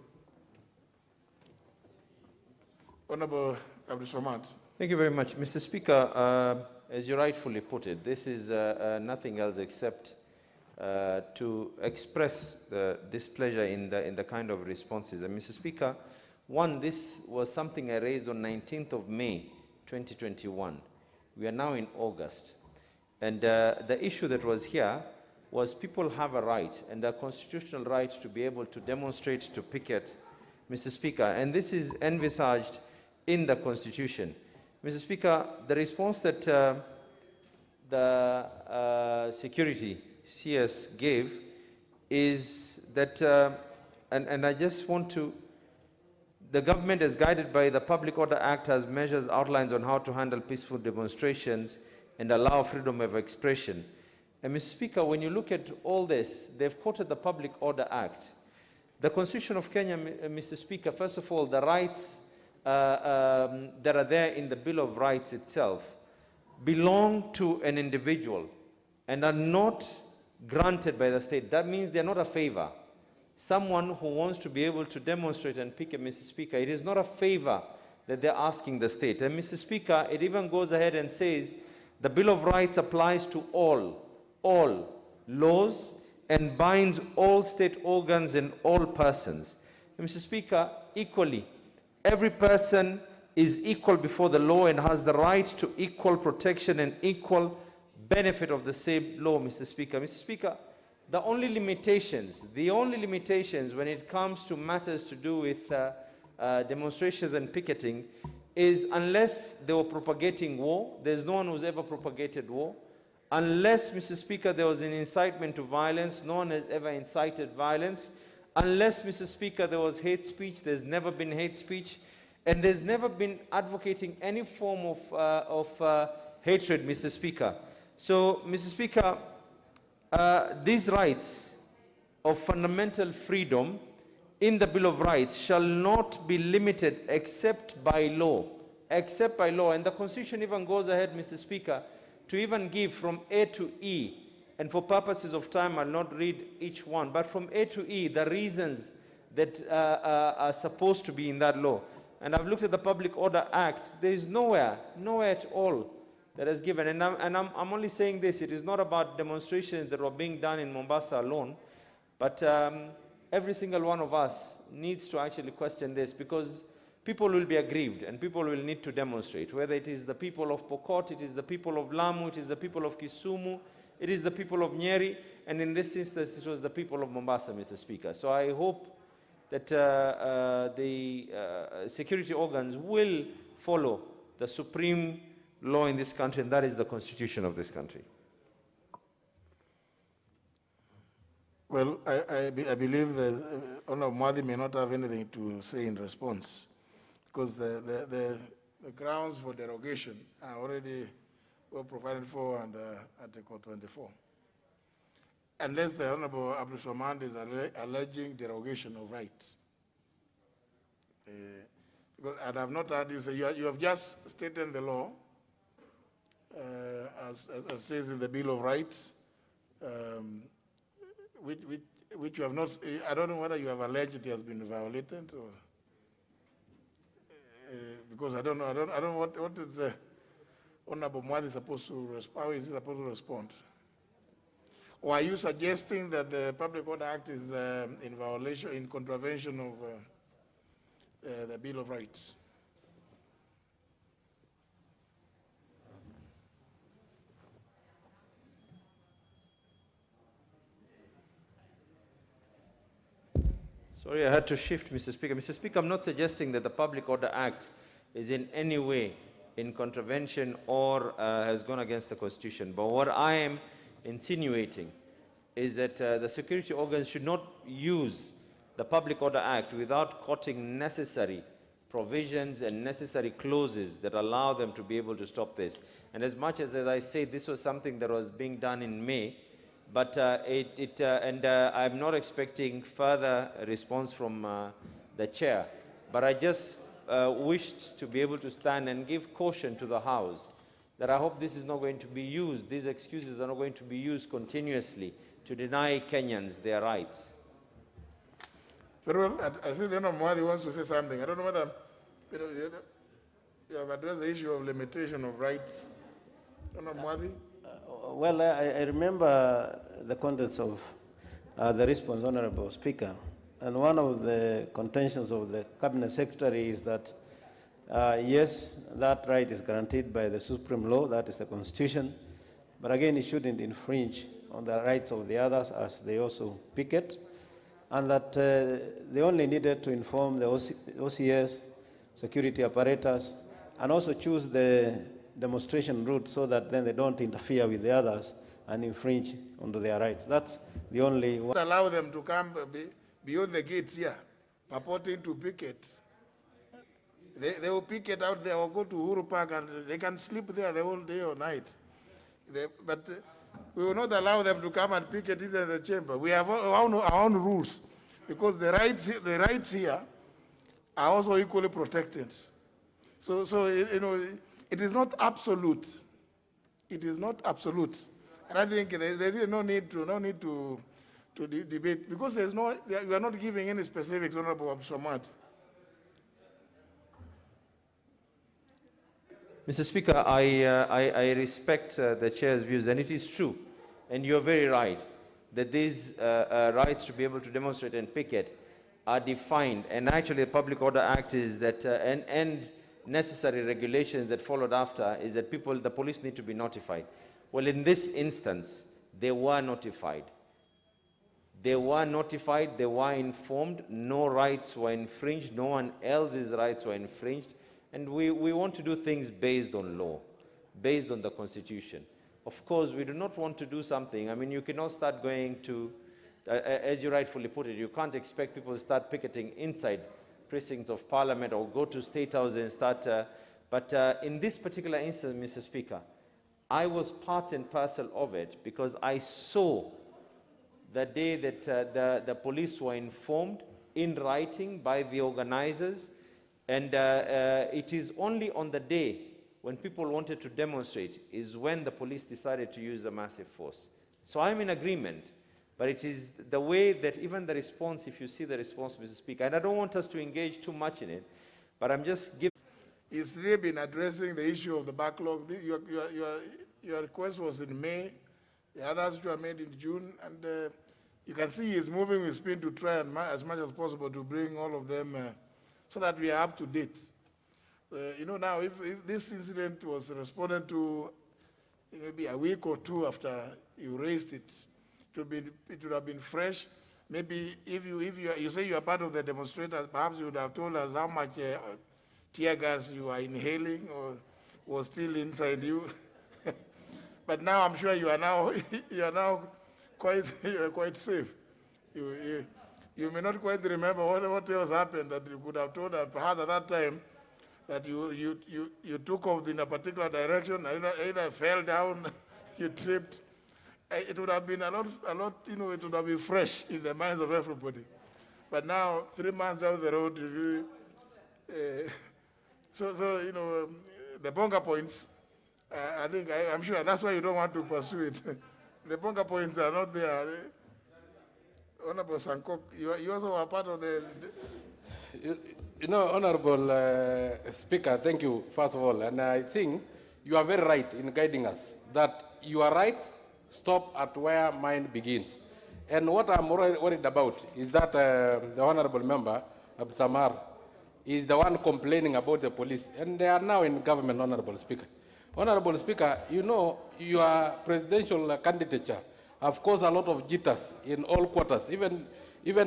Speaker 2: Honourable Abdul Samad.
Speaker 9: Thank you very much. Mr. Speaker, as you rightfully put it, this is nothing else except to express the displeasure in the kind of responses. And Mr. Speaker, one, this was something I raised on 19th of May, 2021. We are now in August. And the issue that was here was people have a right, and a constitutional right, to be able to demonstrate, to picket, Mr. Speaker. And this is envisaged in the Constitution. Mr. Speaker, the response that the security CS gave is that, and I just want to, the government is guided by the Public Order Act, has measures outlines on how to handle peaceful demonstrations and allow freedom of expression. And Mr. Speaker, when you look at all this, they've quoted the Public Order Act. The Constitution of Kenya, Mr. Speaker, first of all, the rights that are there in the Bill of Rights itself belong to an individual and are not granted by the state. That means they're not a favor. Someone who wants to be able to demonstrate and picket, Mr. Speaker, it is not a favor that they're asking the state. And Mr. Speaker, it even goes ahead and says the Bill of Rights applies to all laws and binds all state organs and all persons. And Mr. Speaker, equally, every person is equal before the law and has the right to equal protection and equal benefit of the same law, Mr. Speaker. Mr. Speaker, the only limitations when it comes to matters to do with demonstrations and picketing is unless they were propagating war. There's no one who's ever propagated war. Unless, Mr. Speaker, there was an incitement to violence, no one has ever incited violence. Unless, Mr. Speaker, there was hate speech, there's never been hate speech. And there's never been advocating any form of hatred, Mr. Speaker. So, Mr. Speaker, these rights of fundamental freedom in the Bill of Rights shall not be limited except by law. Except by law. And the Constitution even goes ahead, Mr. Speaker, to even give from A to E, and for purposes of time, I'll not read each one, but from A to E, the reasons that are supposed to be in that law. And I've looked at the Public Order Act. There is nowhere at all that is given. And I'm only saying this. It is not about demonstrations that were being done in Mombasa alone, but every single one of us needs to actually question this, because people will be aggrieved and people will need to demonstrate, whether it is the people of Pokot, it is the people of Lamu, it is the people of Kisumu, it is the people of Nyeri, and in this instance, it was the people of Mombasa, Mr. Speaker. So I hope that the security organs will follow the supreme law in this country, and that is the Constitution of this country.
Speaker 2: Well, I believe that Honourable Mwadi may not have anything to say in response, because the grounds for derogation are already well provided for under Article 24. Unless the Honourable Abdul Samad is alleging derogation of rights. Because I have not heard you say, you have just stated the law, as says in the Bill of Rights, which you have not, I don't know whether you have alleged it has been violated, or, because I don't know what is the Honourable Mwadi supposed to respond, how is he supposed to respond? Or are you suggesting that the Public Order Act is in violation, in contravention of the Bill of Rights?
Speaker 9: Sorry, I had to shift, Mr. Speaker. Mr. Speaker, I'm not suggesting that the Public Order Act is in any way in contravention or has gone against the Constitution. But what I am insinuating is that the security organs should not use the Public Order Act without quoting necessary provisions and necessary clauses that allow them to be able to stop this. And as much as I say, this was something that was being done in May, but I'm not expecting further response from the chair. But I just wished to be able to stand and give caution to the House that I hope this is not going to be used, these excuses are not going to be used continuously to deny Kenyans their rights.
Speaker 2: Very well. I see Mwadi wants to say something. I don't know whether you have addressed the issue of limitation of rights. Mwadi?
Speaker 15: Well, I remember the contents of the response, Honorable Speaker. And one of the contentions of the Cabinet Secretary is that, yes, that right is guaranteed by the supreme law, that is the Constitution. But again, it shouldn't infringe on the rights of the others as they also picket. And that they only needed to inform the OCS, security apparatus, and also choose the demonstration route so that then they don't interfere with the others and infringe onto their rights. That's the only one.
Speaker 2: Allow them to come beyond the gates here, purporting to picket. They will picket out there or go to Uhuru Park and they can sleep there the whole day or night. But we will not allow them to come and picket in the chamber. We have our own rules because the rights here are also equally protected. So it is not absolute. It is not absolute. And I think there's no need to debate because we are not giving any specifics, Honorable Absamad.
Speaker 9: Mr. Speaker, I respect the Chair's views, and it is true, and you're very right, that these rights to be able to demonstrate and picket are defined, and actually the Public Order Act is that, and necessary regulations that followed after, is that the police need to be notified. Well, in this instance, they were notified. They were notified, they were informed, no rights were infringed, no one else's rights were infringed. And we want to do things based on law, based on the Constitution. Of course, we do not want to do something. I mean, you cannot start going to, as you rightfully put it, you can't expect people to start picketing inside precincts of Parliament or go to State House and start. But in this particular instance, Mr. Speaker, I was part and parcel of it because I saw the day that the police were informed in writing by the organizers. And it is only on the day when people wanted to demonstrate is when the police decided to use a massive force. So I'm in agreement, but it is the way that even the response, if you see the response, Mr. Speaker, and I don't want us to engage too much in it, but I'm just giving.
Speaker 2: It's really been addressing the issue of the backlog. Your request was in May, the others were made in June, and you can see he's moving with speed to try and as much as possible to bring all of them so that we are up to date. Now, if this incident was responded to maybe a week or two after you raised it, it would have been fresh. Maybe if you say you are part of the demonstrators, perhaps you would have told us how much tear gas you are inhaling or was still inside you. But now I'm sure you are now quite safe. You may not quite remember what else happened that you could have told us perhaps at that time that you took off in a particular direction, either fell down, you tripped. It would have been a lot, it would have been fresh in the minds of everybody. But now, 3 months down the road, the bonga points, I'm sure that's why you don't want to pursue it. The bonga points are not there. Honorable Sankok, you also are part of the...
Speaker 11: Honorable Speaker, thank you, first of all. And I think you are very right in guiding us that your rights stop at where mine begins. And what I'm worried about is that the Honorable Member, Absamar, is the one complaining about the police. And they are now in government, Honorable Speaker. Honorable Speaker, your presidential candidature have caused a lot of jitters in all quarters. Even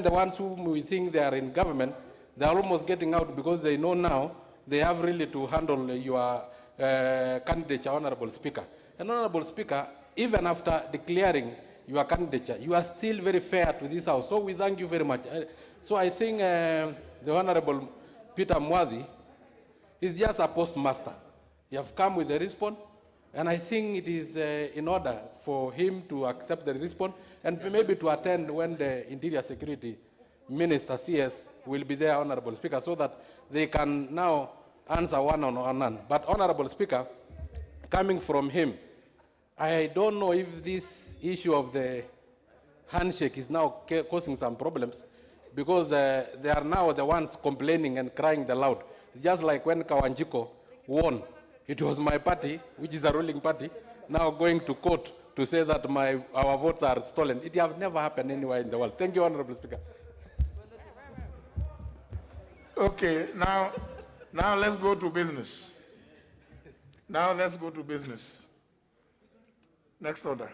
Speaker 11: the ones whom we think they are in government, they are almost getting out because they know now they have really to handle your candidature, Honorable Speaker. And Honorable Speaker, even after declaring your candidature, you are still very fair to this House. So we thank you very much. So I think the Honorable Peter Mwadhi is just a postmaster. You have come with a response, and I think it is in order for him to accept the response and maybe to attend when the Interior Security Minister, CS, will be there, Honorable Speaker, so that they can now answer one on one. But Honorable Speaker, coming from him, I don't know if this issue of the handshake is now causing some problems, because they are now the ones complaining and crying the loud. It's just like when Kawanjiko won. It was my party, which is a ruling party, now going to court to say that our votes are stolen. It has never happened anywhere in the world. Thank you, Honorable Speaker.
Speaker 2: Okay, now let's go to business. Now let's go to business. Next order.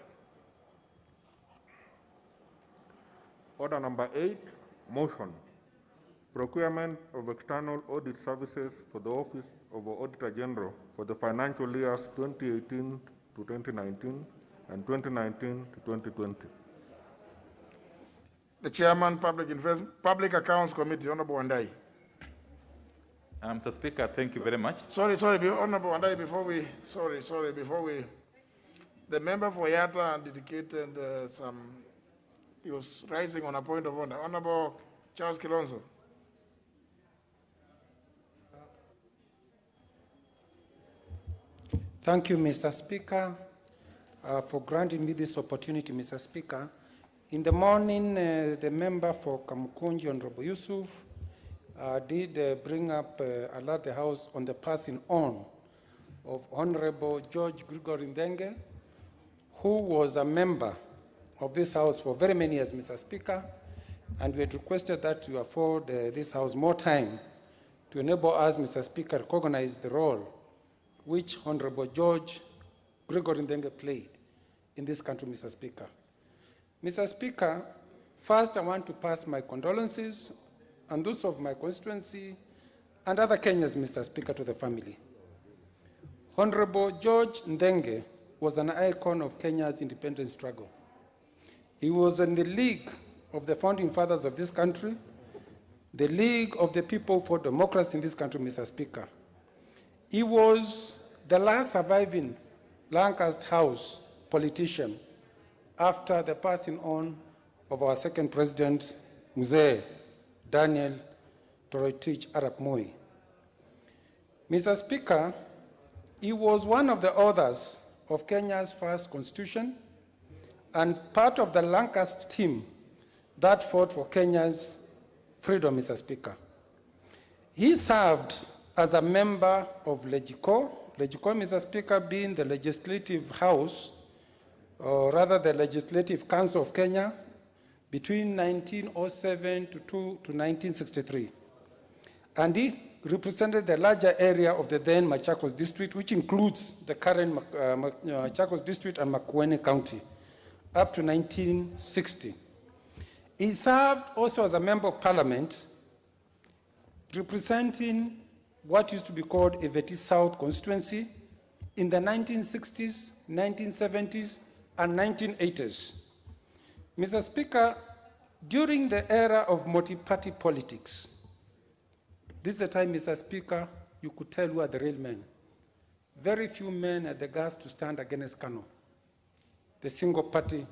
Speaker 3: Order number 8, motion. Procurement of external audit services for the Office of the Auditor General for the financial years 2018 to 2019 and 2019 to 2020.
Speaker 2: The Chairman, Public Accounts Committee, Honorable Wandai.
Speaker 12: Mr. Speaker, thank you very much.
Speaker 2: Sorry, Honorable Wandai, before we, the member for Yatta indicated he was rising on a point of order. Honorable Charles Kilonzo.
Speaker 13: Thank you, Mr. Speaker, for granting me this opportunity, Mr. Speaker. In the morning, the member for Kamukunji, Honorable Yusuf, did bring up, alert the House on the passing on of Honorable George Gregory Ndenge, who was a member of this House for very many years, Mr. Speaker, and we had requested that you afford this House more time to enable us, Mr. Speaker, recognize the role which Honorable George Gregory Ndenge played in this country, Mr. Speaker. Mr. Speaker, first I want to pass my condolences and those of my constituency and other Kenyans, Mr. Speaker, to the family. Honorable George Ndenge was an icon of Kenya's independence struggle. He was in the league of the founding fathers of this country, the League of the People for Democracy in this country, Mr. Speaker. He was the last surviving Lancaster House politician after the passing on of our second president, Mzee Daniel Toroitich Arap Moi. Mr. Speaker, he was one of the authors of Kenya's first constitution and part of the Lancaster team that fought for Kenya's freedom, Mr. Speaker. He served as a member of Legico, Mr. Speaker, being the legislative house, or rather the Legislative Council of Kenya, between 1907 to 1963. And he represented the larger area of the then Machakos district, which includes the current Machakos district and Makwiny County, up to 1960. He served also as a member of parliament, representing what used to be called Eveti South constituency in the 1960s, 1970s, and 1980s. Mr. Speaker, during the era of multi-party politics, this is the time, Mr. Speaker, you could tell who are the real men. Very few men had the guts to stand against Kano. The single party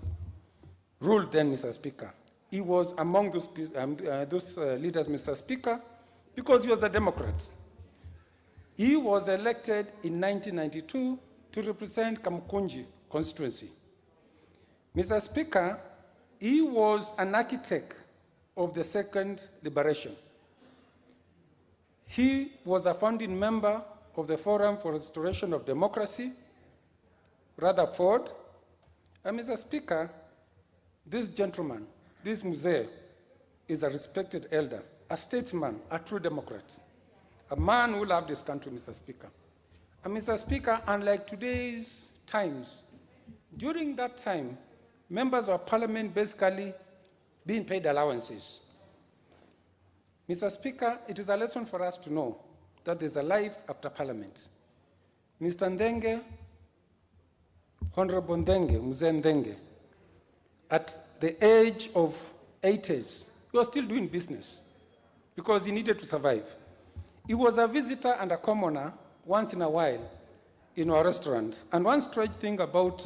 Speaker 13: ruled then, Mr. Speaker. He was among those leaders, Mr. Speaker, because he was a Democrat. He was elected in 1992 to represent Kamukunji constituency. Mr. Speaker, he was an architect of the Second Liberation. He was a founding member of the Forum for Restoration of Democracy, Rutherford. And Mr. Speaker, this gentleman, this Mzee, is a respected elder, a statesman, a true Democrat, a man who loved this country, Mr. Speaker. And Mr. Speaker, unlike today's times, during that time, members of parliament basically being paid allowances. Mr. Speaker, it is a lesson for us to know that there's a life after parliament. Mr. Ndenge, Honorable Ndenge, Mzee Ndenge, at the age of 80s, he was still doing business because he needed to survive. He was a visitor and a commoner once in a while in our restaurants. And one strange thing about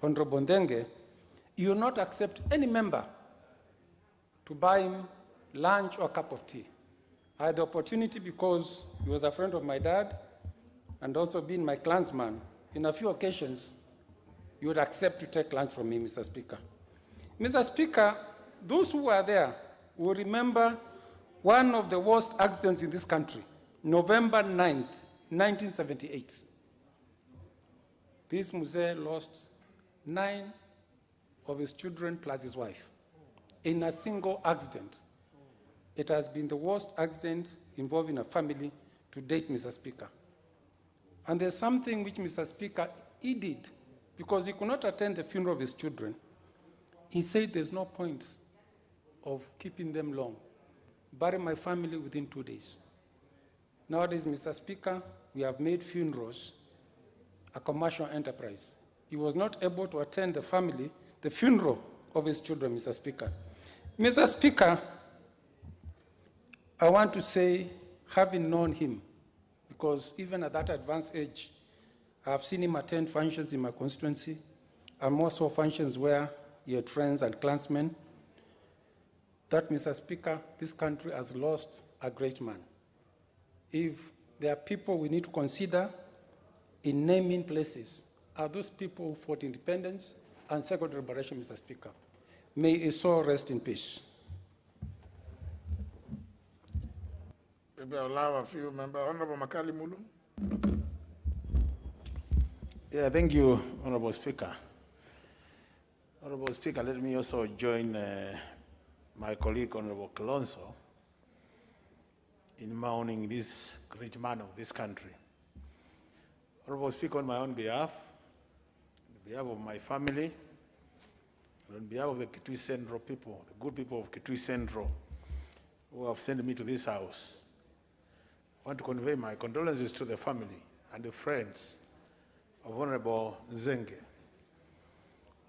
Speaker 13: Honorable Ndenge, you will not accept any member to buy him lunch or a cup of tea. I had the opportunity because he was a friend of my dad and also being my clansman. In a few occasions, you would accept to take lunch from me, Mr. Speaker. Mr. Speaker, those who were there will remember one of the worst accidents in this country, November 9th, 1978. This Mzee lost 9 of his children plus his wife in a single accident. It has been the worst accident involving a family to date, Mr. Speaker. And there's something which, Mr. Speaker, he did, because he could not attend the funeral of his children. He said there's no point of keeping them long. Bury my family within 2 days. Nowadays, Mr. Speaker, we have made funerals a commercial enterprise. He was not able to attend the funeral of his children, Mr. Speaker. Mr. Speaker, I want to say, having known him, because even at that advanced age, I've seen him attend functions in my constituency, and more so functions where he had friends and clansmen, that, Mr. Speaker, this country has lost a great man. If there are people we need to consider in naming places, are those people who fought independence and secondary liberation, Mr. Speaker. May his soul rest in peace.
Speaker 2: Maybe I'll allow a few members. Honorable Makali Mulu.
Speaker 12: Yeah, thank you, Honorable Speaker. Honorable Speaker, let me also join my colleague, Honorable Kilonzo, in mourning this great man of this country. Honorable Speaker, on my own behalf, on behalf of my family, and on behalf of the Kitui Central people, the good people of Kitui Central, who have sent me to this house, I want to convey my condolences to the family and the friends of Honorable Nzenge.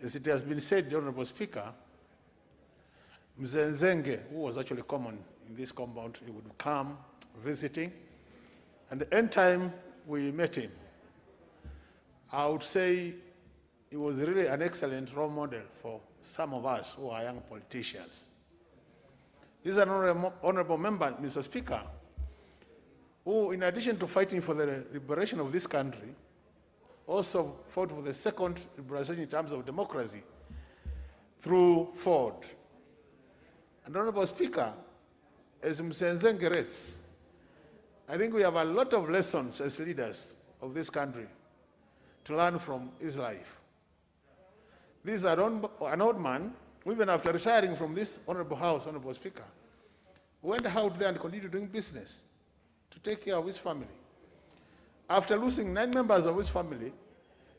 Speaker 12: As it has been said, Honorable Speaker, Mzee Nzenge, who was actually common in this compound, he would come visiting, and the end time we met him, I would say he was really an excellent role model for some of us who are young politicians. This is an honorable member, Mr. Speaker, who, in addition to fighting for the liberation of this country, also fought for the second liberation in terms of democracy through Ford. And Honorable Speaker, as Mzee Nzenge rates, I think we have a lot of lessons as leaders of this country to learn from his life. This is an old man, even after retiring from this honorable house, Honorable Speaker, went out there and continued doing business to take care of his family. After losing 9 members of his family,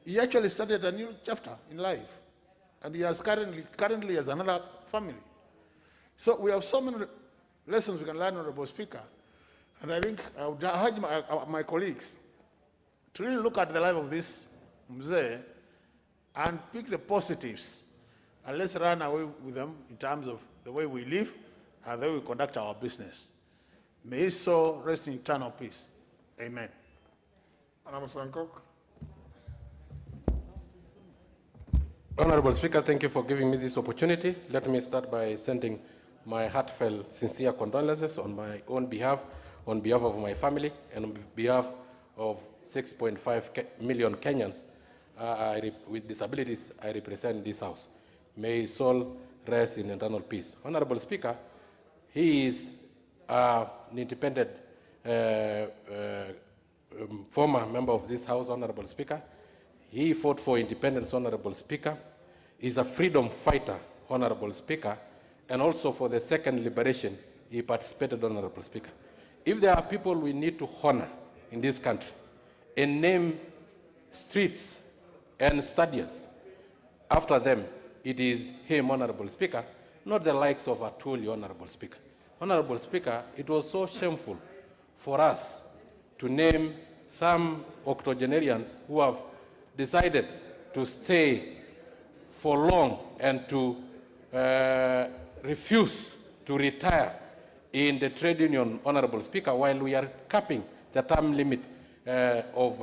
Speaker 12: he actually started a new chapter in life. And he has currently has another family. So we have so many lessons we can learn, Honorable Speaker. And I think I would urge my colleagues to really look at the life of this Mzee and pick the positives. And let's run away with them in terms of the way we live and the way we conduct our business. May his soul rest in eternal peace. Amen.
Speaker 11: Honorable Speaker, thank you for giving me this opportunity. Let me start by sending my heartfelt, sincere condolences on my own behalf, on behalf of my family, and on behalf of 6.5 million Kenyans with disabilities I represent in this House. May his soul rest in eternal peace. Honorable Speaker, he is an independent former member of this House, Honorable Speaker. He fought for independence, Honorable Speaker. He's a freedom fighter, Honorable Speaker, and also for the second liberation, he participated, Honorable Speaker. If there are people we need to honor in this country and name streets and stadiums after them, it is him, Honorable Speaker, not the likes of Atuli, Honorable Speaker. Honorable Speaker, it was so shameful for us to name some octogenarians who have decided to stay for long and to refuse to retire in the trade union, Honorable Speaker, while we are capping the term limit of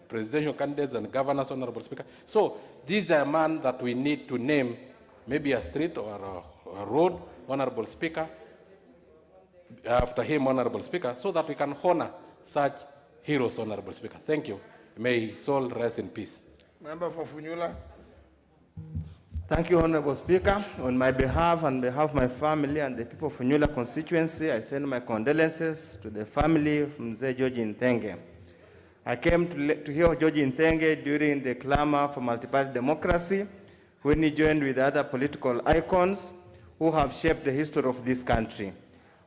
Speaker 11: presidential candidates and governors, Honorable Speaker. So this is a man that we need to name maybe a street or a road, Honorable Speaker, after him, Honorable Speaker, so that we can honor such heroes, Honorable Speaker. Thank you. May his soul rest in peace.
Speaker 2: Member for Funyula.
Speaker 14: Thank you, Honorable Speaker. On my behalf and behalf of my family and the people of Funyula constituency, I send my condolences to the family of Mzee George Nthenge. I came to hear George Nthenge during the clamor for multi-party democracy, when he joined with other political icons who have shaped the history of this country.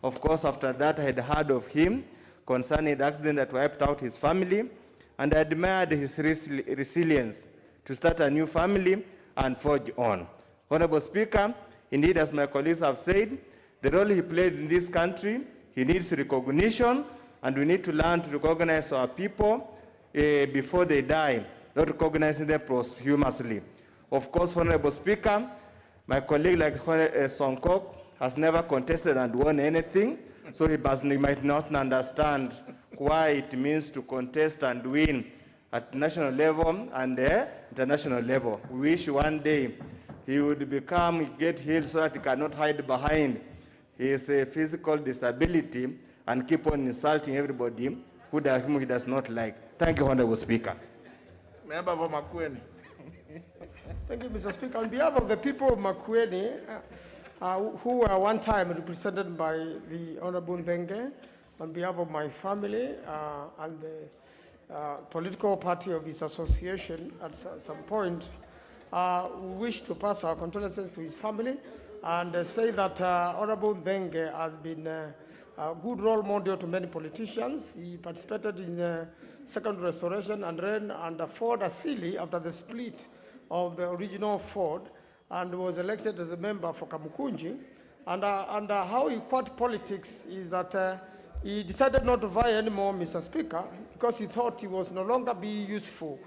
Speaker 14: Of course, after that, I had heard of him concerning the accident that wiped out his family, and I admired his resilience to start a new family and forge on. Honorable Speaker, indeed, as my colleagues have said, the role he played in this country, he needs recognition, and we need to learn to recognize our people before they die, not recognizing them posthumously. Of course, Honorable Speaker, my colleague like Songkok has never contested and won anything, so he might not understand why it means to contest and win at national level and international level. We wish one day he would get healed so that he cannot hide behind his physical disability and keep on insulting everybody whom he does not like. Thank you, Honorable Speaker.
Speaker 2: Member for Makwiny.
Speaker 16: Thank you, Mr. Speaker. On behalf of the people of Makwiny, who were one time represented by the Honorable Nthenge, on behalf of my family and the political party of his association, at some point, we wish to pass our condolences to his family and say that Honorable Nthenge has been a good role model to many politicians. He participated in the Second Restoration and ran under Ford Asili after the split of the original Ford, and was elected as a member for Kamukunji. And how he quit politics is that he decided not to vie anymore, Mr. Speaker, because he thought he was no longer being useful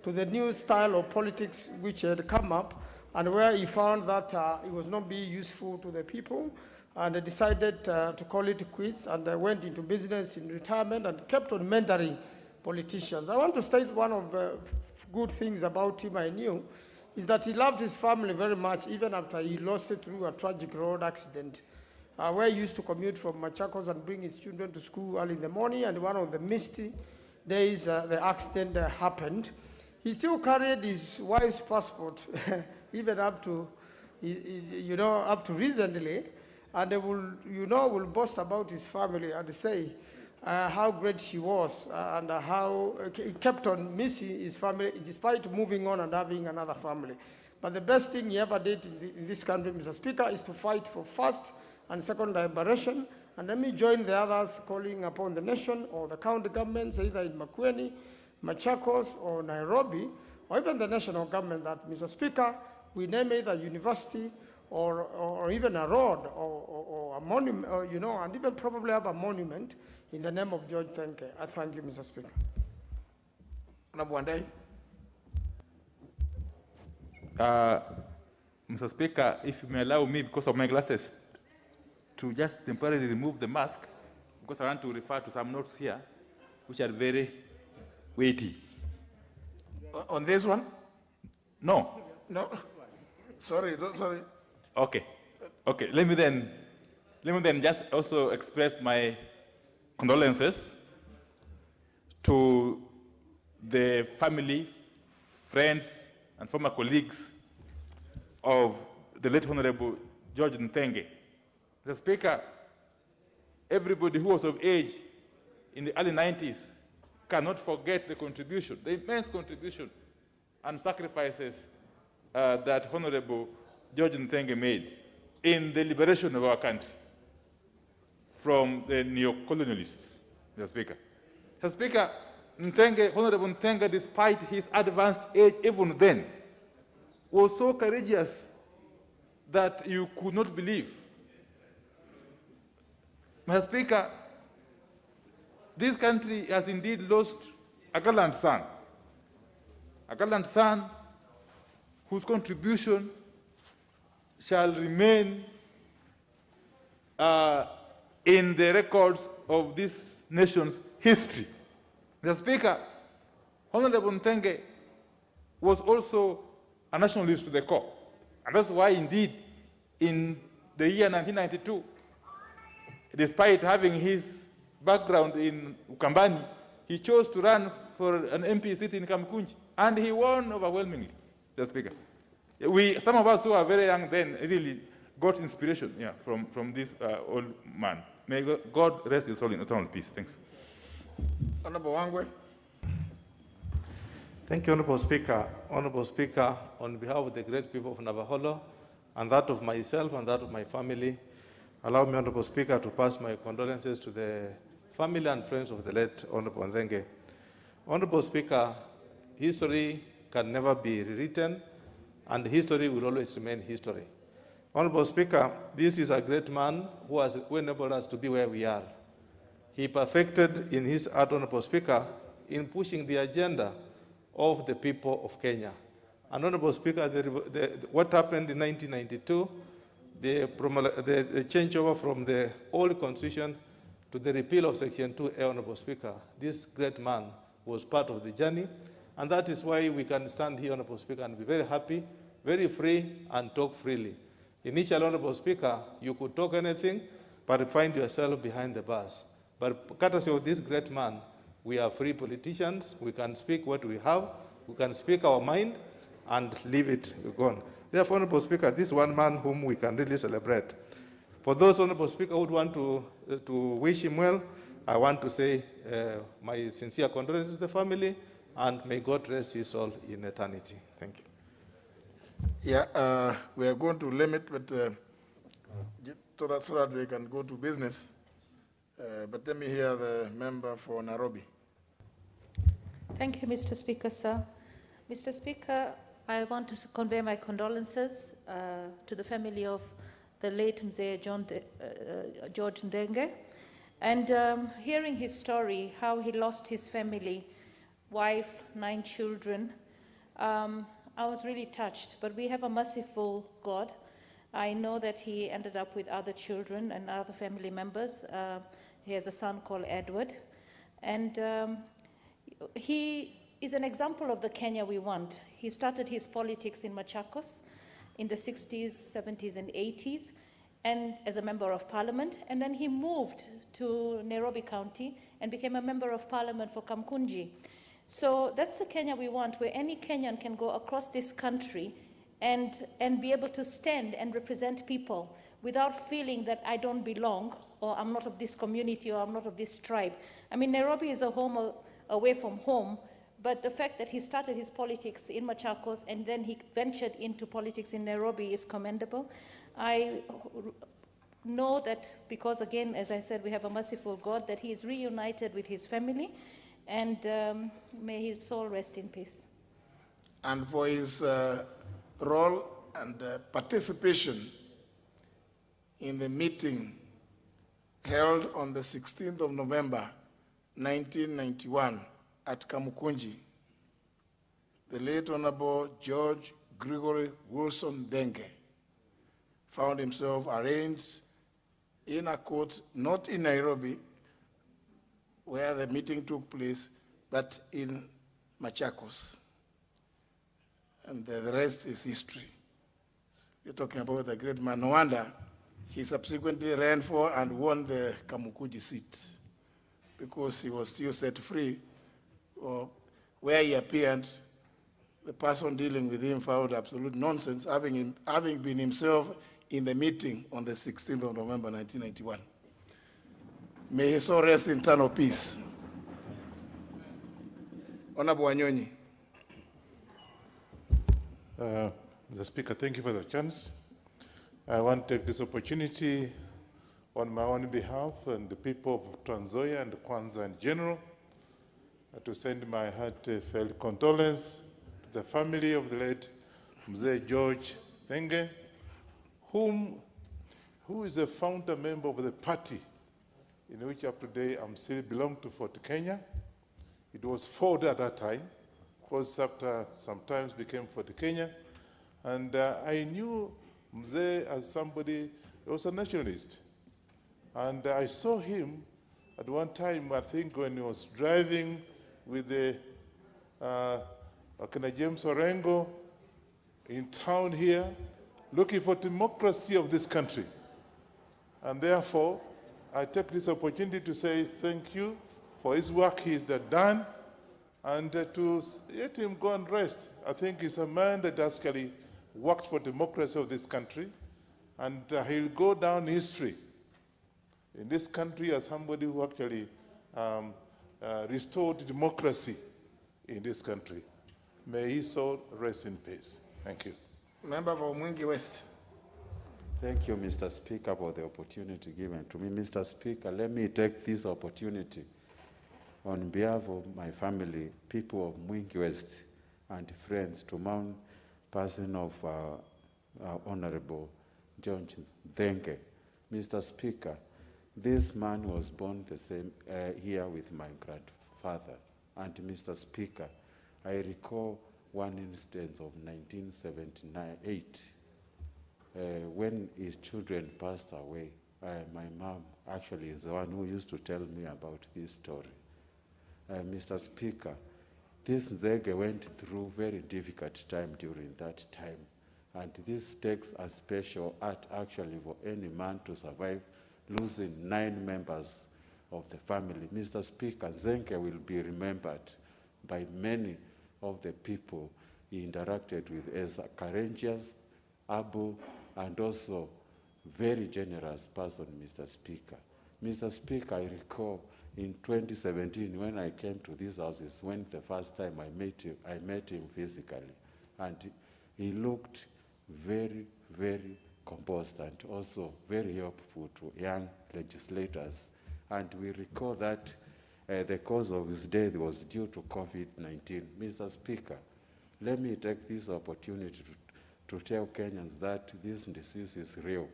Speaker 16: to the new style of politics which had come up, and where he found that it was not being useful to the people, and decided to call it quits, and went into business in retirement and kept on mentoring politicians. I want to state one of the good things about him I knew, is that he loved his family very much, even after he lost it through a tragic road accident, where he used to commute from Machakos and bring his children to school early in the morning, and one of the misty days the accident happened. He still carried his wife's passport, even up to, up to recently, and they will boast about his family and say how great she was and how he kept on missing his family despite moving on and having another family. But the best thing he ever did in this country, Mr. Speaker, is to fight for first and second liberation. And let me join the others calling upon the nation or the county governments, either in Makwiny, Machakos, or Nairobi, or even the national government, that, Mr. Speaker, we name either university or even a road or a monument, and even probably have a monument in the name of George Nthenge. I thank you, Mr. Speaker.
Speaker 23: Mr. Speaker, if you may allow me, because of my glasses, to just temporarily remove the mask, because I want to refer to some notes here, which are very weighty.
Speaker 2: On this one?
Speaker 23: No.
Speaker 2: No. Sorry.
Speaker 23: Okay. Let me then just also express my condolences to the family, friends, and former colleagues of the late Honorable George Nthenge. Mr. Speaker, everybody who was of age in the early 90s cannot forget the contribution, the immense contribution and sacrifices that Honorable George Nthenge made in the liberation of our country from the neo-colonialists, Mr. Speaker. Mr. Speaker, Honorable Nthenge, despite his advanced age even then, was so courageous that you could not believe. Mr. Speaker, this country has indeed lost a gallant son whose contribution shall remain in the records of this nation's history. Mr. Speaker, Honorable Mutembei was also a nationalist to the core. And that's why, indeed, in the year 1992, despite having his background in Ukambani, he chose to run for an MP seat in Kamkunji, and he won overwhelmingly, Mr. Speaker. Some of us who are very young then really got inspiration from this old man. May God rest his soul in eternal peace. Thanks.
Speaker 2: Honorable Wangwe.
Speaker 7: Thank you, Honorable Speaker. Honorable Speaker, on behalf of the great people of Navaholo, and that of myself and that of my family, allow me, Honorable Speaker, to pass my condolences to the family and friends of the late Honorable Ndenge. Honorable Speaker, history can never be rewritten, and history will always remain history. Honorable Speaker, this is a great man who has enabled us to be where we are. He perfected in his art, Honorable Speaker, in pushing the agenda of the people of Kenya. And Honorable Speaker, what happened in 1992, the changeover from the old constitution to the repeal of Section 2A, Honorable Speaker, this great man was part of the journey, and that is why we can stand here, Honorable Speaker, and be very happy, very free, and talk freely. Initially, Honorable Speaker, you could talk anything, but find yourself behind the bars. But courtesy of this great man, we are free politicians. We can speak what we have. We can speak our mind and leave it gone. Therefore, Honorable Speaker, this is one man whom we can really celebrate. For those, Honorable Speaker, who would want to wish him well, I want to say my sincere condolences to the family, and may God rest his soul in eternity. Thank you.
Speaker 2: Yeah, we are going to limit, but so that we can go to business. But let me hear the member for Nairobi.
Speaker 17: Thank you, Mr. Speaker, sir. Mr. Speaker, I want to convey my condolences to the family of the late Mzee George Ndenge. And hearing his story, how he lost his family, wife, 9 children, I was really touched. But we have a merciful God. I know that he ended up with other children and other family members. He has a son called Edward. And he is an example of the Kenya we want. He started his politics in Machakos in the 60s, 70s, and 80s, and as a member of parliament. And then he moved to Nairobi County and became a member of parliament for Kamkunji. So that's the Kenya we want, where any Kenyan can go across this country and be able to stand and represent people without feeling that I don't belong, or I'm not of this community, or I'm not of this tribe. I mean, Nairobi is a home away from home, but the fact that he started his politics in Machakos and then he ventured into politics in Nairobi is commendable. I know that because, again, as I said, we have a merciful God, that he is reunited with his family, and may his soul rest in peace.
Speaker 2: And for his role and participation in the meeting held on the 16th of November, 1991 at Kamukunji, the late Honorable George Gregory Wilson Ndenge found himself arraigned in a court not in Nairobi, where the meeting took place, but in Machakos. And the rest is history. You're talking about the great man. No wonder he subsequently ran for and won the Kamukunji seat, because he was still set free. Or where he appeared, the person dealing with him found absolute nonsense, having been himself in the meeting on the 16th of November, 1991. May his soul rest in eternal peace. Honorable Wanyonyi.
Speaker 10: Mr. Speaker, thank you for the chance. I want to take this opportunity on my own behalf and the people of Trans Nzoia and Kwanza in general to send my heartfelt condolence to the family of the late Mzee George Ndenge, who is a founder member of the party in which up to today I'm still belong to Fort Kenya. It was Ford at that time, of course after sometimes became Fort Kenya. And I knew Mzee, as somebody, he was a nationalist. And I saw him at one time, I think, when he was driving with the James Orengo in town here, looking for democracy of this country. And therefore, I take this opportunity to say thank you for his work he's done, and to let him go and rest. I think he's a man that actually worked for democracy of this country, and he'll go down history in this country as somebody who actually restored democracy in this country. May his soul rest in peace. Thank you.
Speaker 2: Member for Mwingi West.
Speaker 18: Thank you, Mr. Speaker, for the opportunity given to me. Mr. Speaker, let me take this opportunity on behalf of my family, people of Mwingi West, and friends to mourn person of Honorable John Thenge. Mr. Speaker, this man was born the same here with my grandfather. And Mr. Speaker, I recall one instance of 1978 when his children passed away. My mom actually is the one who used to tell me about this story. Mr. Speaker, this Nzege went through very difficult time during that time. And this takes a special art actually for any man to survive losing 9 members of the family. Mr. Speaker, Nzege will be remembered by many of the people he interacted with as a courageous, able, and also very generous person, Mr. Speaker. Mr. Speaker, I recall in 2017 when I came to these houses, when the first time I met him physically, and he looked very, very composed and also very helpful to young legislators. And we recall that the cause of his death was due to COVID-19. Mr. Speaker, let me take this opportunity to tell Kenyans that this disease is real,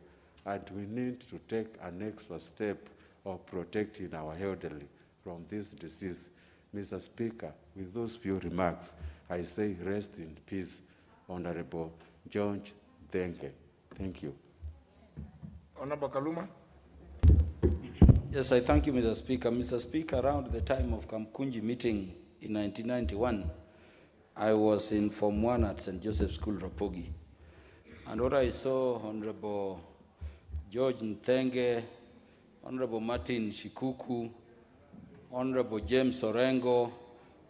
Speaker 18: and we need to take an extra step of protecting our elderly from this disease. Mr. Speaker, with those few remarks, I say rest in peace, Honorable George Thenge. Thank you.
Speaker 2: Honorable Kaluma.
Speaker 19: Yes, I thank you, Mr. Speaker. Mr. Speaker, around the time of Kamkunji meeting in 1991, I was in Form 1 at St. Joseph's School, Rapogi. And what I saw, Honorable George Nthenge, Honorable Martin Shikuku, Honorable James Orengo,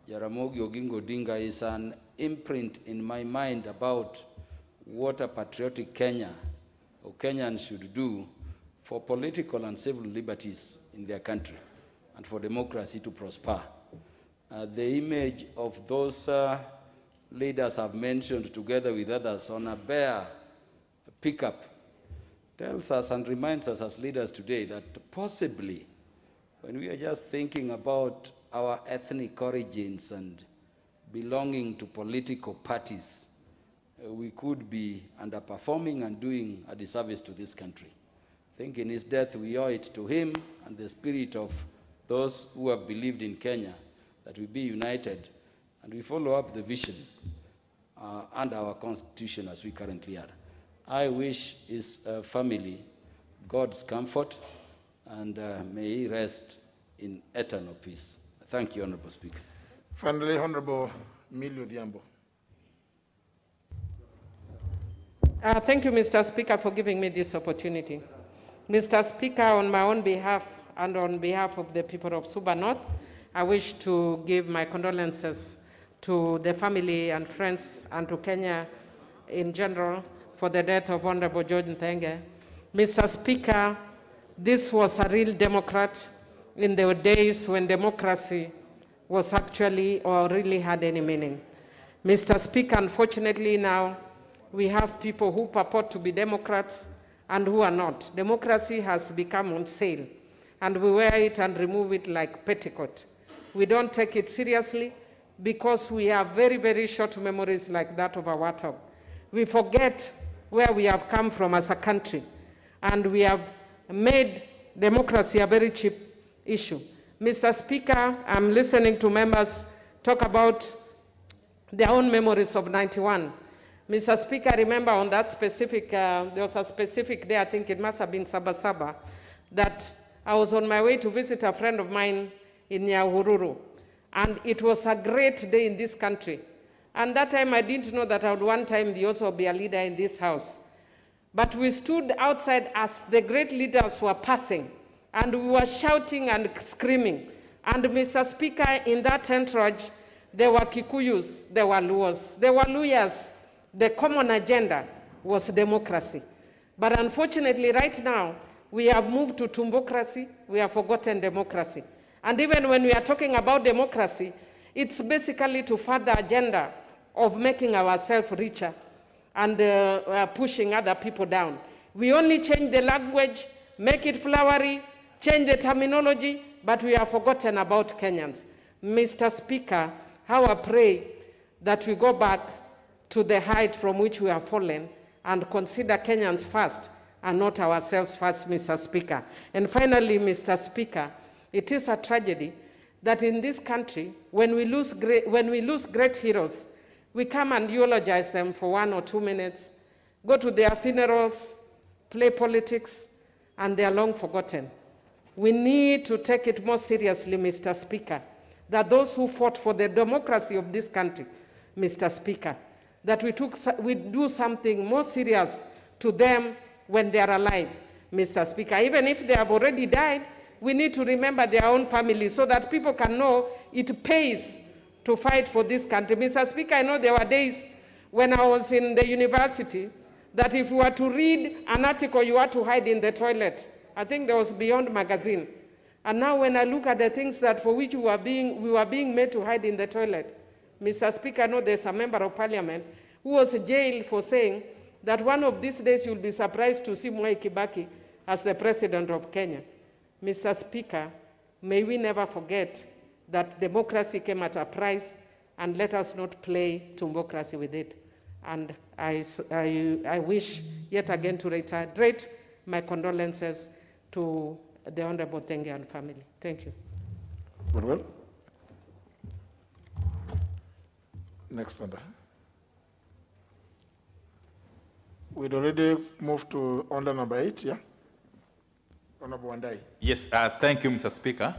Speaker 19: Jaramogi Oginga Odinga is an imprint in my mind about what a patriotic Kenya or Kenyans should do for political and civil liberties in their country and for democracy to prosper. The image of those leaders I've mentioned together with others on a bare pickup tells us and reminds us as leaders today that possibly when we are just thinking about our ethnic origins and belonging to political parties, we could be underperforming and doing a disservice to this country. I think in his death we owe it to him and the spirit of those who have believed in Kenya that we be united and we follow up the vision and our constitution as we currently are. I wish his family God's comfort and may he rest in eternal peace. Thank you, Honorable Speaker.
Speaker 2: Finally, Honorable Millie Odhiambo.
Speaker 20: Thank you, Mr. Speaker, for giving me this opportunity. Mr. Speaker, on my own behalf and on behalf of the people of Suba North, I wish to give my condolences to the family and friends and to Kenya in general for the death of Honorable George Nthenge. Mr. Speaker, this was a real Democrat in the days when democracy was actually or really had any meaning. Mr. Speaker, unfortunately now, we have people who purport to be Democrats and who are not. Democracy has become on sale, and we wear it and remove it like petticoat. We don't take it seriously because we have very, very short memories like that of our top. We forget where we have come from as a country, and we have made democracy a very cheap issue. Mr. Speaker, I'm listening to members talk about their own memories of 91. Mr. Speaker, I remember on that specific, there was a specific day, I think it must have been Sabasaba, that I was on my way to visit a friend of mine in Uhuru. And it was a great day in this country. And that time I didn't know that I would one time be also be a leader in this house. But we stood outside as the great leaders were passing, and we were shouting and screaming. And Mr. Speaker, in that entourage, there were Kikuyus, there were Luos, there were Luyas. The common agenda was democracy. But unfortunately, right now, we have moved to tumbocracy, we have forgotten democracy. And even when we are talking about democracy, it's basically to further agenda of making ourselves richer and pushing other people down. We only change the language, make it flowery, change the terminology, but we have forgotten about Kenyans. Mr. Speaker, how I pray that we go back to the height from which we have fallen and consider Kenyans first and not ourselves first, Mr. Speaker. And finally, Mr. Speaker, it is a tragedy that in this country, when we lose great heroes, we come and eulogize them for 1 or 2 minutes, go to their funerals, play politics, and they are long forgotten. We need to take it more seriously, Mr. Speaker, that those who fought for the democracy of this country, Mr. Speaker, that we do something more serious to them when they are alive, Mr. Speaker. Even if they have already died, we need to remember their own families so that people can know it pays to fight for this country. Mr. Speaker, I know there were days when I was in the university that if you were to read an article, you had to hide in the toilet. I think there was Beyond magazine. And now when I look at the things that for which we were being made to hide in the toilet, Mr. Speaker, I know there's a member of parliament who was jailed for saying that one of these days you'll be surprised to see Mwai Kibaki as the president of Kenya. Mr. Speaker, may we never forget that democracy came at a price, and let us not play democracy with it. And I wish yet again to reiterate my condolences to the Honorable Thenge and family. Thank you.
Speaker 2: Very well. Next member. We'd already moved to order number 8, yeah? Honorable Wandai.
Speaker 23: Yes, thank you, Mr. Speaker.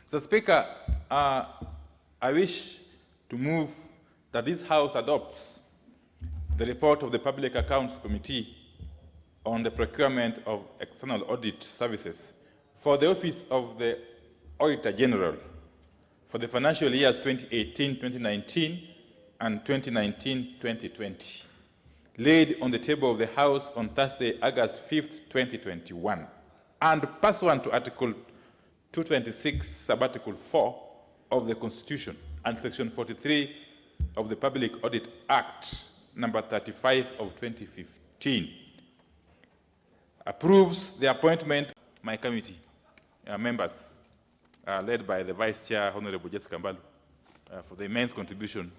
Speaker 23: Mr. Speaker, I wish to move that this House adopts the report of the Public Accounts Committee on the procurement of external audit services for the Office of the Auditor General for the financial years 2018-2019 and 2019-2020, laid on the table of the House on Thursday, August 5th, 2021, and pursuant to Article 226, Sub-Article 4 of the Constitution and Section 43 of the Public Audit Act, number 35 of 2015, approves the appointment of my committee members, led by the Vice Chair, Honorable Jessica Mbalu, for the immense contribution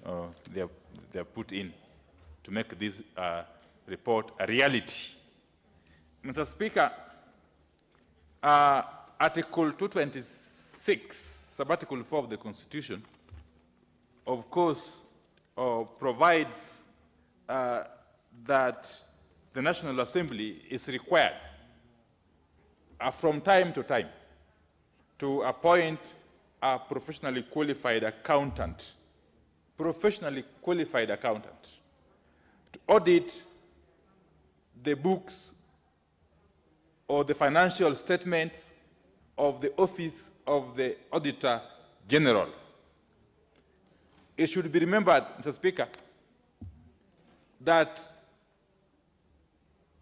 Speaker 23: they have put in to make this report a reality. Mr. Speaker, Article 226, Sub-Article 4 of the Constitution, of course, provides that the National Assembly is required from time to time to appoint a professionally qualified accountant, to audit the books or the financial statements of the Office of the Auditor General. It should be remembered, Mr. Speaker, that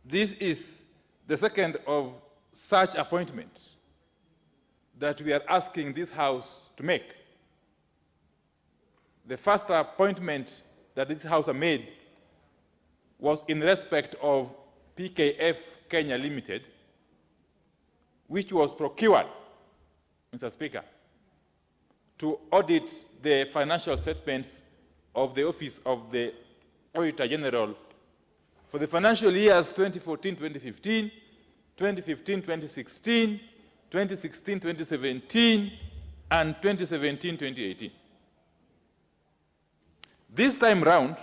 Speaker 23: this is the second of such appointments that we are asking this House to make. The first appointment that this House made was in respect of PKF Kenya Limited, which was procured, Mr. Speaker, to audit the financial statements of the Office of the Auditor General for the financial years 2014-2015, 2015-2016, 2016-2017, and 2017-2018. This time round,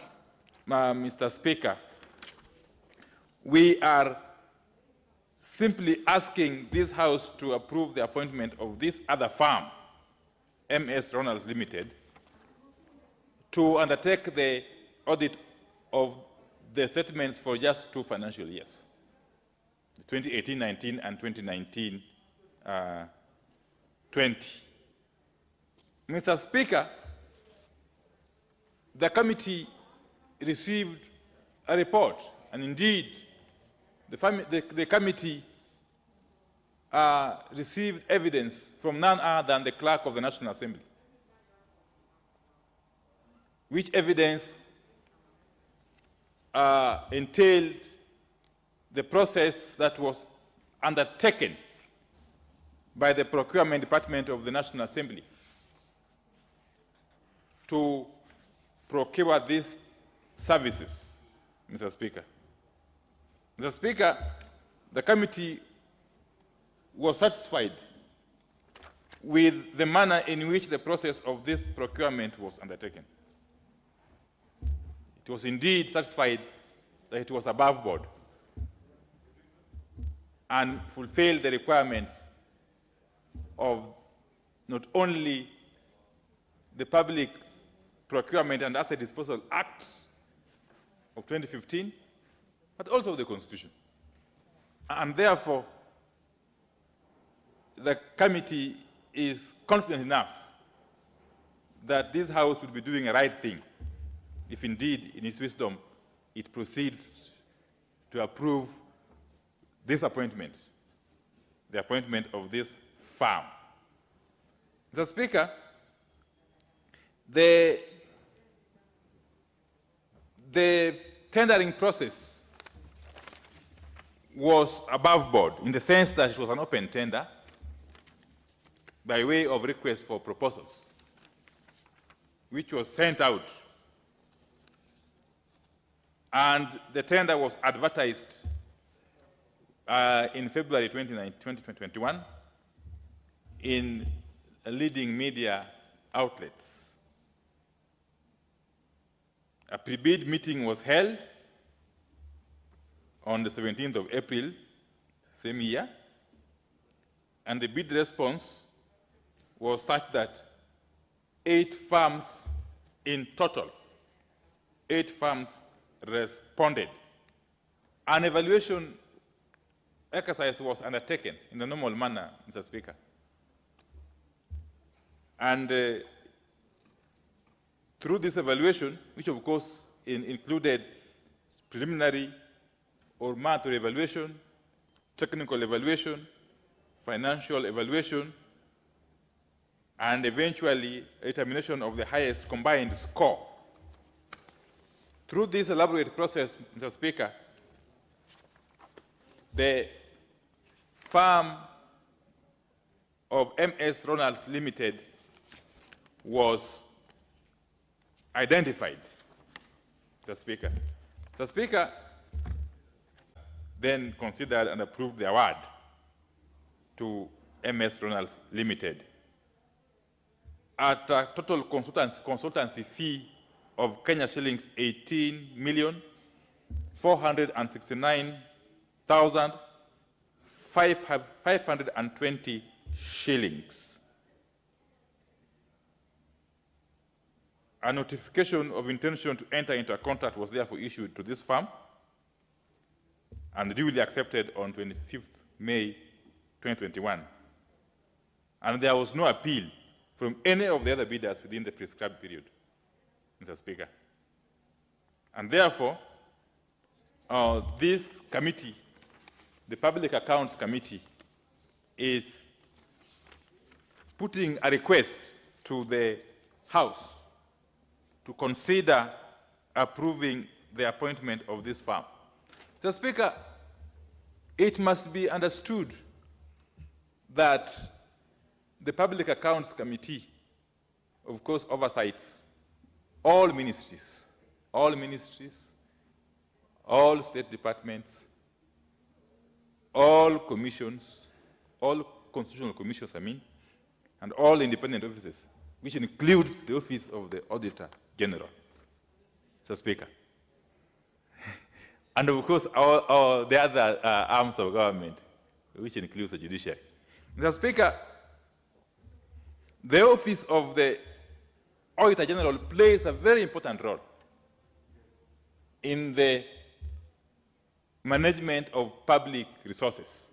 Speaker 23: Mr. Speaker, we are simply asking this House to approve the appointment of this other firm, MS Ronalds Limited, to undertake the audit of the statements for just 2 financial years, 2018-19 and 2019-20. Mr. Speaker, the committee received a report, and indeed, the committee received evidence from none other than the Clerk of the National Assembly, which evidence entailed the process that was undertaken by the Procurement Department of the National Assembly to procure these services, Mr. Speaker. Mr. Speaker, the committee was satisfied with the manner in which the process of this procurement was undertaken. It was indeed satisfied that it was above board and fulfilled the requirements of not only the Public Procurement and Asset Disposal Act of 2015, but also the Constitution. And therefore, the committee is confident enough that this House will be doing a right thing if indeed, in its wisdom, it proceeds to approve this appointment, the appointment of this firm. Mr. Speaker, the tendering process was above board in the sense that it was an open tender by way of request for proposals, which was sent out. And the tender was advertised in February 2021 in leading media outlets. A pre-bid meeting was held on the 17th of April, same year, and the bid response was such that 8 firms in total, 8 firms responded. An evaluation exercise was undertaken in the normal manner, Mr. Speaker. And through this evaluation, which of course included preliminary or mandatory evaluation, technical evaluation, financial evaluation, and eventually a determination of the highest combined score. Through this elaborate process, Mr. Speaker, the firm of MS Ronalds Limited was identified, Mr. Speaker. Mr. Speaker then considered and approved the award to MS Ronalds Limited at a total consultancy fee of Kenya shillings 18,469,520 shillings. A notification of intention to enter into a contract was therefore issued to this firm and duly accepted on 25th May 2021. And there was no appeal from any of the other bidders within the prescribed period, Mr. Speaker. And therefore, this committee, the Public Accounts Committee, is putting a request to the House to consider approving the appointment of this firm. Mr. Speaker, it must be understood that the Public Accounts Committee, of course, oversees all ministries, all state departments, all commissions, all constitutional commissions, and all independent offices, which includes the Office of the Auditor General, Mr. Speaker. and of course, all the other arms of government, which includes the judiciary. Mr. Speaker, the office of the Auditor General plays a very important role in the management of public resources,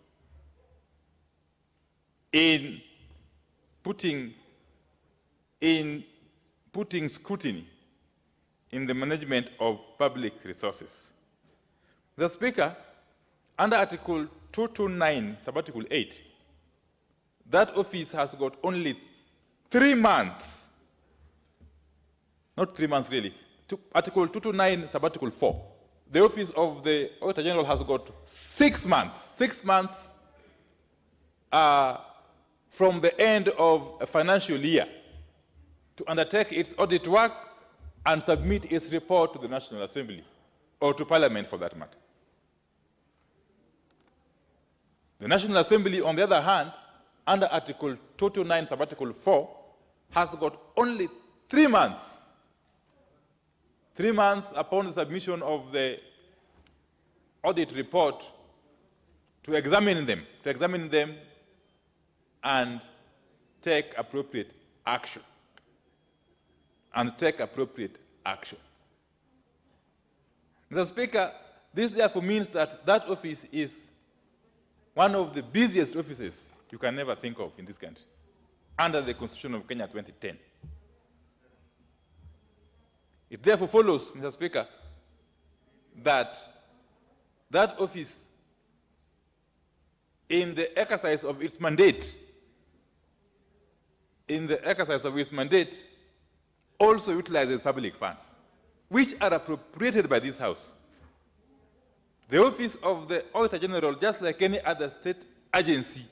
Speaker 23: in putting scrutiny in the management of public resources. The Speaker, under Article 229, Subarticle 8, that office has got only 3 months, not 3 months really, Article 229, Subarticle 4. The office of the Auditor General has got 6 months. 6 months from the end of a financial year to undertake its audit work and submit its report to the National Assembly, or to Parliament for that matter. The National Assembly, on the other hand, under Article 229, Subarticle 4, has got only 3 months. 3 months upon the submission of the audit report to examine them and take appropriate action. Mr. Speaker, this therefore means that that office is one of the busiest offices you can never think of in this country, under the Constitution of Kenya 2010. It therefore follows, Mr. Speaker, that that office, in the exercise of its mandate, also utilizes public funds, which are appropriated by this House. The office of the Auditor General, just like any other state agency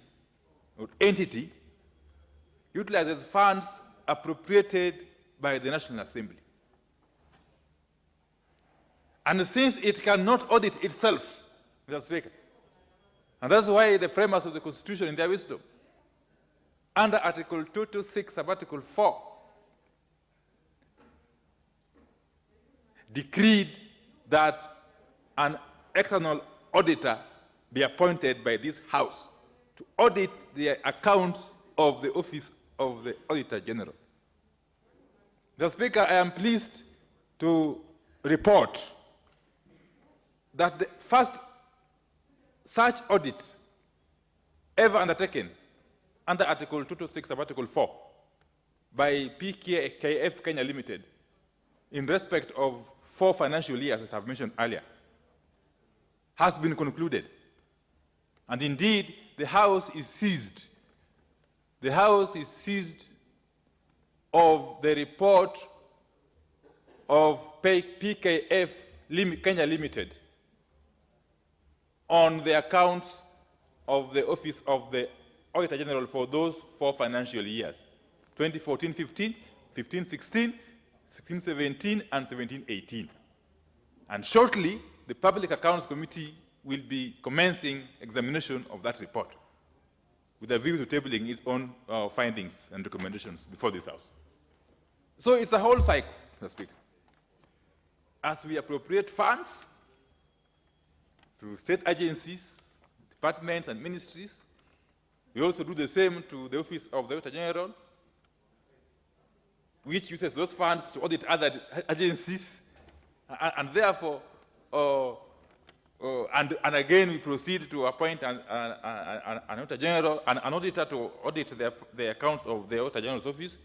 Speaker 23: or entity, utilizes funds appropriated by the National Assembly. And since it cannot audit itself, Mr. Speaker, and that's why the framers of the Constitution, in their wisdom, under Article 226 of Article 4, decreed that an external auditor be appointed by this House to audit the accounts of the Office of the Auditor General. Mr. Speaker, I am pleased to report that the first such audit ever undertaken under Article 226 of Article 4 by PKF Kenya Limited in respect of 4 financial years, as I have mentioned earlier, has been concluded. And indeed, the House is seized. The House is seized of the report of PKF Kenya Limited on the accounts of the Office of the Auditor General for those 4 financial years, 2014-15, 15-16, 16-17, and 17-18. And shortly, the Public Accounts Committee will be commencing examination of that report with a view to tabling its own findings and recommendations before this House. So it's a whole cycle, Mr. Speaker. As we appropriate funds to state agencies, departments, and ministries, we also do the same to the Office of the Auditor General, which uses those funds to audit other agencies, and therefore, and again, we proceed to appoint an Auditor General, an auditor to audit the accounts of the Auditor General's office,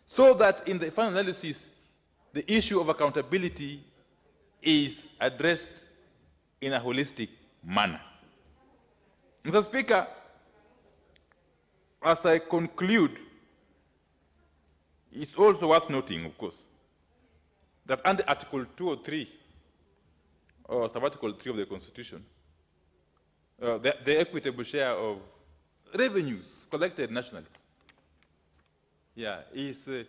Speaker 23: so that in the final analysis, the issue of accountability is addressed in a holistic manner. Mr. Speaker, as I conclude, it's also worth noting, of course, that under Article 203, or Article 3 of the Constitution, the equitable share of revenues collected nationally, is the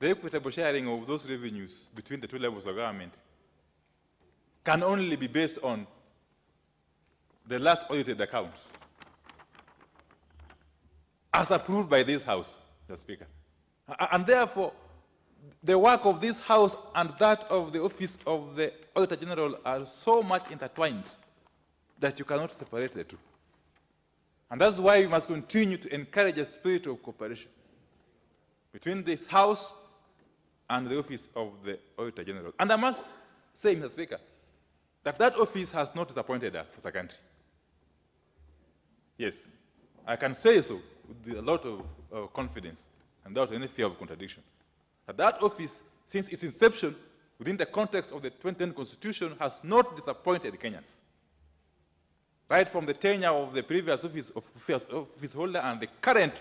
Speaker 23: equitable sharing of those revenues between the 2 levels of government can only be based on the last audited accounts, as approved by this House, Mr. Speaker. And therefore, the work of this House and that of the Office of the Auditor General are so much intertwined that you cannot separate the two. And that's why we must continue to encourage a spirit of cooperation between this House and the Office of the Auditor General. And I must say, Mr. Speaker, that that office has not disappointed us as a country. Yes, I can say so with a lot of confidence and without any fear of contradiction. That office, since its inception, within the context of the 2010 Constitution, has not disappointed Kenyans. Right from the tenure of the previous office holder and the current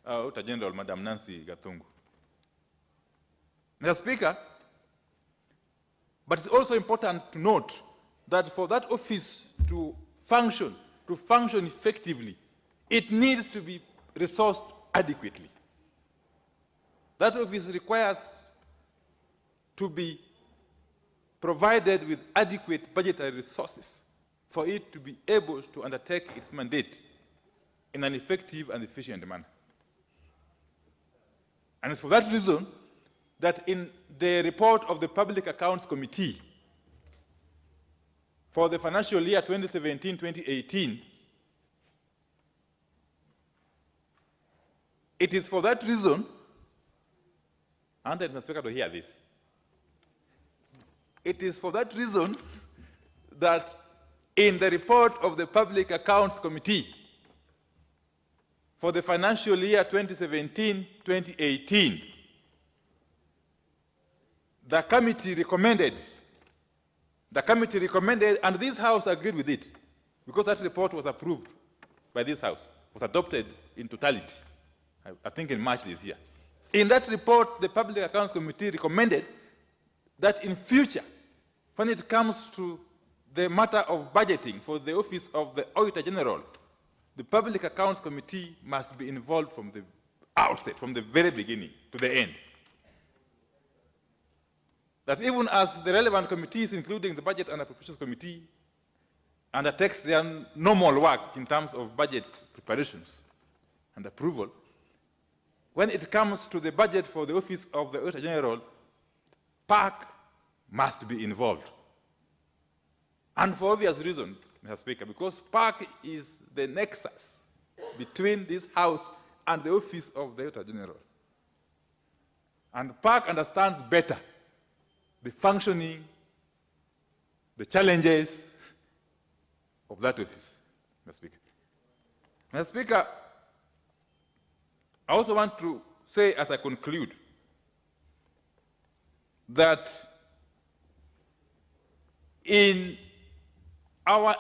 Speaker 23: Auditor General, Madam Nancy Gathungu. Mr. Speaker, but it's also important to note that for that office to function effectively, it needs to be resourced adequately. That office requires to be provided with adequate budgetary resources for it to be able to undertake its mandate in an effective and efficient manner. And it's for that reason that in the report of the Public Accounts Committee for the financial year 2017-2018, it is for that reason, and I must to hear this, it is for that reason that in the report of the Public Accounts Committee for the financial year 2017-2018, the committee recommended, and this House agreed with it, because that report was approved by this House, was adopted in totality, I think in March this year. In that report, the Public Accounts Committee recommended that in future, when it comes to the matter of budgeting for the Office of the Auditor General, the Public Accounts Committee must be involved from the outset, from the very beginning to the end. That even as the relevant committees, including the Budget and Appropriations Committee, undertakes their normal work in terms of budget preparations and approval, when it comes to the budget for the Office of the Auditor General, PAC must be involved. And for obvious reason, Mr. Speaker, because PAC is the nexus between this House and the Office of the Auditor General. And PAC understands better the functioning, the challenges of that office, Mr. Speaker. Mr. Speaker, I also want to say as I conclude that in our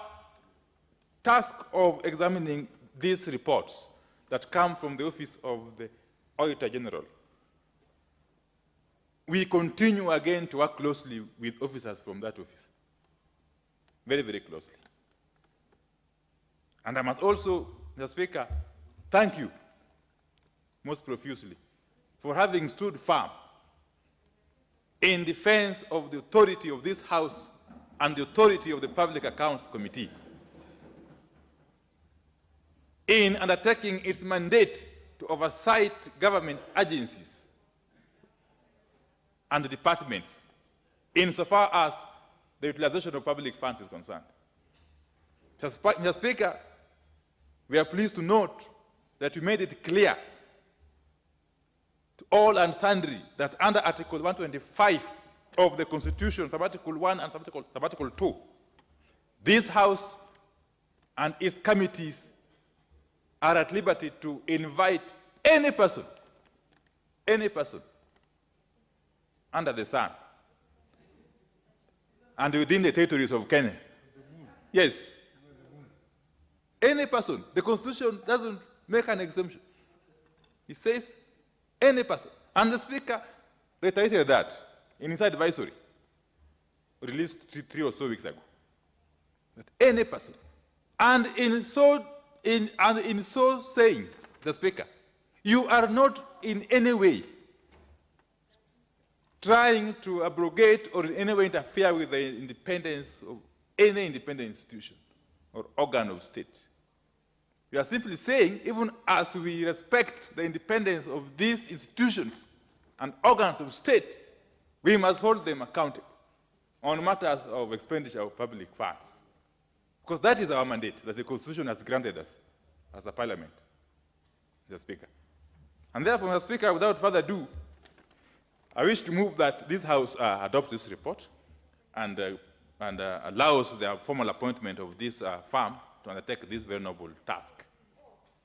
Speaker 23: task of examining these reports that come from the Office of the Auditor General, we continue again to work closely with officers from that office, very, very closely. And I must also, Mr. Speaker, thank you most profusely for having stood firm in defense of the authority of this House and the authority of the Public Accounts Committee in undertaking its mandate to oversight government agencies and departments insofar as the utilization of public funds is concerned. Mr. Speaker, we are pleased to note that we made it clear to all and sundry that under Article 125 of the Constitution, Sub-Article 1 and Sub-Article 2, this House and its committees are at liberty to invite any person under the sun and within the territories of Kenya. Yes. Any person. The Constitution doesn't make an exemption. It says any person. And the Speaker reiterated that in his advisory, released three or so weeks ago. That any person. And in so saying, the Speaker, you are not in any way trying to abrogate or in any way interfere with the independence of any independent institution or organ of state. We are simply saying, even as we respect the independence of these institutions and organs of state, we must hold them accountable on matters of expenditure of public funds. Because that is our mandate that the Constitution has granted us as a parliament, Mr. Speaker. And therefore, Mr. Speaker, without further ado, I wish to move that this House adopt this report and allows the formal appointment of this firm to undertake this very noble task,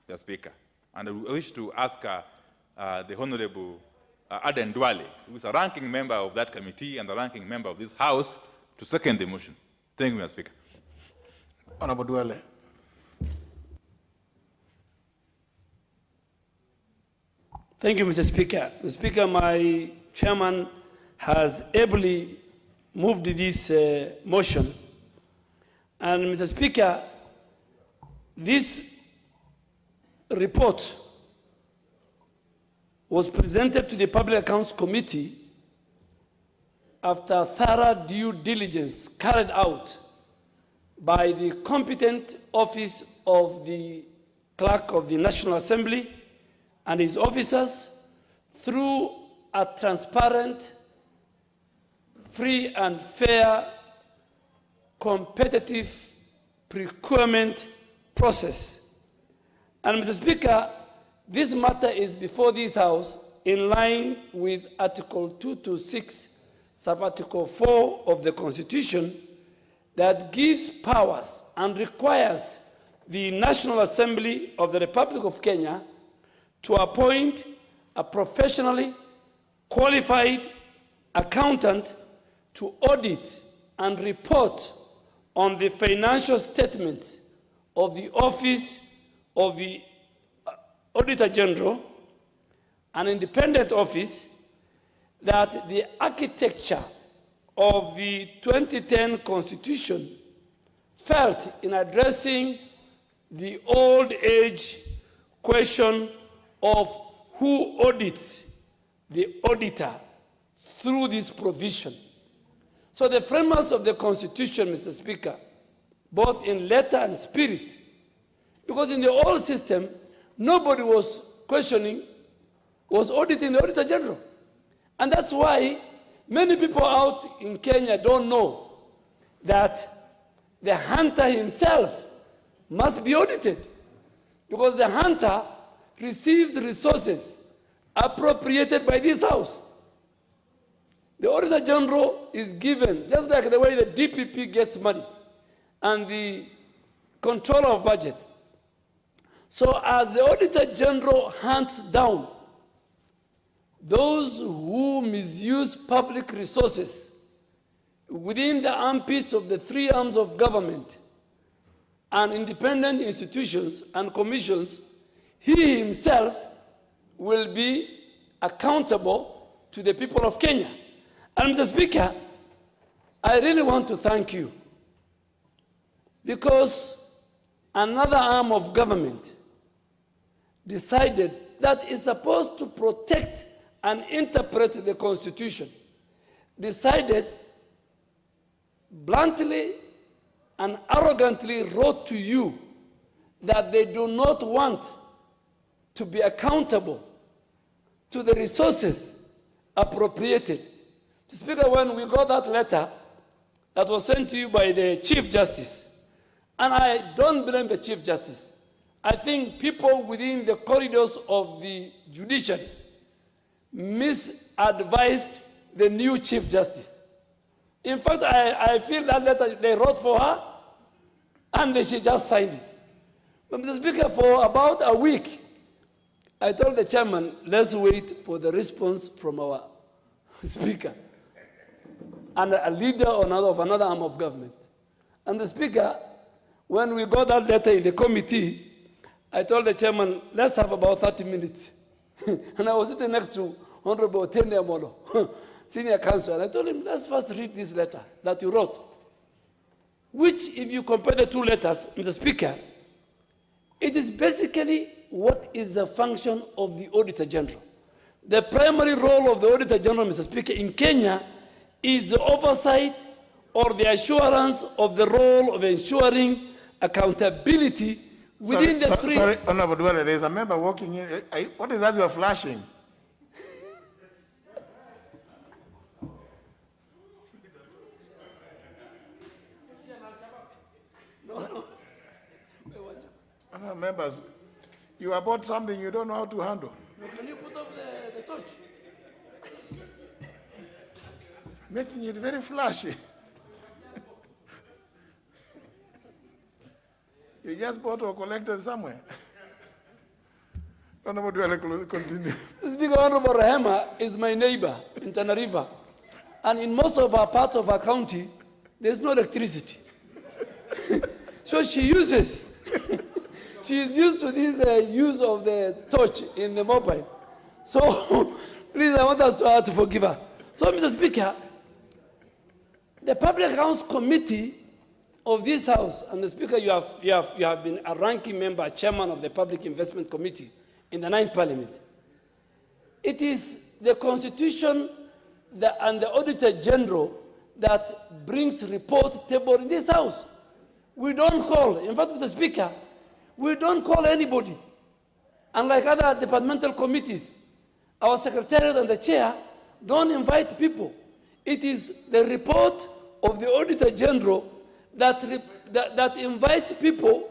Speaker 23: Mr. Speaker. And I wish to ask the Honorable Aden Duale, who is a ranking member of that committee and a ranking member of this House, to second the motion. Thank you, Mr. Speaker.
Speaker 2: Honorable Duale.
Speaker 4: Thank you, Mr. Speaker. Mr. Speaker, my chairman has ably moved this motion. And Mr. Speaker, this report was presented to the Public Accounts Committee after thorough due diligence carried out by the competent office of the Clerk of the National Assembly and his officers through a transparent, free and fair, competitive procurement process. And Mr. Speaker, this matter is before this House in line with Article 226, Sub-Article 4 of the Constitution that gives powers and requires the National Assembly of the Republic of Kenya to appoint a professionally qualified accountant to audit and report on the financial statements of the Office of the Auditor General, an independent office, that the architecture of the 2010 Constitution felt in addressing the old age question of who audits the auditor through this provision. So the framers of the Constitution, Mr. Speaker, both in letter and spirit, because in the old system, nobody was questioning, was auditing the Auditor General. And that's why many people out in Kenya don't know that the hunter himself must be audited, because the hunter receives resources appropriated by this House. The Auditor General is given, just like the way the DPP gets money and the controller of budget. So as the Auditor General hunts down those who misuse public resources within the armpits of the three arms of government and independent institutions and commissions, he himself will be accountable to the people of Kenya. And Mr. Speaker, I really want to thank you, because another arm of government decided that is supposed to protect and interpret the Constitution, decided bluntly and arrogantly wrote to you that they do not want to be accountable to the resources appropriated. Mr. Speaker, when we got that letter that was sent to you by the Chief Justice, and I don't blame the Chief Justice, I think people within the corridors of the judiciary misadvised the new Chief Justice. In fact, I feel that letter they wrote for her, and she just signed it. But Mr. Speaker, for about a week, I told the chairman, let's wait for the response from our Speaker and a leader of another arm of government. And the Speaker, when we got that letter in the committee, I told the chairman, let's have about 30 minutes. And I was sitting next to Honorable Tende Amolo, senior counsel, and I told him, let's first read this letter that you wrote, which, if you compare the two letters, Mr. Speaker, it is basically what is the function of the Auditor General. The primary role of the Auditor General, Mr. Speaker, in Kenya is the oversight or the assurance of the role of ensuring accountability within the three...
Speaker 2: Sorry, Honorable Duale, there's a member walking in. What is that you are flashing? members, you are bought something you don't know how to handle.
Speaker 4: Can you put off the torch?
Speaker 2: Making it very flashy. You just bought or collected somewhere. Honorable Dwele, continue.
Speaker 4: Speaker, Honorable Rahema is my neighbor in Tana River. And in most of our parts of our county, there's no electricity. So she is used to this use of the torch in the mobile. So please, I want us to forgive her. So, Mr. Speaker, the Public Accounts Committee of this House, and the Speaker, you have been a ranking member, chairman of the Public Investment Committee in the 9th Parliament. It is the Constitution and the Auditor General that brings report table in this House. We don't call, in fact, Mr. Speaker, we don't call anybody. Unlike other departmental committees, our secretariat and the chair don't invite people. It is the report of the Auditor General that invites people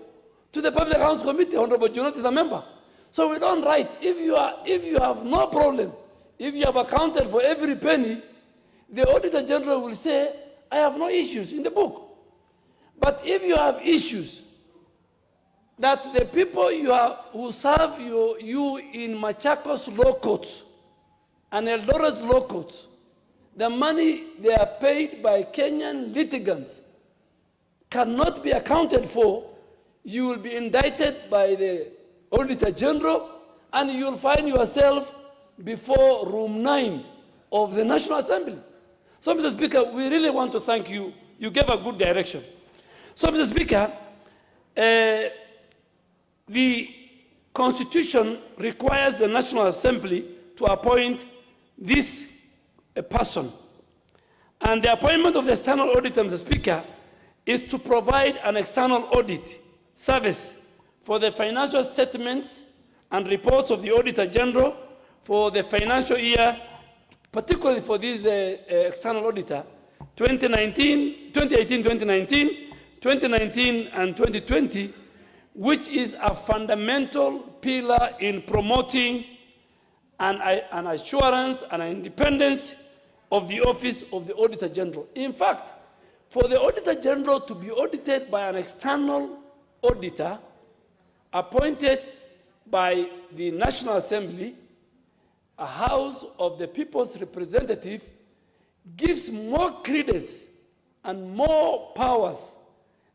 Speaker 4: to the Public Accounts Committee. Honorable Junot is a member. So we don't write. If you have no problem, if you have accounted for every penny, the Auditor General will say, I have no issues in the book. But if you have issues, that the people who serve you in Machakos law courts and Eldoret law courts, the money they are paid by Kenyan litigants cannot be accounted for, you will be indicted by the Auditor General and you will find yourself before room 9 of the National Assembly. So, Mr. Speaker, we really want to thank you. You gave a good direction. So, Mr. Speaker, the Constitution requires the National Assembly to appoint this person. And the appointment of the external auditor, Mr. Speaker, is to provide an external audit service for the financial statements and reports of the Auditor General for the financial year, particularly for this external auditor, 2018, 2019, 2019, and 2020, which is a fundamental pillar in promoting an assurance and an independence of the office of the Auditor General. In fact, for the Auditor General to be audited by an external auditor appointed by the National Assembly, a House of the People's Representative, gives more credence and more powers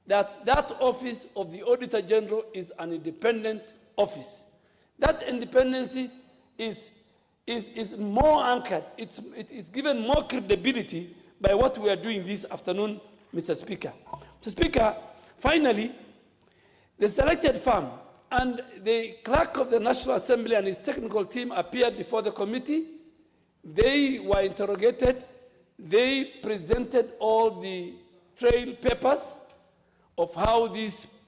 Speaker 4: that office of the Auditor General is an independent office. That independency is more anchored. It is given more credibility by what we are doing this afternoon, Mr. Speaker. Mr. Speaker, finally, the selected firm and the clerk of the National Assembly and his technical team appeared before the committee. They were interrogated. They presented all the trail papers of how this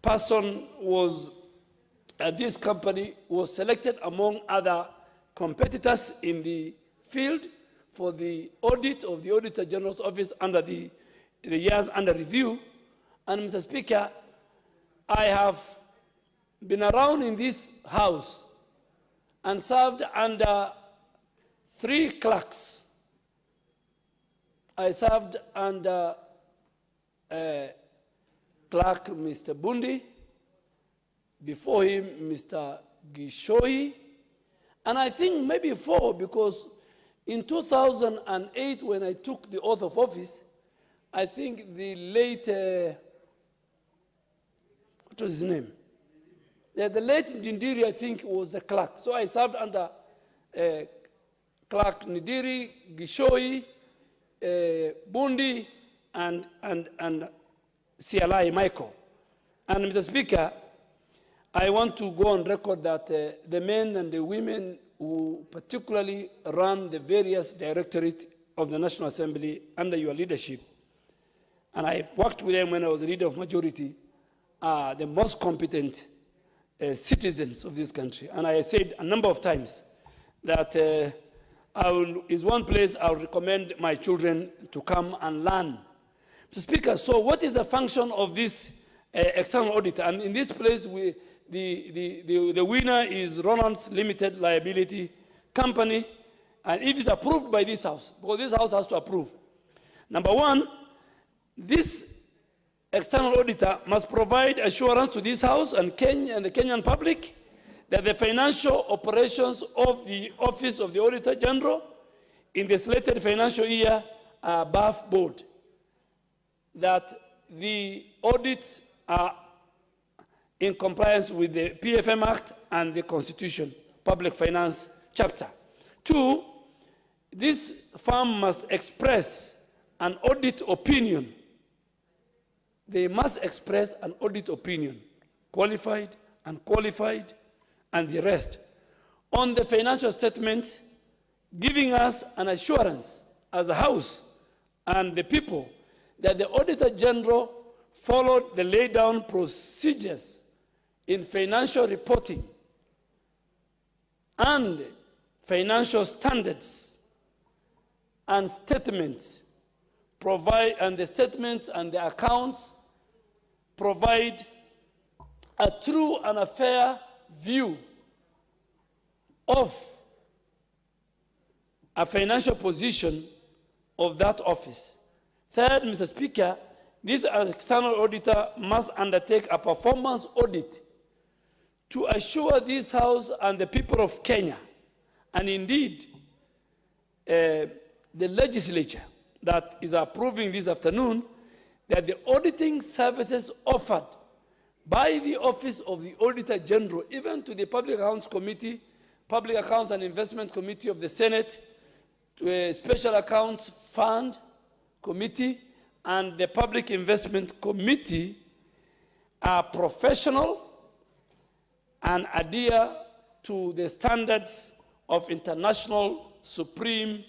Speaker 4: person was, this company was selected among other competitors in the field for the audit of the Auditor General's office under the years under review. And Mr. Speaker, I have been around in this House and served under 3 clerks. I served under clerk Mr. Bundi, before him Mr. Gishoi, and I think maybe 4, because in 2008 when I took the oath of office, I think the late, what was his name? The late Ndindiri, I think, was the clerk. So I served under Clerk Ndindiri, Gishoi, Bundi, and CLI Michael. And Mr. Speaker, I want to go on record that the men and the women who particularly run the various directorates of the National Assembly under your leadership, and I've worked with them when I was the leader of majority, are the most competent citizens of this country. And I said a number of times that is one place I will recommend my children to come and learn. Mr. Speaker, so what is the function of this external auditor? And in this place, the winner is Ronald's Limited Liability Company, and if it's approved by this House, because this House has to approve. Number one, this external auditor must provide assurance to this House and the Kenyan public that the financial operations of the Office of the Auditor General in the slated financial year are above board, that the audits are in compliance with the PFM Act and the Constitution, Public Finance Chapter. Two, this firm must express an audit opinion. They must express an audit opinion, qualified, unqualified, and the rest, on the financial statements, giving us an assurance as a House and the people that the Auditor General followed the laid down procedures in financial reporting and financial standards and statements and the statements and the accounts provide a true and a fair view of a financial position of that office. Third, Mr. Speaker, this external auditor must undertake a performance audit to assure this House and the people of Kenya, and indeed the legislature that is approving this afternoon, that the auditing services offered by the Office of the Auditor General, even to the Public Accounts Committee, Public Accounts and Investment Committee of the Senate, to a Special Accounts Fund Committee, and the Public Investment Committee are professional and adhere to the standards of international supreme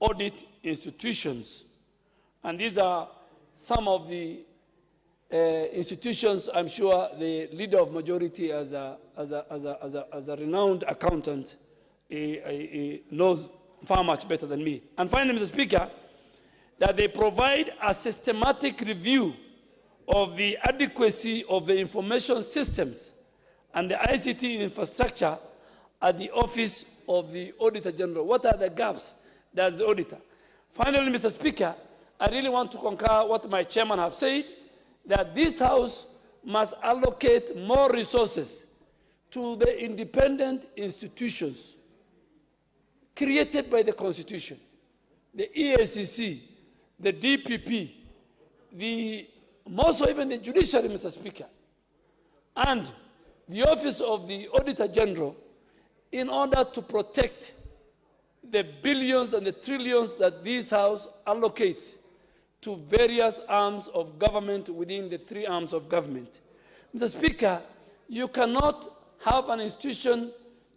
Speaker 4: audit institutions. And these are some of the institutions I'm sure the leader of majority as a renowned accountant knows far much better than me. And finally, Mr. Speaker, that they provide a systematic review of the adequacy of the information systems and the ICT infrastructure at the Office of the Auditor General. What are the gaps? That's the auditor. Finally, Mr. Speaker, I really want to concur what my chairman have said, that this House must allocate more resources to the independent institutions created by the Constitution, the EACC, the DPP, more so even the judiciary, Mr. Speaker, and the Office of the Auditor General, in order to protect the billions and the trillions that this House allocates to various arms of government within the three arms of government. Mr. Speaker, you cannot have an institution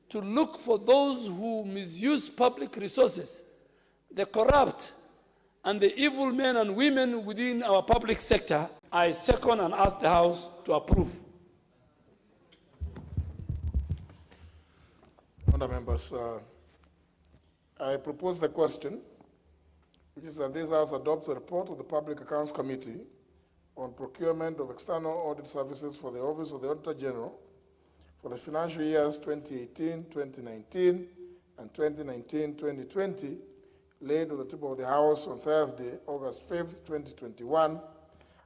Speaker 4: to look for those who misuse public resources, the corrupt, and the evil men and women within our public sector. I second and ask the House to approve.
Speaker 2: Honourable members, I propose the question, which is that this House adopts a report of the Public Accounts Committee on procurement of external audit services for the Office of the Auditor General for the financial years 2018-2019 and 2019-2020, laid on the table of the House on Thursday, August 5th, 2021,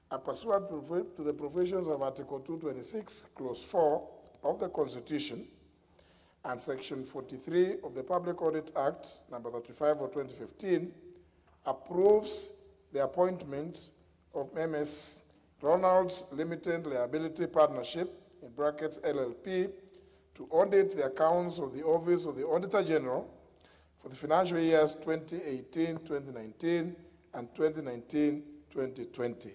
Speaker 2: and pursuant to the provisions of Article 226, Clause 4 of the Constitution, and Section 43 of the Public Audit Act, number 35 of 2015, approves the appointment of MS Ronald's Limited Liability Partnership, in brackets LLP, to audit the accounts of the Office of the Auditor General for the financial years 2018-2019 and 2019-2020.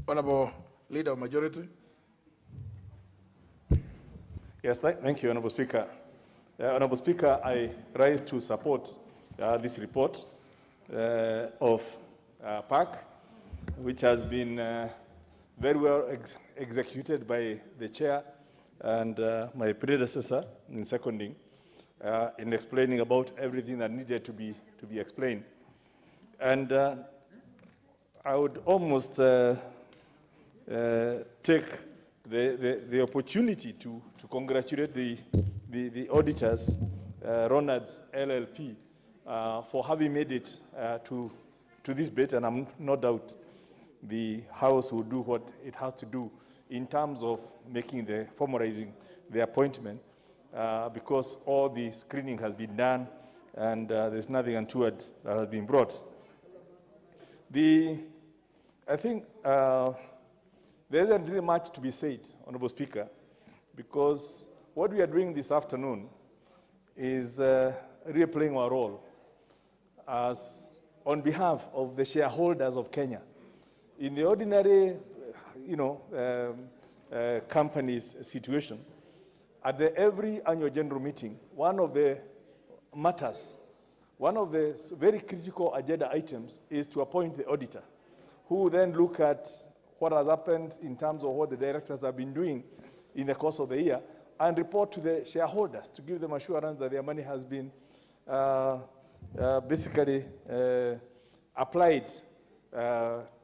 Speaker 2: Honourable Leader of Majority.
Speaker 1: Yes, thank you, Honourable Speaker. Honourable Speaker, I rise to support this report of PAC, which has been very well executed by the chair and my predecessor in seconding, in explaining about everything that needed to be explained. And I would almost take the opportunity to congratulate the auditors, Ronald's LLP, for having made it to this bit, and I'm no doubt the House will do what it has to do in terms of formalizing the appointment, because all the screening has been done and there's nothing untoward that has been brought. I think there isn't really much to be said, Honorable Speaker, because what we are doing this afternoon is really playing our role as on behalf of the shareholders of Kenya. In the ordinary, company's situation, at every annual general meeting, one of the matters, one of the very critical agenda items is to appoint the auditor, who will then look at what has happened in terms of what the directors have been doing in the course of the year and report to the shareholders to give them assurance that their money has been basically applied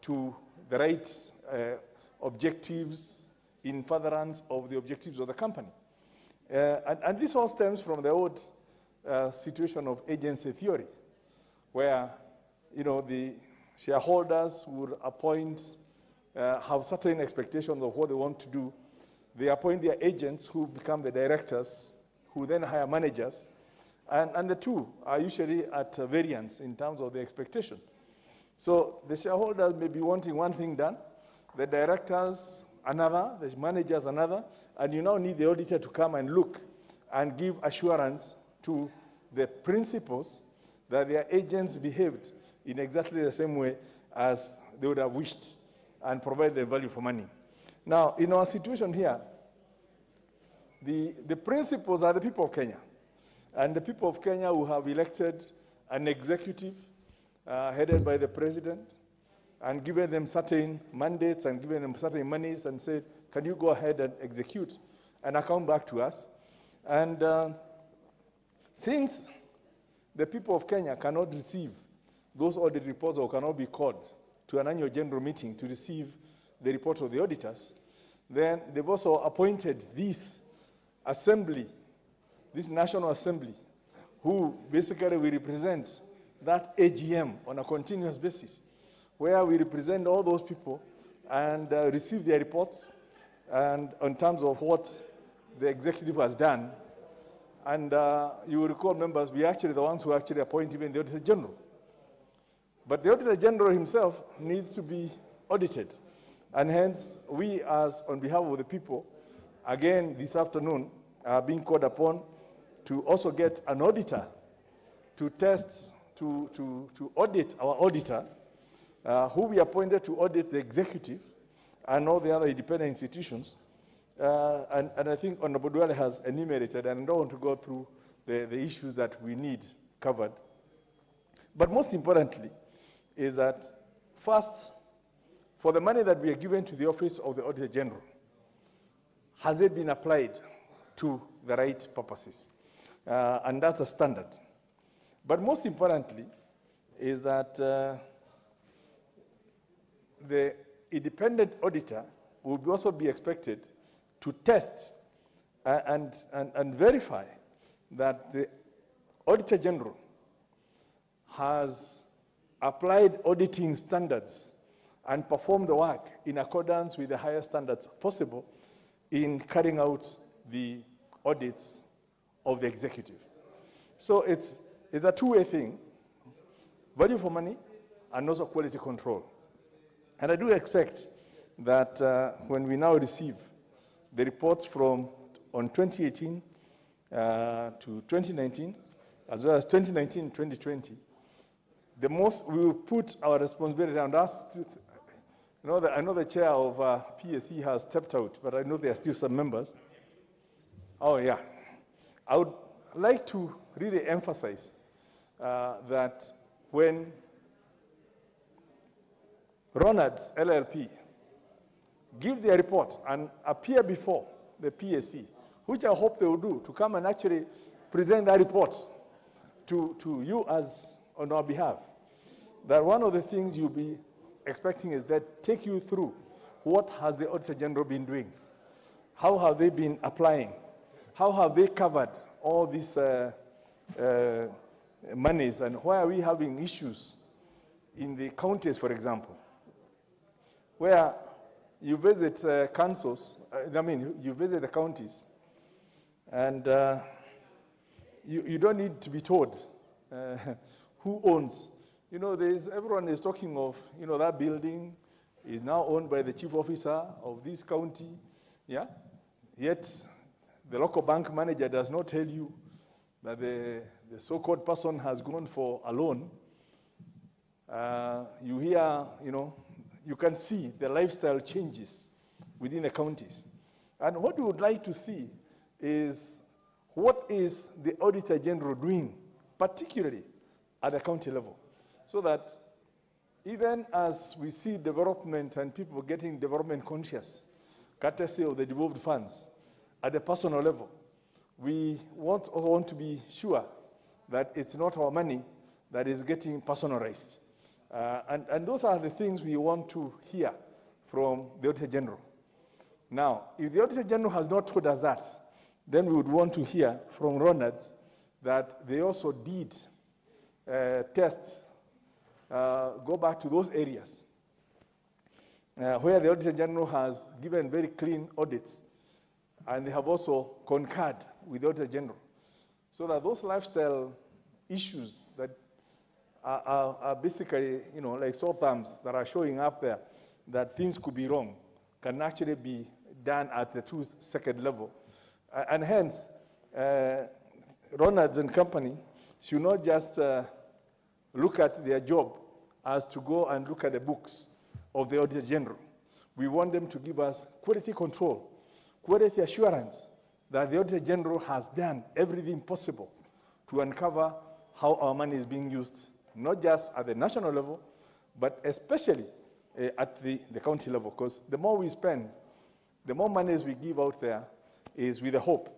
Speaker 1: to the right objectives in furtherance of the objectives of the company. And this all stems from the old situation of agency theory, where the shareholders would appoint, have certain expectations of what they want to do. They appoint their agents who become the directors, who then hire managers, and the two are usually at variance in terms of the expectation. So the shareholders may be wanting one thing done, the directors another, the managers another, and you now need the auditor to come and look and give assurance to the principals that their agents behaved in exactly the same way as they would have wished and provide the value for money. Now, in our situation here, the principals are the people of Kenya. And the people of Kenya who have elected an executive headed by the president and given them certain mandates and given them certain monies and said, can you go ahead and execute and account back to us? And since the people of Kenya cannot receive those audit reports or cannot be called to an annual general meeting to receive the report of the auditors, then they've also appointed this assembly, this National Assembly, who basically will represent that AGM on a continuous basis, where we represent all those people and receive their reports and in terms of what the executive has done. And you will recall, members, we are actually the ones who actually appoint even the Auditor General. But the Auditor General himself needs to be audited. And hence, we as on behalf of the people, again this afternoon, are being called upon to also get an auditor to test, to audit our auditor, who we appointed to audit the executive and all the other independent institutions. And I think Honorable Duale has enumerated, and I don't want to go through the issues that we need covered. But most importantly is that, first, for the money that we are given to the Office of the Auditor General, has it been applied to the right purposes? And that's a standard. But most importantly is that the independent auditor will also be expected to test and verify that the Auditor General has applied auditing standards and performed the work in accordance with the highest standards possible in carrying out the audits of the executive. So it's a two-way thing, value for money and also quality control. And I do expect that when we now receive the reports from on 2018 to 2019, as well as 2019 and 2020, the most we will put our responsibility on us. I know the chair of PSC has stepped out, but I know there are still some members. Oh, yeah. I would like to really emphasize that when Ronald's LLP give their report and appear before the PSC, which I hope they will do, to come and actually present that report to you as on our behalf, that one of the things you'll be expecting is that take you through what has the Auditor General been doing. how have they been applying? How have they covered all these monies, and why are we having issues in the counties, for example, where you visit councils, you visit the counties, and you don't need to be told who owns. You know, everyone is talking of, that building is now owned by the chief officer of this county, yeah? Yet, the local bank manager does not tell you that the so-called person has gone for a loan. You hear, you can see the lifestyle changes within the counties. And what we would like to see is what is the Auditor General doing, particularly at the county level, so that even as we see development and people getting development conscious, courtesy of the devolved funds, at the personal level, we want to be sure that it's not our money that is getting personalized. And those are the things we want to hear from the Auditor General. Now, if the Auditor General has not told us that, then we would want to hear from Ronalds that they also did tests, go back to those areas where the Auditor General has given very clean audits, and they have also concurred with the Auditor General, so that those lifestyle issues that are basically, like sore thumbs that are showing up there, that things could be wrong, can actually be done at the 2nd level. And hence, Ronalds and company should not just look at their job as to go and look at the books of the Auditor General. We want them to give us quality control, quality assurance that the Auditor General has done everything possible to uncover how our money is being used, not just at the national level, but especially at the county level, because the more we spend, the more monies we give out there is with the hope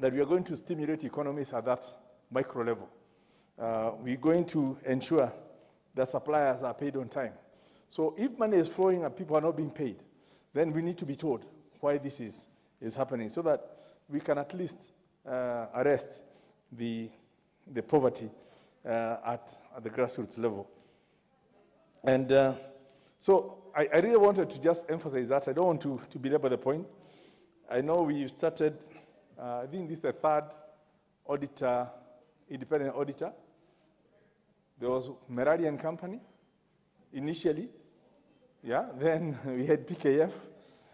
Speaker 1: that we are going to stimulate economies at that micro level. We're going to ensure that suppliers are paid on time. So if money is flowing and people are not being paid, then we need to be told why this is happening, so that we can at least arrest the poverty at the grassroots level. And so I really wanted to just emphasize that. I don't want to belabor the point. I know we started, I think this is the 3rd auditor, independent auditor. There was Merari and Company initially, yeah, then we had PKF.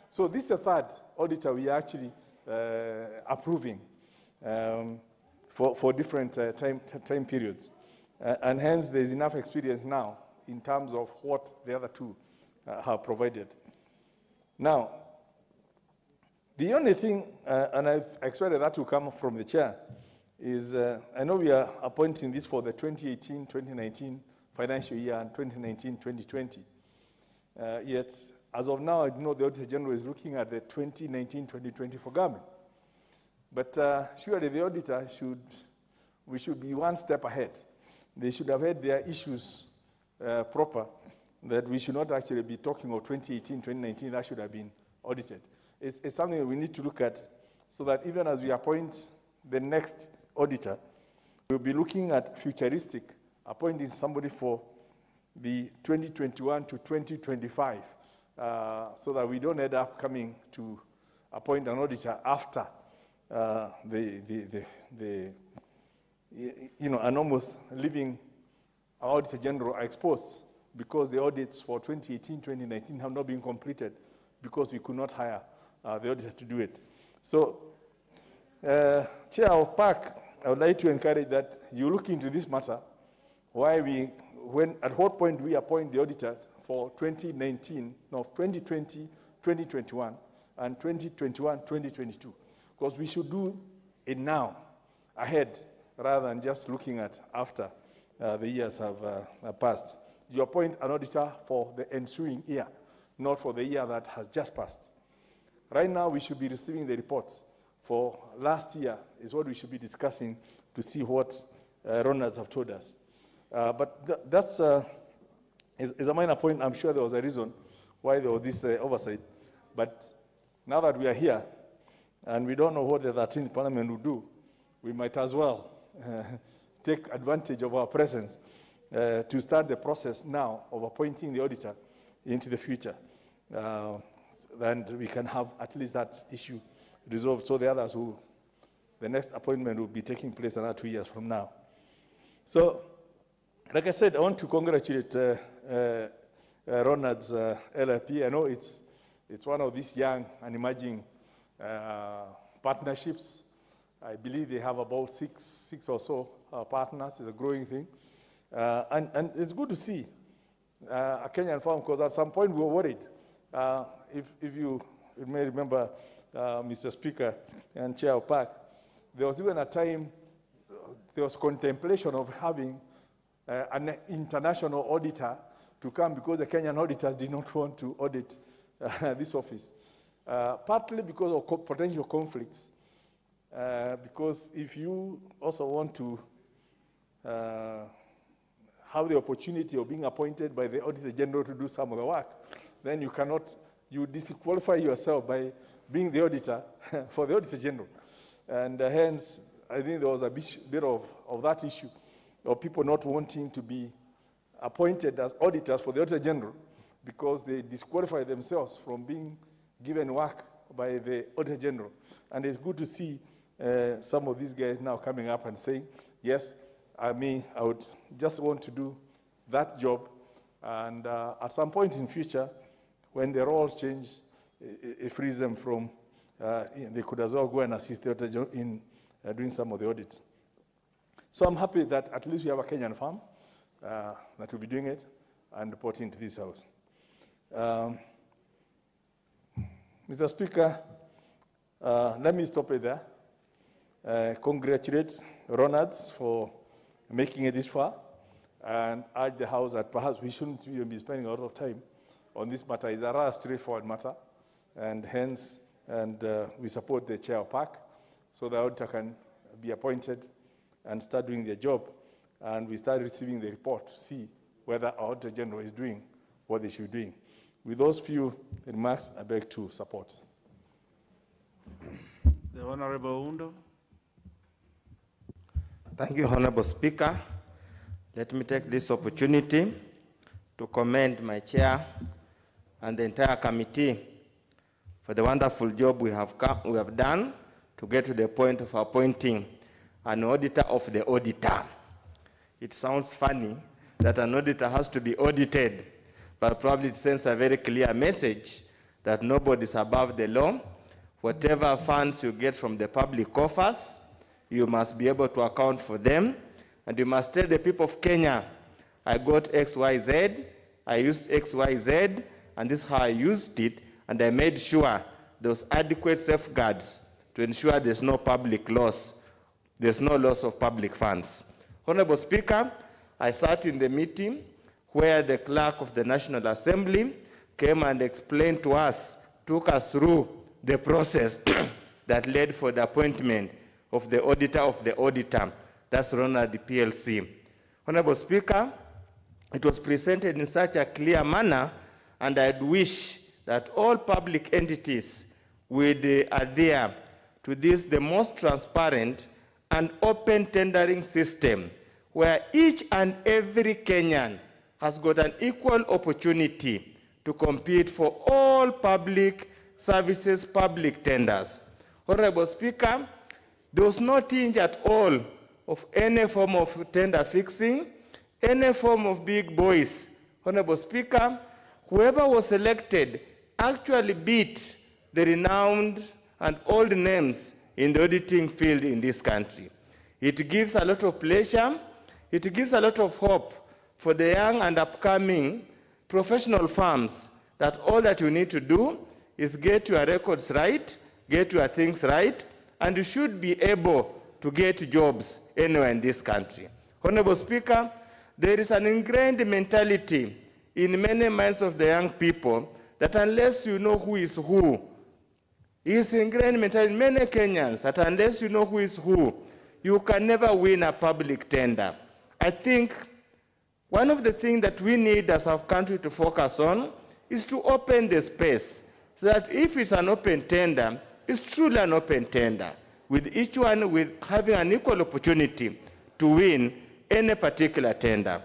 Speaker 1: So this is the 3rd auditor we are actually approving for different time periods. And hence there's enough experience now in terms of what the other 2 have provided. Now, the only thing, and I've expected that to come from the chair, is I know we are appointing this for the 2018-2019 financial year and 2019-2020. Yet, as of now, I know the Auditor General is looking at the 2019-2020 for government. But surely the auditor we should be one step ahead. They should have had their issues proper, that we should not actually be talking of 2018-2019, that should have been audited. It's something that we need to look at, so that even as we appoint the next auditor, we'll be looking at futuristic, appointing somebody for the 2021 to 2025, so that we don't end up coming to appoint an auditor after and almost leaving our Auditor General exposed because the audits for 2018-2019 have not been completed because we could not hire the auditor to do it. So, Chair of PAC, I would like to encourage that you look into this matter, at what point we appoint the auditor for 2019, no, 2020, 2021, and 2021, 2022. Because we should do it now, ahead, rather than just looking at after the years have passed. You appoint an auditor for the ensuing year, not for the year that has just passed. Right now, we should be receiving the reports for last year is what we should be discussing to see what Ronalds have told us. But that's is a minor point. I'm sure there was a reason why there was this oversight. But now that we are here, and we don't know what the 13th Parliament will do, we might as well take advantage of our presence to start the process now of appointing the auditor into the future. And we can have at least that issue resolved, so the others who, the next appointment will be taking place another 2 years from now. So, like I said, I want to congratulate Ronald's LLP. I know it's one of these young and emerging partnerships. I believe they have about six or so partners. It's a growing thing. And it's good to see a Kenyan farm, because at some point we were worried. If you may remember, Mr. Speaker and Chair of PAC, there was even a time there was contemplation of having an international auditor to come, because the Kenyan auditors did not want to audit this office, partly because of potential conflicts. Because if you also want to have the opportunity of being appointed by the Auditor General to do some of the work, then you cannot, you disqualify yourself by being the auditor for the Auditor General. And hence, I think there was a bit of that issue of people not wanting to be appointed as auditors for the Auditor General because they disqualify themselves from being given work by the Auditor General. And it's good to see some of these guys now coming up and saying, yes, I would just want to do that job. And at some point in future, when the roles change, it frees them from, they could as well go and assist the Auditor General in doing some of the audits. So I'm happy that at least we have a Kenyan firm that will be doing it and reporting to this House. Mr. Speaker, let me stop it there. Congratulate Ronalds for making it this far, and urge the House that perhaps we shouldn't even be spending a lot of time on this matter. It's a rather straightforward matter, and hence, we support the Chair of PAC so the auditor can be appointed and start doing their job, and we start receiving the report to see whether our Auditor General is doing what they should be doing. With those few remarks, I beg to support.
Speaker 5: The Honorable Undo.
Speaker 14: Thank you, Honorable Speaker. Let me take this opportunity to commend my chair and the entire committee for the wonderful job we have done to get to the point of appointing an auditor of the auditor. It sounds funny that an auditor has to be audited, but probably it sends a very clear message that nobody is above the law. Whatever funds you get from the public coffers, you must be able to account for them, and you must tell the people of Kenya, I got XYZ, I used XYZ, and this is how I used it, and I made sure there was adequate safeguards to ensure there's no public loss, there's no loss of public funds. Honorable Speaker, I sat in the meeting where the clerk of the National Assembly came and explained to us, took us through the process that led for the appointment of the auditor, that's Ronald PLC. Honorable Speaker, it was presented in such a clear manner, and I'd wish that all public entities would adhere to this, the most transparent and open tendering system, where each and every Kenyan has got an equal opportunity to compete for all public services, public tenders. Honorable Speaker, there was no tinge at all of any form of tender fixing, any form of big boys. Honorable Speaker, whoever was elected actually beat the renowned and old names in the auditing field in this country. It gives a lot of pleasure, it gives a lot of hope for the young and upcoming professional firms that all that you need to do is get your records right, get your things right, and you should be able to get jobs anywhere in this country. Honorable Speaker, there is an ingrained mentality in many minds of the young people that unless you know who is who, it's ingrained mentality in many Kenyans that unless you know who is who, you can never win a public tender. I think one of the things that we need as a country to focus on is to open the space so that if it's an open tender, it's truly an open tender, with each one with having an equal opportunity to win any particular tender.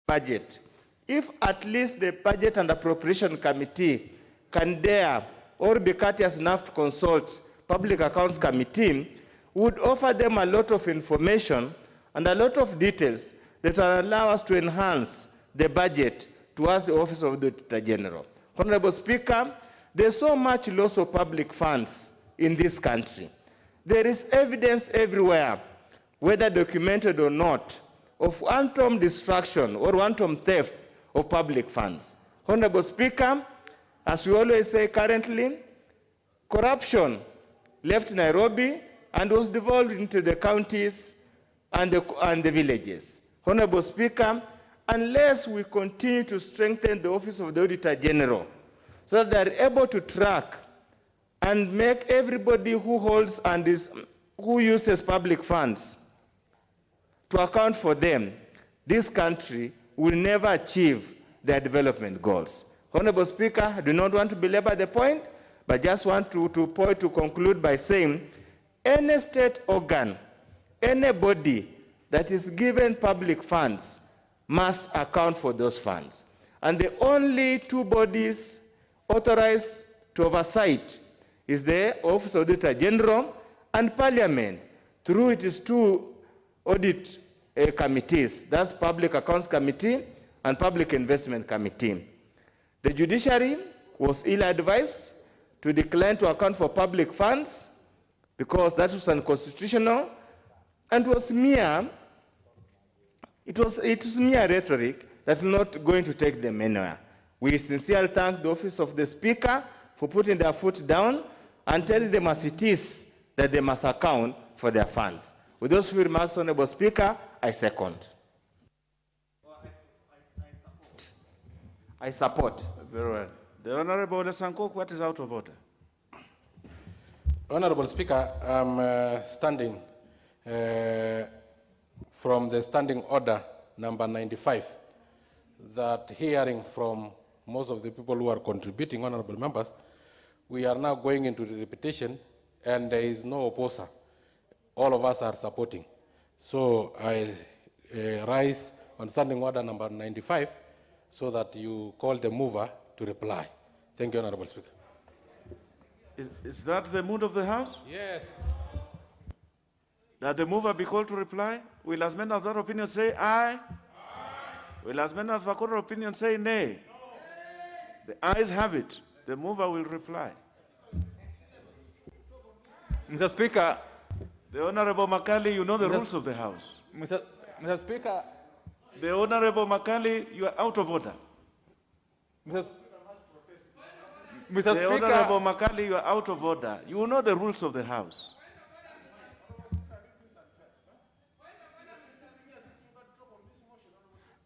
Speaker 14: Budget. If at least the Budget and Appropriation Committee can dare or be courteous enough to consult Public Accounts Committee, would offer them a lot of information and a lot of details that will allow us to enhance the budget towards the Office of the Auditor General. Honorable Speaker, there's so much loss of public funds in this country. There is evidence everywhere, whether documented or not, of wanton destruction or wanton theft of public funds. Honorable Speaker, as we always say currently, corruption left Nairobi and was devolved into the counties and the villages. Honorable Speaker, unless we continue to strengthen the Office of the Auditor General so that they are able to track and make everybody who holds and who uses public funds to account for them, this country will never achieve their development goals. Honorable Speaker, I do not want to belabor the point, but just want to conclude by saying any state organ, any body that is given public funds must account for those funds. And the only two bodies authorized to oversight is the Office of the Auditor General and Parliament through its two audit committees, that's Public Accounts Committee and Public Investment Committee. The judiciary was ill-advised to decline to account for public funds because that was unconstitutional and was mere rhetoric that was not going to take them anywhere. We sincerely thank the Office of the Speaker for putting their foot down and telling them as it is that they must account for their funds. With those few remarks, Honorable Speaker, I second. I support.
Speaker 1: Very well. The Honorable Lesankok, what is out of order?
Speaker 11: Honorable Speaker, I'm standing from the standing order number 95, that hearing from most of the people who are contributing, honorable members, we are now going into the repetition and there is no opposer. All of us are supporting. So I rise on standing order number 95 so that you call the mover to reply. Thank you, Honorable Speaker.
Speaker 1: Is that the mood of the House?
Speaker 11: Yes.
Speaker 1: That the mover be called to reply? Will as many as that opinion say aye? Aye. Will as many as the court opinion say nay? No. The ayes have it. The mover will reply.
Speaker 23: Mr. Speaker.
Speaker 1: The Honorable Makali, you know the rules of the House.
Speaker 23: Mr. Speaker.
Speaker 1: The Honorable Makali, you are out of order.
Speaker 23: Mr.
Speaker 1: The
Speaker 23: Speaker.
Speaker 1: Honorable Makali, you are out of order. You know the rules of the House.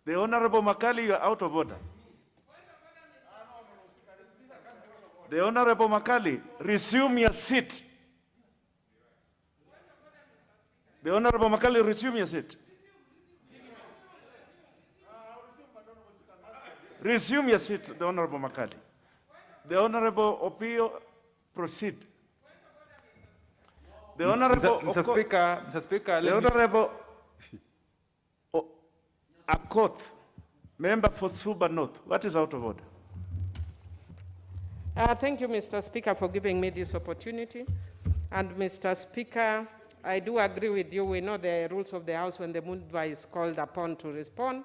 Speaker 1: The Honorable Makali, you are out of order. The Honorable Makali, resume your seat. The Honorable Makali, resume your seat. Resume your seat, the Honorable Makali. The Honorable Opio, proceed. The Honorable
Speaker 23: Mr. Speaker,
Speaker 1: the Honorable Akoth, member for Suba North. What is out of order?
Speaker 20: Thank you, Mr. Speaker, for giving me this opportunity. And Mr. Speaker, I do agree with you. We know the rules of the House when the mover is called upon to respond.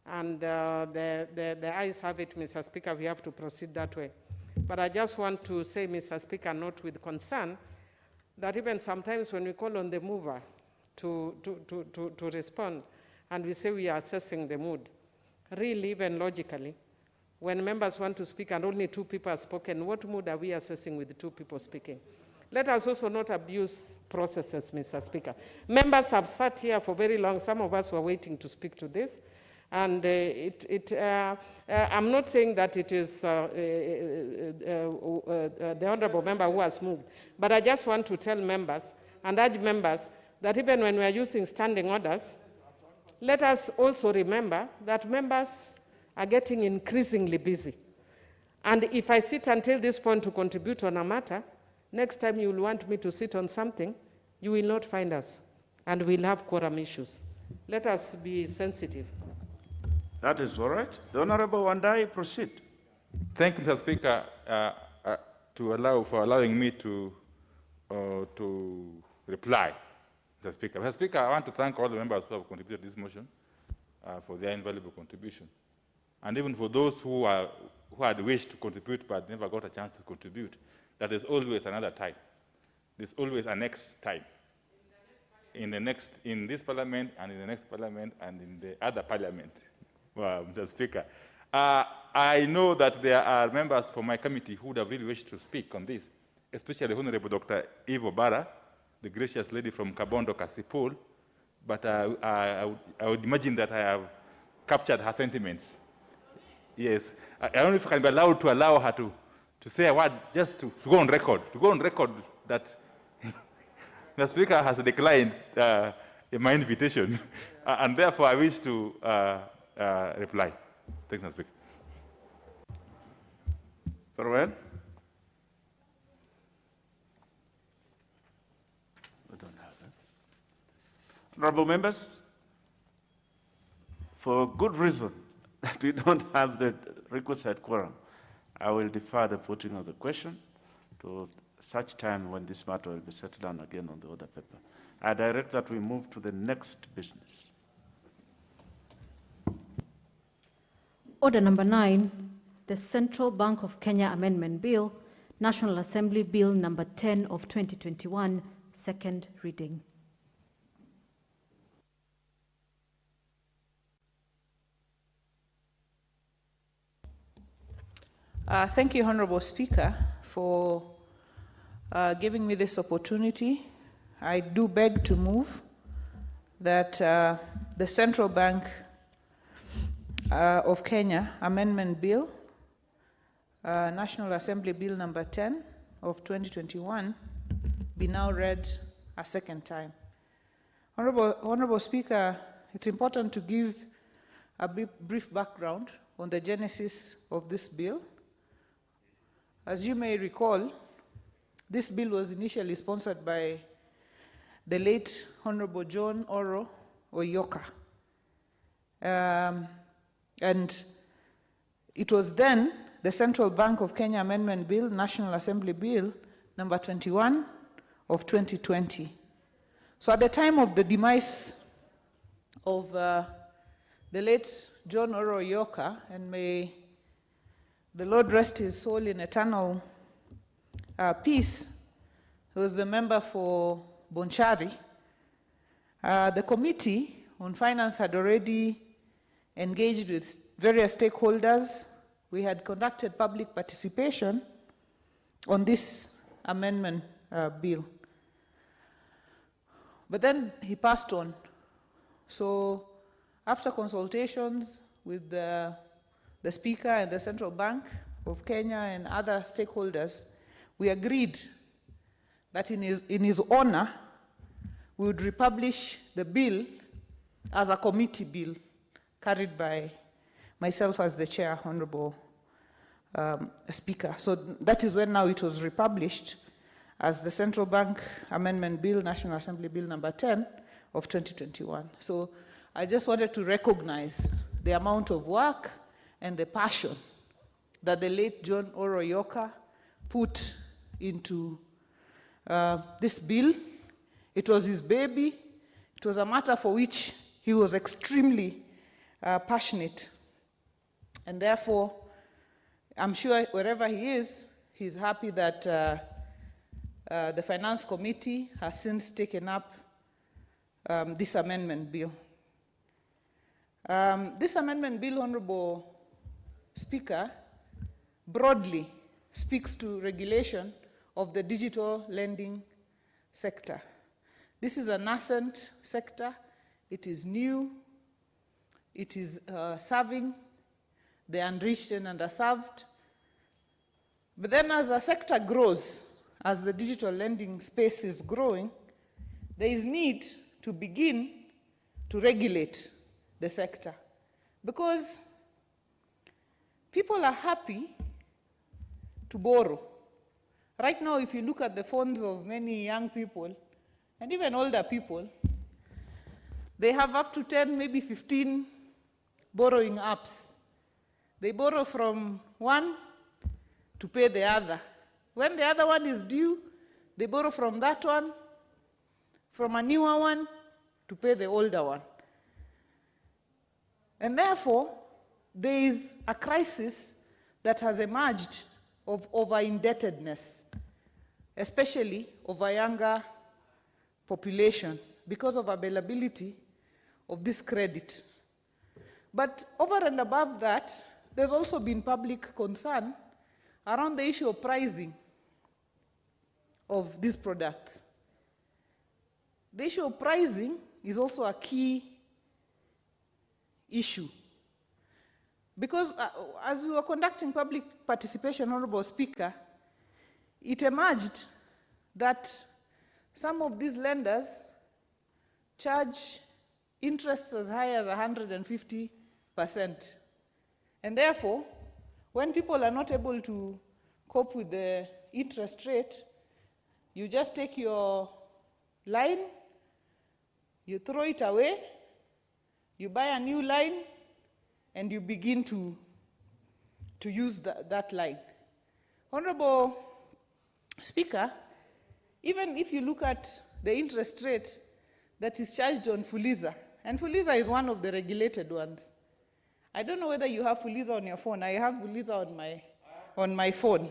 Speaker 20: And the ayes have it, Mr. Speaker, we have to proceed that way. But I just want to say, Mr. Speaker, not with concern, that even sometimes when we call on the mover to respond, and we say we are assessing the mood, really, even logically, when members want to speak and only two people are spoken, what mood are we assessing with two people speaking? Let us also not abuse processes, Mr. Speaker. Members have sat here for very long. Some of us were waiting to speak to this. And I'm not saying that it is the honorable member who has moved, but I just want to tell members and urge members that even when we are using standing orders, let us also remember that members are getting increasingly busy. And if I sit until this point to contribute on a matter, next time you will want me to sit on something, you will not find us, and we'll have quorum issues. Let us be sensitive.
Speaker 5: That is all right. The Honorable Wandai, proceed.
Speaker 23: Thank you, Mr. Speaker, for allowing me to reply, Mr. Speaker. Mr. Speaker, I want to thank all the members who have contributed to this motion for their invaluable contribution, and even for those who had wished to contribute but never got a chance to contribute. That is always another time. There's always a next time. In this parliament, and in the next parliament, and in the other parliament. Well, Mr. Speaker, I know that there are members from my committee who would have really wished to speak on this, especially Honorable Dr. Ivo Bara, the gracious lady from Kabondo Kasipul, but I would imagine that I have captured her sentiments. Yes, I don't know if I can be allowed to allow her to say a word, just to go on record, that the Speaker has declined my invitation, and therefore I wish to reply. Thank you, Mr. Speaker.
Speaker 5: Very well. We don't have it. Honorable members, for good reason that we don't have the requisite quorum, I will defer the putting of the question to such time when this matter will be settled down again on the order paper. I direct that we move to the next business.
Speaker 21: Order number 9, the Central Bank of Kenya Amendment Bill, National Assembly Bill number 10 of 2021, second reading.
Speaker 22: Thank you, Honorable Speaker, for giving me this opportunity. I do beg to move that the Central Bank of Kenya Amendment Bill, National Assembly Bill number 10 of 2021, be now read a second time. Honorable Speaker, it's important to give a brief background on the genesis of this bill. As you may recall, this bill was initially sponsored by the late Honorable John Oro Oyoka. And it was then the Central Bank of Kenya Amendment Bill, National Assembly Bill, number 21 of 2020. So at the time of the demise of the late John Oro Oyoka, and may the Lord rest his soul in eternal peace, he was the member for Bonchari. The Committee on Finance had already engaged with various stakeholders. We had conducted public participation on this amendment bill. But then he passed on. So after consultations with the Speaker and the Central Bank of Kenya and other stakeholders, we agreed that in his honor, we would republish the bill as a committee bill carried by myself as the chair, Honorable Speaker. So that is when now it was republished as the Central Bank Amendment Bill, National Assembly Bill number 10 of 2021. So I just wanted to recognize the amount of work and the passion that the late John Oro Oyoka put into this bill. It was his baby. It was a matter for which he was extremely passionate. And therefore, I'm sure wherever he is, he's happy that the Finance Committee has since taken up this amendment bill. This amendment bill, Honorable Speaker, broadly speaks to regulation of the digital lending sector. This is a nascent sector. It is new. It is serving the unreached and underserved. But then as a sector grows, as the digital lending space is growing, there is need to begin to regulate the sector. Because people are happy to borrow. Right now, if you look at the phones of many young people, and even older people, they have up to 10, maybe 15 borrowing apps. They borrow from one to pay the other. When the other one is due, they borrow from that one, from a newer one, to pay the older one. And therefore, there is a crisis that has emerged of over-indebtedness, especially of a younger population, because of availability of this credit. But over and above that, there's also been public concern around the issue of pricing of these products. The issue of pricing is also a key issue. Because as we were conducting public participation, Honorable Speaker, it emerged that some of these lenders charge interest as high as 150%. And therefore, when people are not able to cope with the interest rate, you just take your line, you throw it away, you buy a new line, and you begin to use that line. Honorable Speaker, even if you look at the interest rate that is charged on Fuliza, and Fuliza is one of the regulated ones. I don't know whether you have Fuliza on your phone. I have Fuliza on my phone.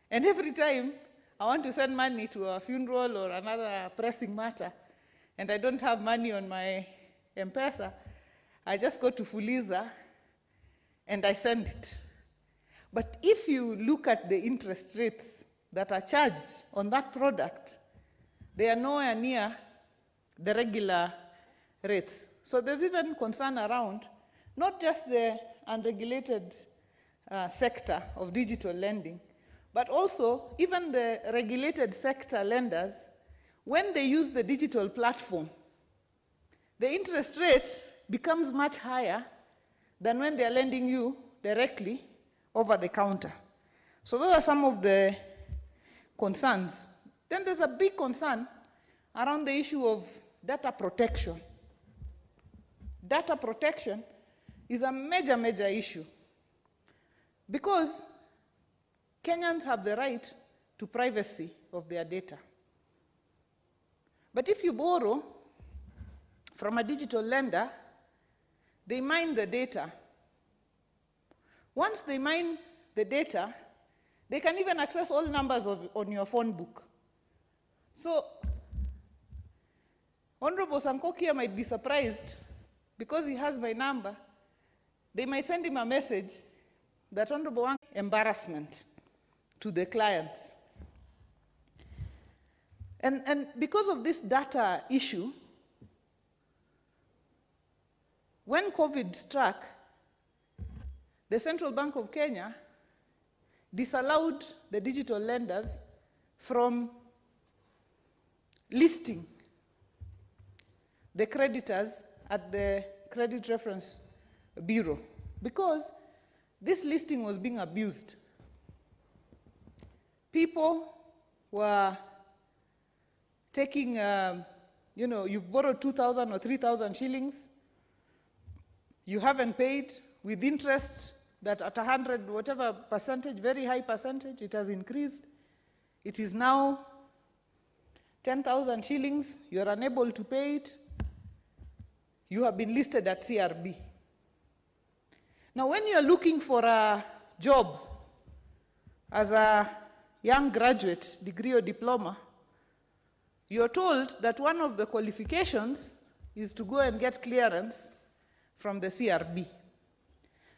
Speaker 22: And every time I want to send money to a funeral or another pressing matter, and I don't have money on my M-Pesa, I just go to Fuliza and I send it. But if you look at the interest rates that are charged on that product, they are nowhere near the regular rates. So there's even concern around not just the unregulated sector of digital lending, but also even the regulated sector lenders, when they use the digital platform, the interest rate becomes much higher than when they're lending you directly over the counter. So those are some of the concerns. Then there's a big concern around the issue of data protection. Data protection is a major, major issue because Kenyans have the right to privacy of their data. But if you borrow from a digital lender, they mine the data. Once they mine the data, they can even access all numbers on your phone book. So, Honorable Sankokia might be surprised because he has my number. They might send him a message that Honorable Wang embarrassment to the clients. And because of this data issue, when COVID struck, the Central Bank of Kenya disallowed the digital lenders from listing the creditors at the Credit Reference Bureau because this listing was being abused. People were taking, you've borrowed 2,000 or 3,000 shillings, you haven't paid with interest that at 100, whatever percentage, very high percentage, it has increased. It is now 10,000 shillings, you are unable to pay it, you have been listed at CRB. Now, when you're looking for a job as a young graduate, degree or diploma, you're told that one of the qualifications is to go and get clearance from the CRB.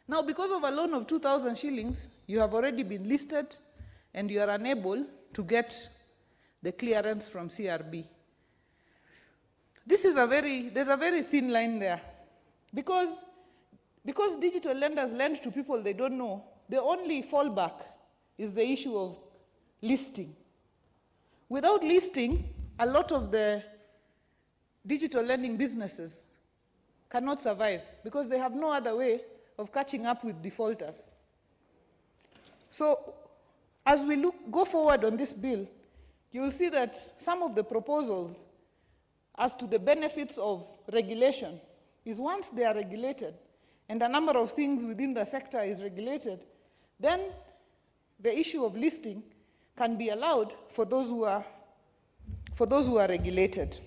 Speaker 22: Now, because of a loan of 2,000 shillings, you have already been listed and you are unable to get the clearance from CRB. There's a very thin line there. Because digital lenders lend to people they don't know, the only fallback is the issue of listing. Without listing, a lot of the digital lending businesses cannot survive because they have no other way of catching up with defaulters. So as we go forward on this bill, you will see that some of the proposals as to the benefits of regulation is once they are regulated and a number of things within the sector is regulated, then the issue of listing can be allowed for those who are regulated.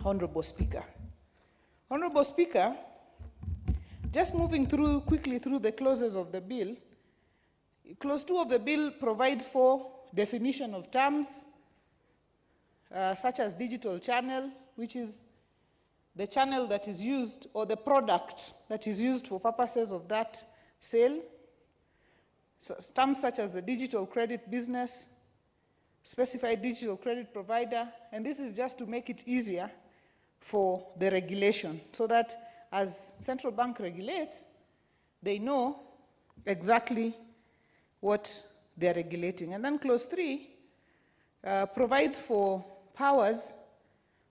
Speaker 22: Honorable Speaker. Honorable Speaker, just moving quickly through the clauses of the bill, Clause 2 of the bill provides for definition of terms such as digital channel, which is the channel that is used or the product that is used for purposes of that sale. So, terms such as the digital credit business, specified digital credit provider, and this is just to make it easier for the regulation so that as central bank regulates, they know exactly what they're regulating. And then Clause 3 provides for powers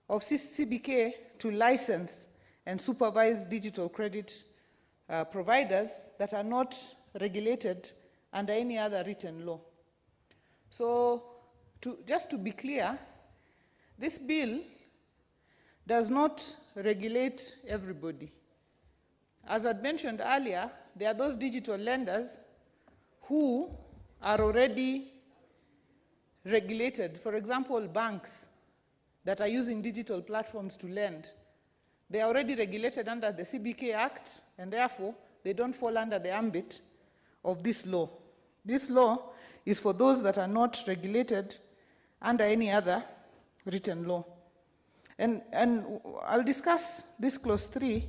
Speaker 22: of CBK to license and supervise digital credit providers that are not regulated under any other written law. So just to be clear, this bill does not regulate everybody. As I mentioned earlier, there are those digital lenders who are already regulated. For example, banks that are using digital platforms to lend. They are already regulated under the CBK Act, and therefore, they don't fall under the ambit of this law. This law is for those that are not regulated under any other written law. And I'll discuss this Clause 3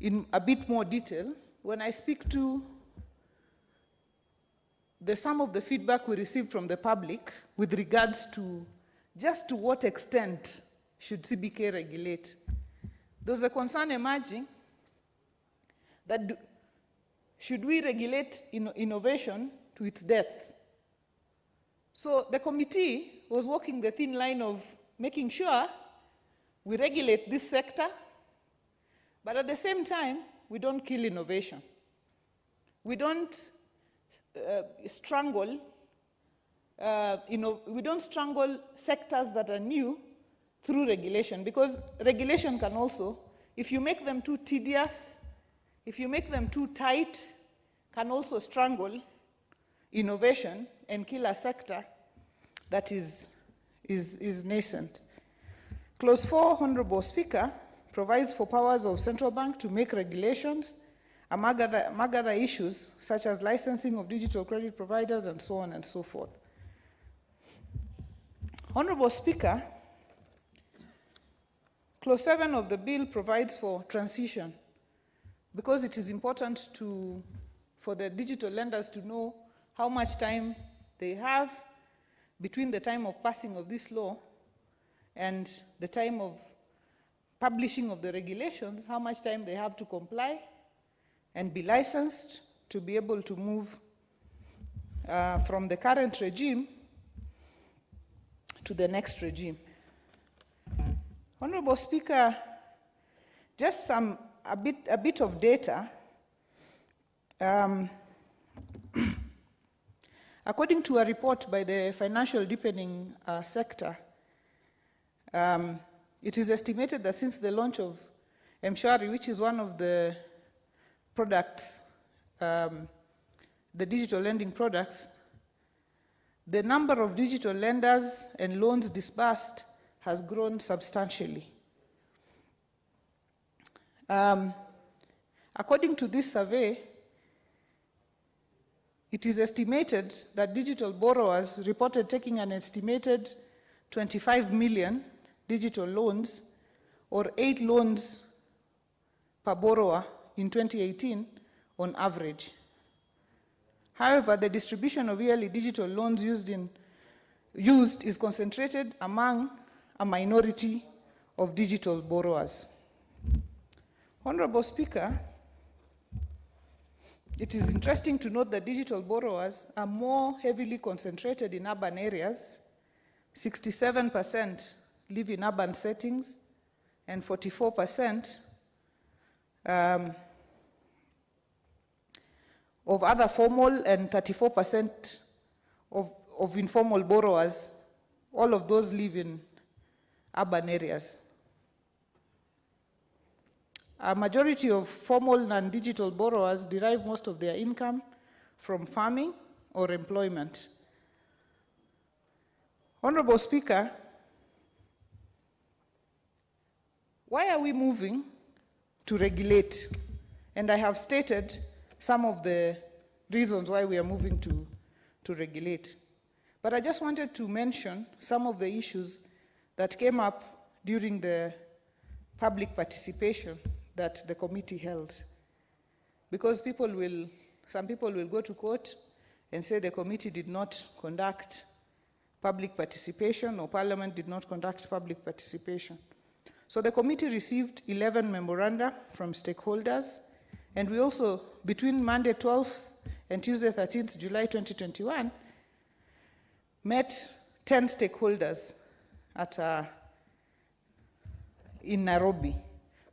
Speaker 22: in a bit more detail when I speak to some of the feedback we received from the public with regards to just to what extent should CBK regulate. There's a concern emerging that should we regulate innovation to its death? So the committee was walking the thin line of making sure we regulate this sector, but at the same time, we don't kill innovation. We don't strangle sectors that are new through regulation, because regulation can also, if you make them too tedious, if you make them too tight, can also strangle innovation and kill a sector that is nascent. Clause 4, Honorable Speaker, provides for powers of central bank to make regulations among other issues such as licensing of digital credit providers and so on and so forth. Honorable Speaker, Clause 7 of the bill provides for transition because it is important for the digital lenders to know how much time they have between the time of passing of this law and the time of publishing of the regulations, how much time they have to comply and be licensed to be able to move from the current regime to the next regime. Honorable Speaker, just a bit of data. According to a report by the financial deepening sector, it is estimated that since the launch of M-Shwari, which is one of the products, the digital lending products, the number of digital lenders and loans disbursed has grown substantially. According to this survey, it is estimated that digital borrowers reported taking an estimated 25 million digital loans, or 8 loans per borrower in 2018 on average. However, the distribution of yearly digital loans used in used is concentrated among a minority of digital borrowers. Honorable Speaker, it is interesting to note that digital borrowers are more heavily concentrated in urban areas. 67% live in urban settings, and 44% of other formal and 34% of informal borrowers. All of those live in urban areas. A majority of formal non-digital borrowers derive most of their income from farming or employment. Honorable Speaker, why are we moving to regulate? And I have stated some of the reasons why we are moving to regulate. But I just wanted to mention some of the issues that came up during the public participation that the committee held. Because some people will go to court and say the committee did not conduct public participation or Parliament did not conduct public participation. So the committee received 11 memoranda from stakeholders, and we also, between Monday 12th and Tuesday 13th July 2021, met 10 stakeholders in Nairobi.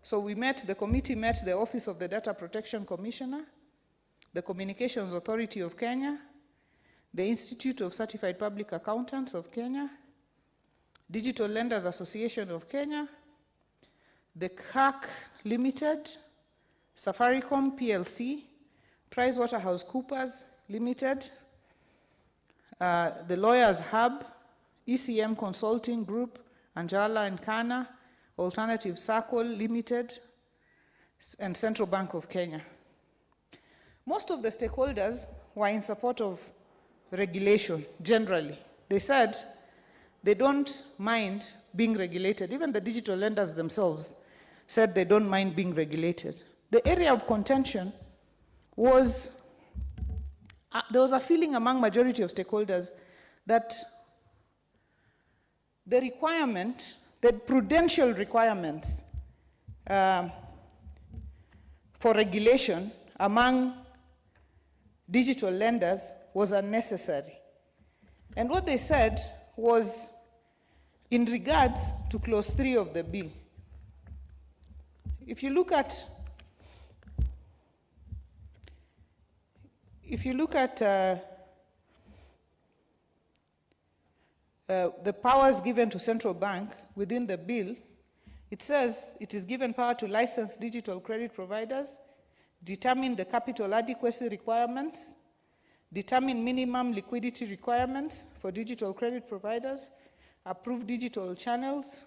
Speaker 22: So the committee met the Office of the Data Protection Commissioner, the Communications Authority of Kenya, the Institute of Certified Public Accountants of Kenya, Digital Lenders Association of Kenya, the CAC Limited, Safaricom PLC, PricewaterhouseCoopers Limited, the Lawyers Hub, ECM Consulting Group, Anjala and Kana, Alternative Circle Limited, and Central Bank of Kenya. Most of the stakeholders were in support of regulation, generally. They said they don't mind being regulated. Even the digital lenders themselves said they don't mind being regulated. The area of contention was, there was a feeling among majority of stakeholders that the requirement, the prudential requirements for regulation among digital lenders was unnecessary. And what they said was in regards to clause 3 of the bill. If you look at the powers given to central bank within the bill, it says it is given power to license digital credit providers, determine the capital adequacy requirements, determine minimum liquidity requirements for digital credit providers, approve digital channels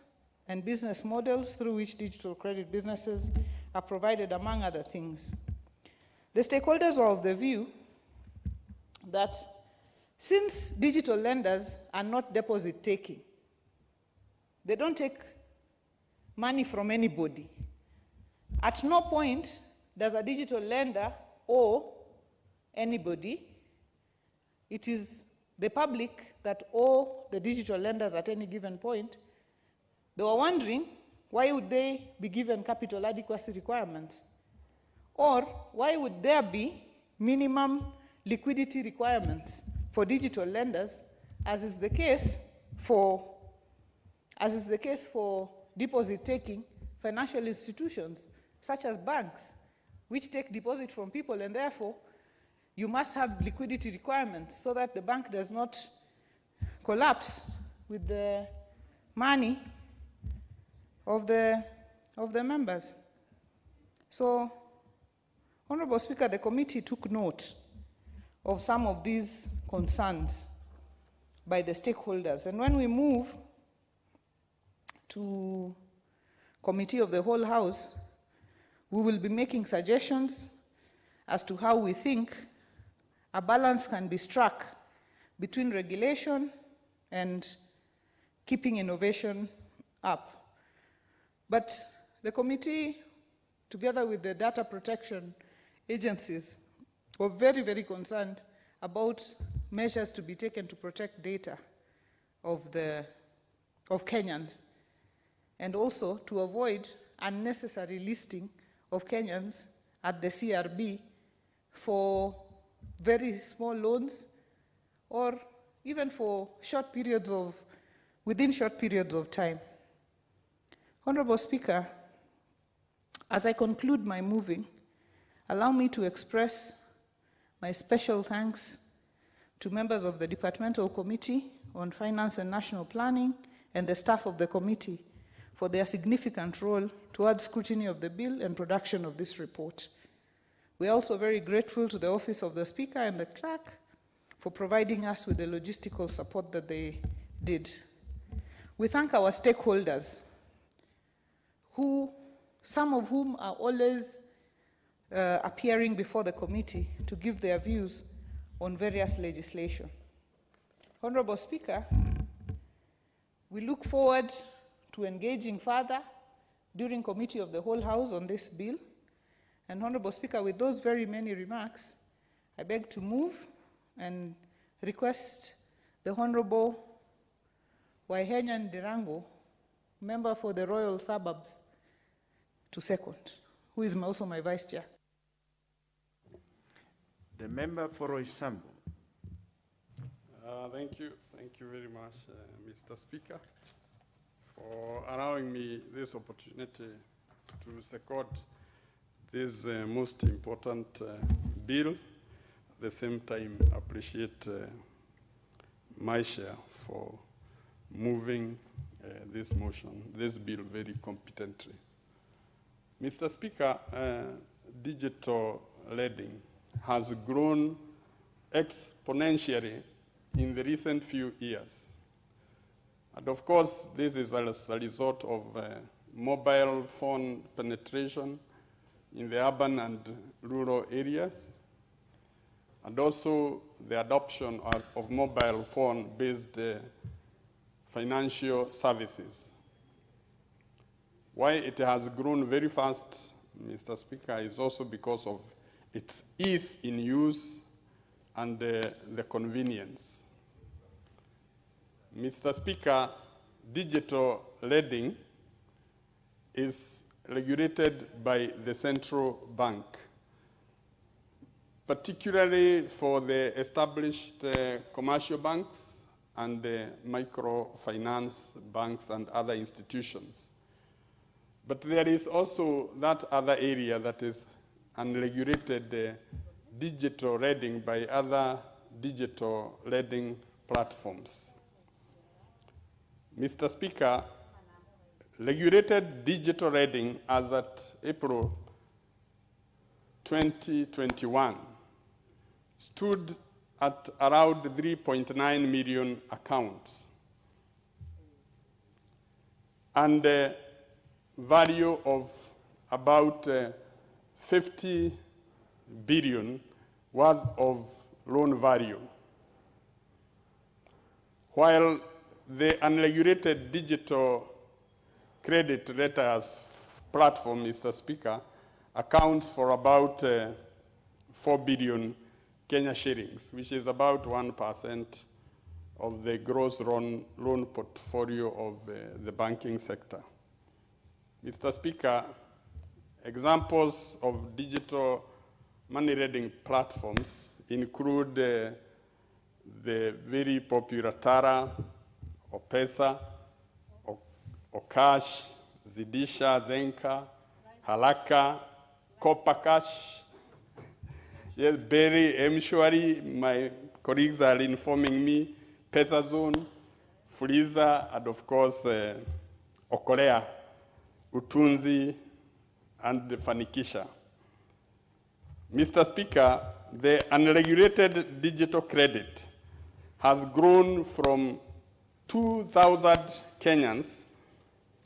Speaker 22: and business models through which digital credit businesses are provided, among other things. The stakeholders are of the view that since digital lenders are not deposit taking, they don't take money from anybody. At no point does a digital lender owe anybody. It is the public that owe the digital lenders at any given point. They were wondering, why would they be given capital adequacy requirements? Or why would there be minimum liquidity requirements for digital lenders, as is the case for deposit-taking financial institutions, such as banks, which take deposit from people, and therefore you must have liquidity requirements so that the bank does not collapse with the money of the members. So, Honorable Speaker, the committee took note of some of these concerns by the stakeholders. And when we move to Committee of the Whole House, we will be making suggestions as to how we think a balance can be struck between regulation and keeping innovation up. But the committee, together with the data protection agencies, were very, very concerned about measures to be taken to protect data of Kenyans, and also to avoid unnecessary listing of Kenyans at the CRB for very small loans or even for within short periods of time. Honorable Speaker, as I conclude my moving, allow me to express my special thanks to members of the Departmental Committee on Finance and National Planning and the staff of the committee for their significant role towards scrutiny of the bill and production of this report. We are also very grateful to the Office of the Speaker and the Clerk for providing us with the logistical support that they did. We thank our stakeholders, some of whom are always appearing before the committee to give their views on various legislation. Honorable Speaker, we look forward to engaging further during Committee of the Whole House on this bill. And Honorable Speaker, with those very many remarks, I beg to move and request the Honorable Waihenya Ndirango, member for the Royal Suburbs, to second, who is also my Vice Chair.
Speaker 5: The member for Roysambu.
Speaker 6: Thank you very much, Mr. Speaker, for allowing me this opportunity to second this most important bill. At the same time, appreciate my share for moving this bill very competently. Mr. Speaker, digital lending has grown exponentially in the recent few years. And of course, this is as a result of mobile phone penetration in the urban and rural areas, and also the adoption of mobile phone-based financial services. Why it has grown very fast, Mr. Speaker, is also because of its ease in use and the convenience. Mr. Speaker, digital lending is regulated by the central bank, particularly for the established commercial banks and the microfinance banks and other institutions. But there is also that other area that is unregulated digital lending by other digital lending platforms. Mr. Speaker, regulated digital lending as at April 2021 stood at around 3.9 million accounts and a value of about 50 billion worth of loan value, while the unregulated digital credit letters platform, Mr. Speaker, accounts for about 4 billion Kenya shillings, which is about 1% of the gross loan portfolio of the banking sector. Mr. Speaker, examples of digital money lending platforms include the very popular Tara, Opesa, Okash, Zidisha, Zenka, Haraka, Kopakash, yes, Berry, Mshwari, my colleagues are informing me, PesaZone, Fuliza, and of course, Okolea, Utunzi, and Fanikisha. Mr. Speaker, the unregulated digital credit has grown from 2,000 Kenyans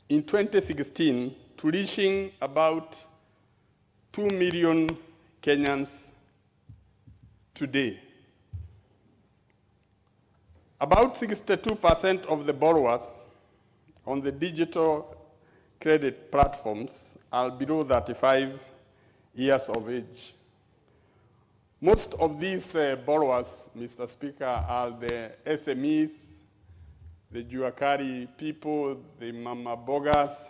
Speaker 6: in 2016 to reaching about 2 million Kenyans today. About 62% of the borrowers on the digital credit platforms are below 35 years of age. Most of these borrowers, Mr. Speaker, are the SMEs the Juakari people, the Mama Bogas,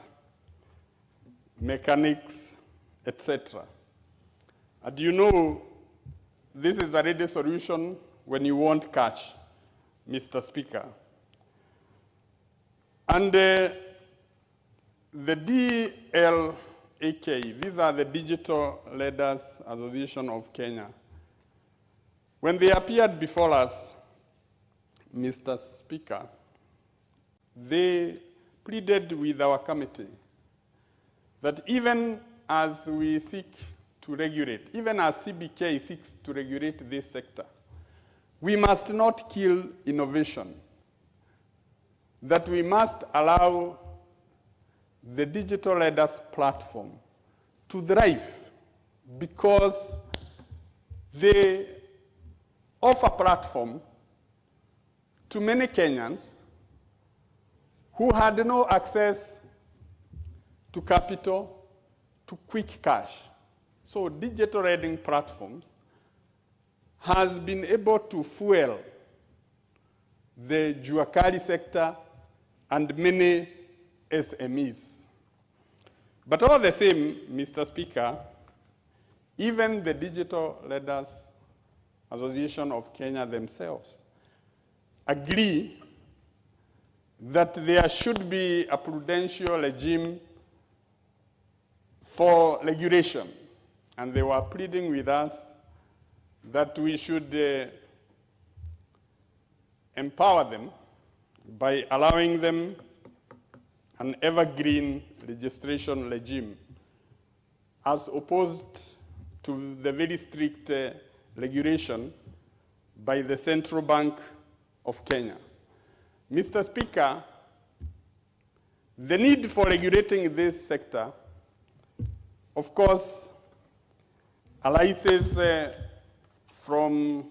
Speaker 6: mechanics, etc. And you know, this is a ready solution when you want cash, Mr. Speaker. And the DLAK, these are the Digital Leaders Association of Kenya. When they appeared before us, Mr. Speaker, they pleaded with our committee that even as we seek to regulate, even as CBK seeks to regulate this sector, we must not kill innovation, that we must allow the Digital Leaders platform to thrive because they offer a platform to many Kenyans who had no access to capital, to quick cash. So digital lending platforms has been able to fuel the Juakari sector and many SMEs. But all the same, Mr. Speaker, even the Digital Leaders Association of Kenya themselves agree that there should be a prudential regime for regulation. And they were pleading with us that we should empower them by allowing them an evergreen registration regime, as opposed to the very strict regulation by the Central Bank of Kenya. Mr. Speaker, the need for regulating this sector, of course, arises from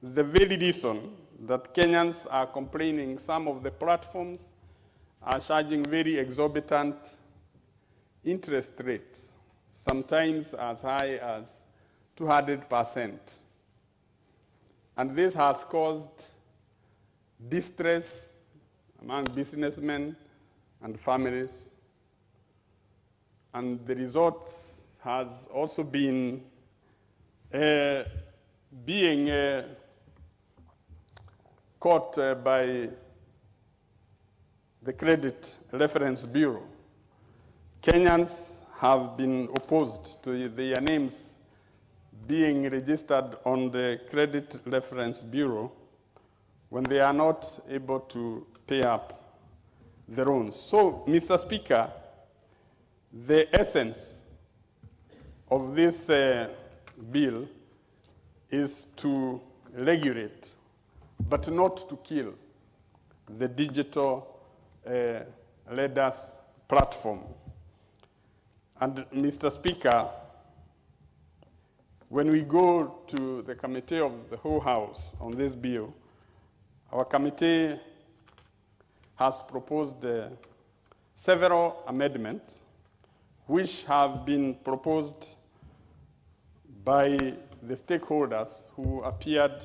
Speaker 6: the very reason that Kenyans are complaining some of the platforms are charging very exorbitant interest rates, sometimes as high as 200%. And this has caused distress among businessmen and families. And the result has also been being caught by the Credit Reference Bureau. Kenyans have been opposed to their names being registered on the Credit Reference Bureau when they are not able to pay up the loans. So, Mr. Speaker, the essence of this bill is to regulate, but not to kill the digital leaders platform. And Mr. Speaker, when we go to the committee of the whole House on this bill, our committee has proposed several amendments which have been proposed by the stakeholders who appeared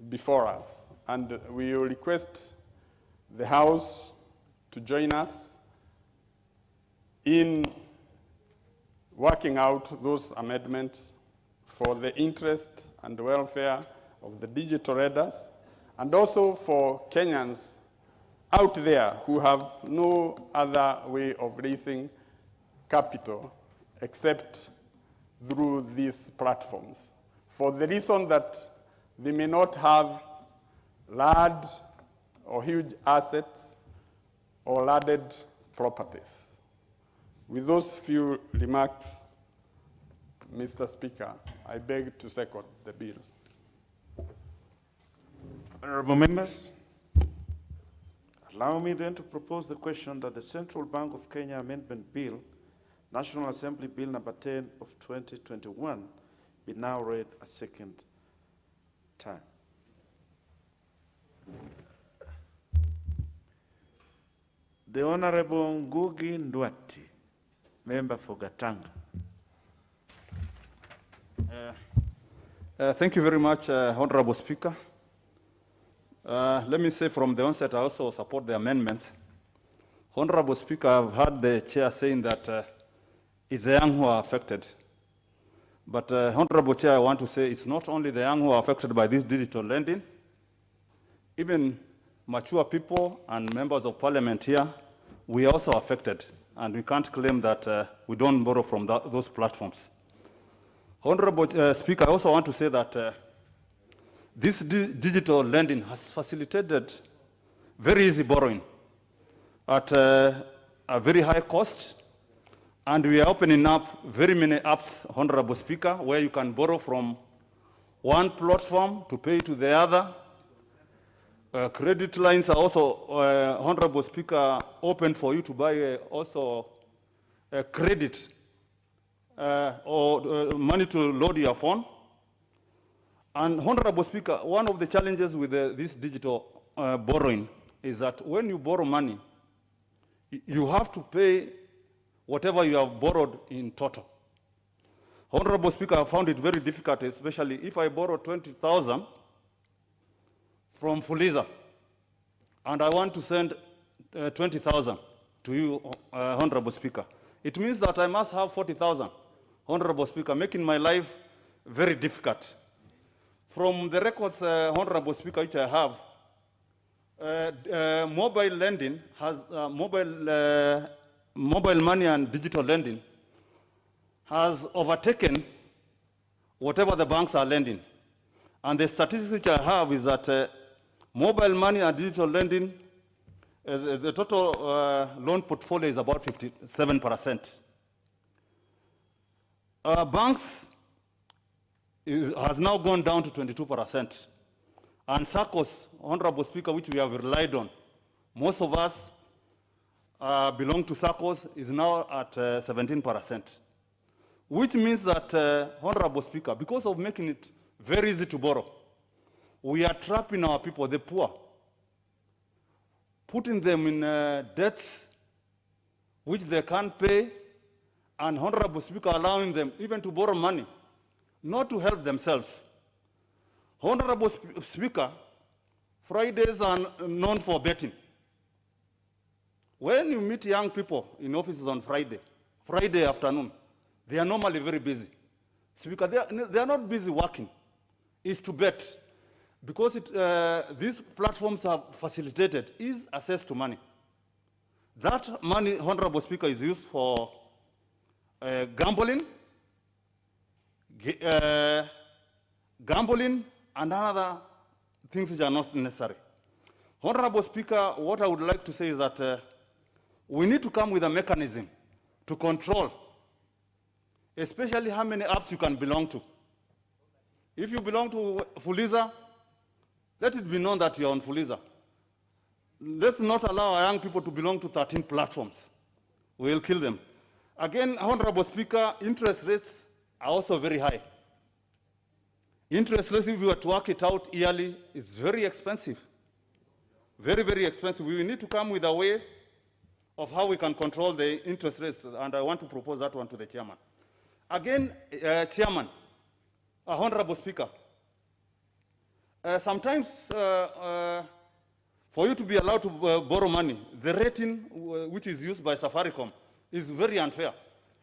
Speaker 6: before us. And we will request the House to join us in working out those amendments for the interest and welfare of the digital leaders, and also for Kenyans out there who have no other way of raising capital except through these platforms, for the reason that they may not have large or huge assets or landed properties. With those few remarks, Mr. Speaker, I beg to second the bill.
Speaker 5: Honorable members, allow me then to propose the question that the Central Bank of Kenya Amendment Bill, National Assembly Bill number 10 of 2021, be now read a second time. The Honorable Ngugi Ndwati, member for Gatanga.
Speaker 8: Thank you very much, Honorable Speaker. Let me say from the onset, I also support the amendments. Honorable Speaker, I've heard the chair saying that it's the young who are affected. But Honorable Chair, I want to say it's not only the young who are affected by this digital lending. Even mature people and members of parliament here, we are also affected. And we can't claim that we don't borrow from those platforms. Honorable Speaker, I also want to say that this digital lending has facilitated very easy borrowing at a very high cost. And we are opening up very many apps, Honorable Speaker, where you can borrow from one platform to pay to the other. Credit lines are also, Honorable Speaker, open for you to buy also a credit or money to load your phone. And Honorable Speaker, one of the challenges with this digital borrowing is that when you borrow money, you have to pay whatever you have borrowed in total. Honorable Speaker, I found it very difficult, especially if I borrow 20,000 from Fuliza, and I want to send 20,000 to you, Honorable Speaker. It means that I must have 40,000, Honorable Speaker, making my life very difficult. From the records, Honorable Speaker, which I have, mobile lending has mobile money and digital lending has overtaken whatever the banks are lending. And the statistics which I have is that mobile money and digital lending, the total loan portfolio is about 57%. Banks has now gone down to 22%. And SACCOs, Honorable Speaker, which we have relied on, most of us belong to SACCOs, is now at 17%. Which means that, Honorable Speaker, because of making it very easy to borrow, we are trapping our people, the poor, putting them in debts which they can't pay, and Honorable Speaker, allowing them even to borrow money, not to help themselves. Honorable Speaker, Fridays are known for betting. When you meet young people in offices on Friday afternoon, they are normally very busy. Speaker, they are not busy working. It's to bet. Because these platforms have facilitated easy access to money. That money, Honorable Speaker, is used for gambling, and other things which are not necessary. Honorable Speaker, what I would like to say is that we need to come with a mechanism to control, especially how many apps you can belong to. If you belong to Fuliza, let it be known that you're on Fuliza. Let's not allow our young people to belong to 13 platforms. We'll kill them. Again, Honorable Speaker, interest rates are also very high. Interest rates, if you were to work it out yearly, is very expensive. Very, very expensive. We need to come with a way of how we can control the interest rates, and I want to propose that one to the chairman. Again, Chairman, Honorable Speaker, sometimes for you to be allowed to borrow money, the rating which is used by Safaricom is very unfair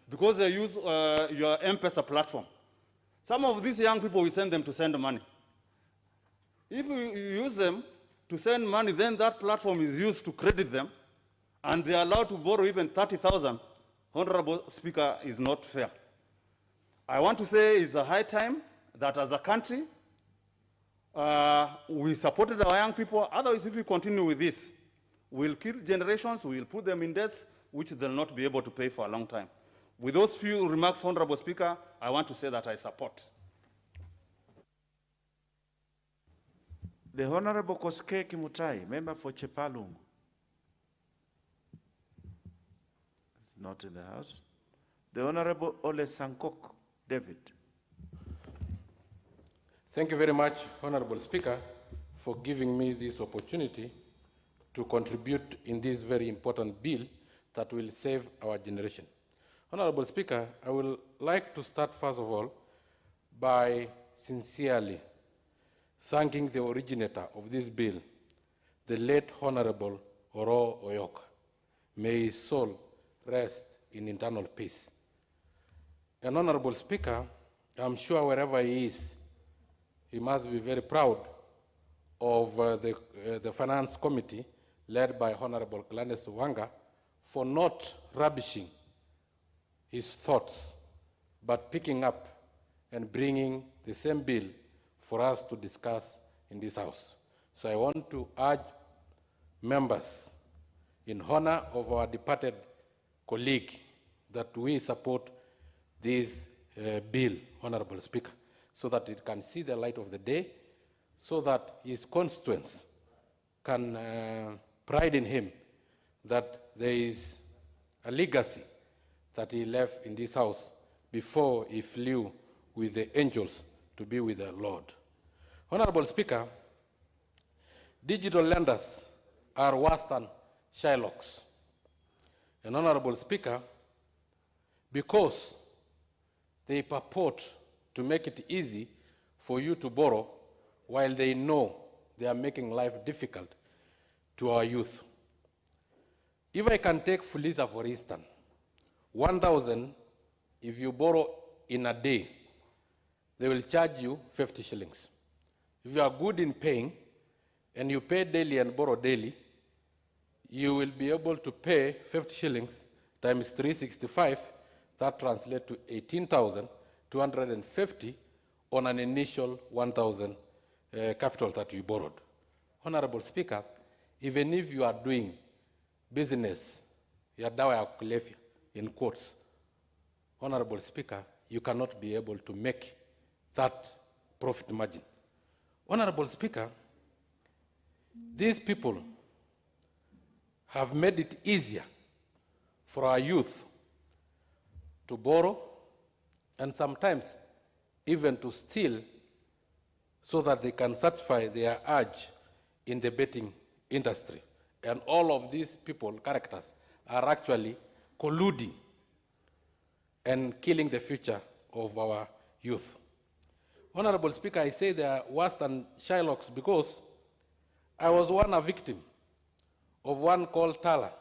Speaker 8: because they use your M-Pesa platform. Some of these young people, we send them to send money. If you use them to send money, then that platform is used to credit them, and they are allowed to borrow even 30,000, Honorable Speaker, is not fair. I want to say it's a high time that as a country, we supported our young people. Otherwise, if we continue with this, we'll kill generations, we'll put them in debts, which they'll not be able to pay for a long time. With those few remarks, Honorable Speaker, I want to say that I support.
Speaker 5: The Honorable Koskei Mutahi, member for Chepalung. Is not in the House. The Honorable Ole Sankok David.
Speaker 11: Thank you very much, Honorable Speaker, for giving me this opportunity to contribute in this very important bill that will save our generation. Honorable Speaker, I would like to start first of all by sincerely thanking the originator of this bill, the late Honorable Oro Oyok. May his soul rest in eternal peace. And Honorable Speaker, I'm sure wherever he is, he must be very proud of the Finance Committee led by Honorable Gladys Wanga for not rubbishing his thoughts, but picking up and bringing the same bill for us to discuss in this House. So I want to urge members in honor of our departed colleague that we support this bill, Honorable Speaker, so that it can see the light of the day, so that his constituents can pride in him that there is a legacy that he left in this House before he flew with the angels to be with the Lord. Honorable Speaker, digital lenders are worse than Shylocks. And Honorable Speaker, because they purport to make it easy for you to borrow while they know they are making life difficult to our youth. If I can take Fuliza for instance, 1,000, if you borrow in a day, they will charge you 50 shillings. If you are good in paying and you pay daily and borrow daily, you will be able to pay 50 shillings times 365, that translates to 18,250 on an initial 1,000 capital that you borrowed. Honorable Speaker, even if you are doing business, ya dawa ya kulevya, in quotes, Honorable Speaker, you cannot be able to make that profit margin. Honorable Speaker, these people have made it easier for our youth to borrow and sometimes even to steal so that they can satisfy their urge in the betting industry. And all of these people, characters, are actually colluding and killing the future of our youth. Honorable Speaker, I say they are worse than Shylocks because I was a victim of one called Tala.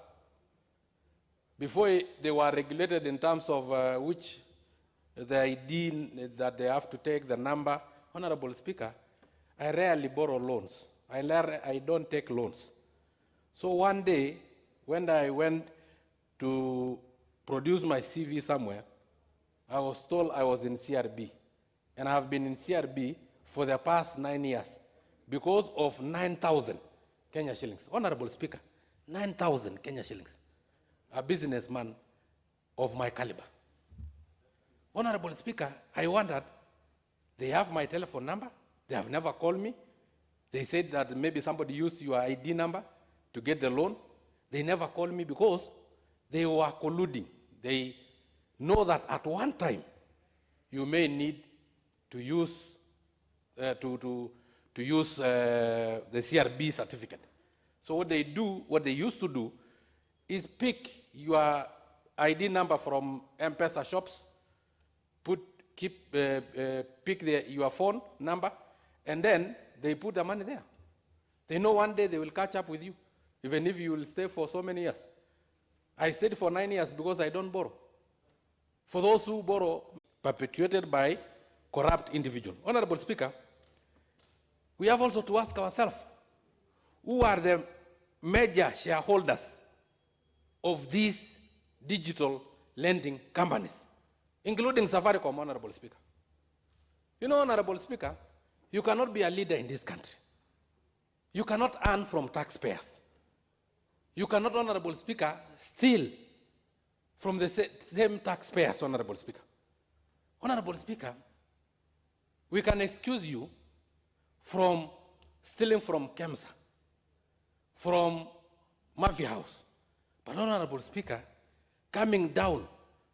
Speaker 11: Before they were regulated in terms of which the ID that they have to take, the number, Honorable Speaker, I rarely borrow loans. I don't take loans. So one day, when I went to produce my CV somewhere, I was told I was in CRB. And I have been in CRB for the past 9 years because of 9,000 Kenya shillings. Honorable Speaker, 9,000 Kenya shillings. A businessman of my caliber. Honorable Speaker, I wondered, they have my telephone number. They have never called me. They said that maybe somebody used your ID number to get the loan. They never called me because they were colluding. They know that at one time you may need to use the CRB certificate. So what they used to do, is pick your ID number from M-Pesa shops, pick your phone number, and then they put the money there. They know one day they will catch up with you, even if you will stay for so many years. I stayed for 9 years because I don't borrow. For those who borrow, perpetuated by corrupt individuals. Honorable Speaker, we have also to ask ourselves, who are the major shareholders of these digital lending companies, including Safaricom, Honorable Speaker? You know, Honorable Speaker, you cannot be a leader in this country. You cannot earn from taxpayers. You cannot, Honorable Speaker, steal from the same taxpayers, Honorable Speaker. Honorable Speaker, we can excuse you from stealing from KEMSA, from Mafia House. But Honorable Speaker, coming down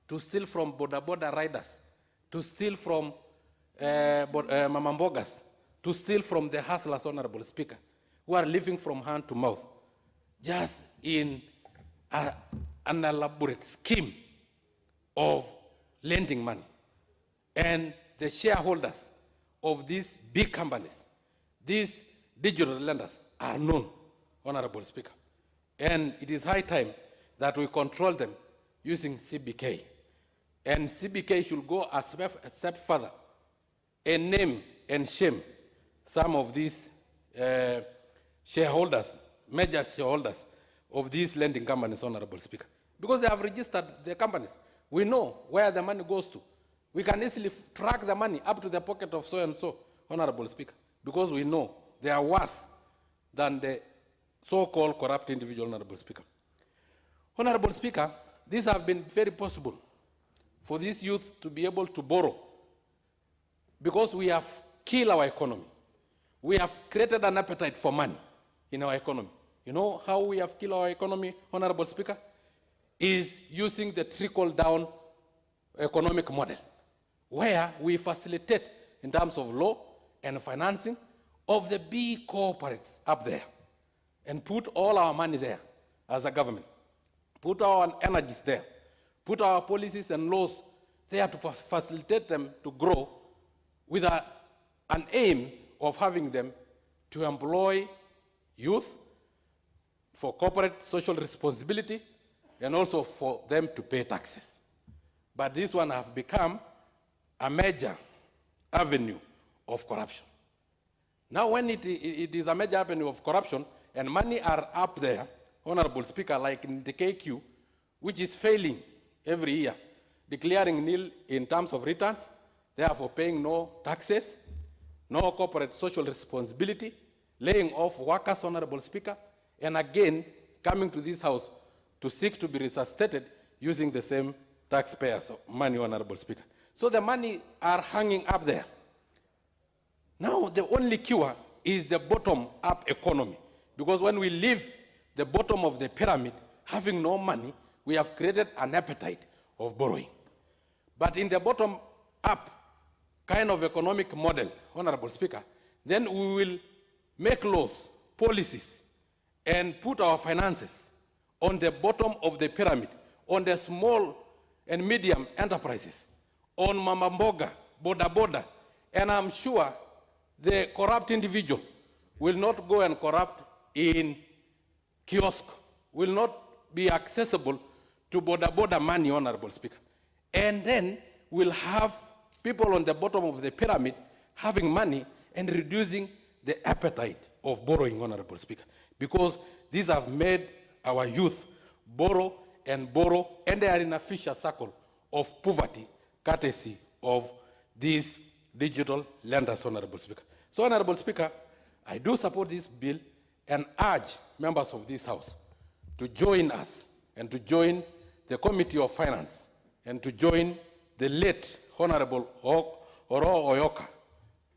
Speaker 11: to steal from border riders, to steal from mamambogas, to steal from the hustlers, Honorable Speaker, who are living from hand to mouth, just in an elaborate scheme of lending money. And the shareholders of these big companies, these digital lenders, are known, Honorable Speaker. And it is high time that we control them using CBK. And CBK should go a step further and name and shame some of these shareholders, major shareholders of these lending companies, Honorable Speaker. Because they have registered their companies. We know where the money goes to. We can easily track the money up to the pocket of so-and-so, Honorable Speaker, because we know they are worse than the so-called corrupt individual, Honorable Speaker. Honorable Speaker, these have been very possible for these youth to be able to borrow because we have killed our economy. We have created an appetite for money in our economy. You know how we have killed our economy, Honorable Speaker? Is using the trickle-down economic model, where we facilitate in terms of law and financing of the big corporates up there and put all our money there as a government, put our energies there, put our policies and laws there to facilitate them to grow with an aim of having them to employ youth for corporate social responsibility and also for them to pay taxes. But this one have become a major avenue of corruption. Now when it is a major avenue of corruption and money are up there, Honorable Speaker, like in the KQ, which is failing every year, declaring nil in terms of returns, therefore paying no taxes, no corporate social responsibility, laying off workers, Honorable Speaker, and again coming to this house to seek to be resuscitated using the same taxpayers' money, Honorable Speaker. So the money are hanging up there. Now the only cure is the bottom-up economy, because when we leave the bottom of the pyramid having no money, we have created an appetite of borrowing. But in the bottom-up kind of economic model, Honorable Speaker, then we will make laws, policies, and put our finances on the bottom of the pyramid, on the small and medium enterprises, on mama mboga, boda boda, and I'm sure the corrupt individual will not go and corrupt in kiosk, will not be accessible to boda boda money, Honorable Speaker. And then we'll have people on the bottom of the pyramid having money and reducing the appetite of borrowing, Honorable Speaker, because these have made our youth borrow, and they are in a vicious circle of poverty, courtesy of these digital lenders, Honorable Speaker. So, Honorable Speaker, I do support this bill and urge members of this House to join us and to join the Committee of Finance and to join the late Honorable Oro Oyoka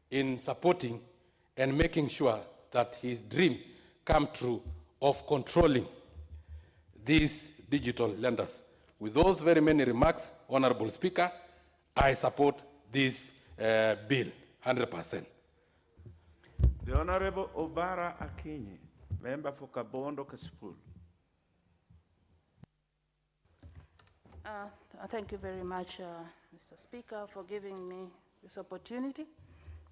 Speaker 11: in supporting and making sure that his dream come true of controlling these digital lenders. With those very many remarks, Honorable Speaker, I support this bill 100%.
Speaker 5: The Honorable Obara Akinyi, member for Kabondo Kasipul.
Speaker 3: Thank you very much, Mr. Speaker, for giving me this opportunity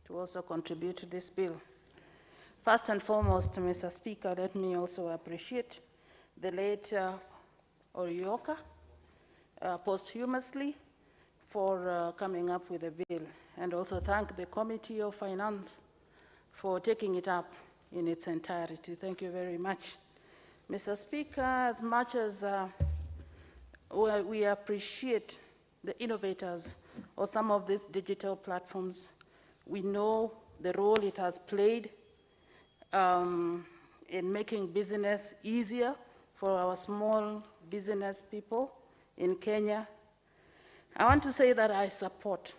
Speaker 3: to also contribute to this bill. First and foremost, Mr. Speaker, let me also appreciate the late Orioka posthumously for coming up with a bill, and also thank the Committee of Finance for taking it up in its entirety. Thank you very much. Mr. Speaker, as much as we appreciate the innovators of some of these digital platforms, we know the role it has played in making business easier for our small business people in Kenya. I want to say that I support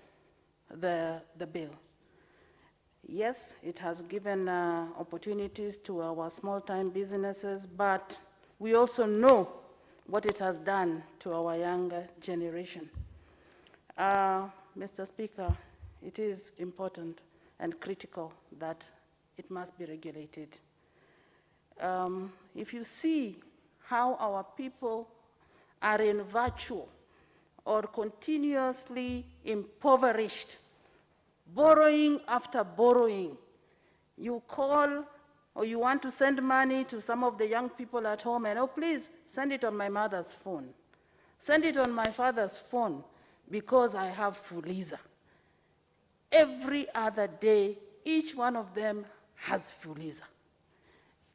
Speaker 3: the bill. Yes, it has given opportunities to our small-time businesses, but we also know what it has done to our younger generation. Mr. Speaker, it is important and critical that it must be regulated. If you see how our people are in virtual or continuously impoverished, borrowing after borrowing, you call or you want to send money to some of the young people at home, and oh, please send it on my mother's phone. Send it on my father's phone because I have Fuliza. Every other day, each one of them has Fuliza.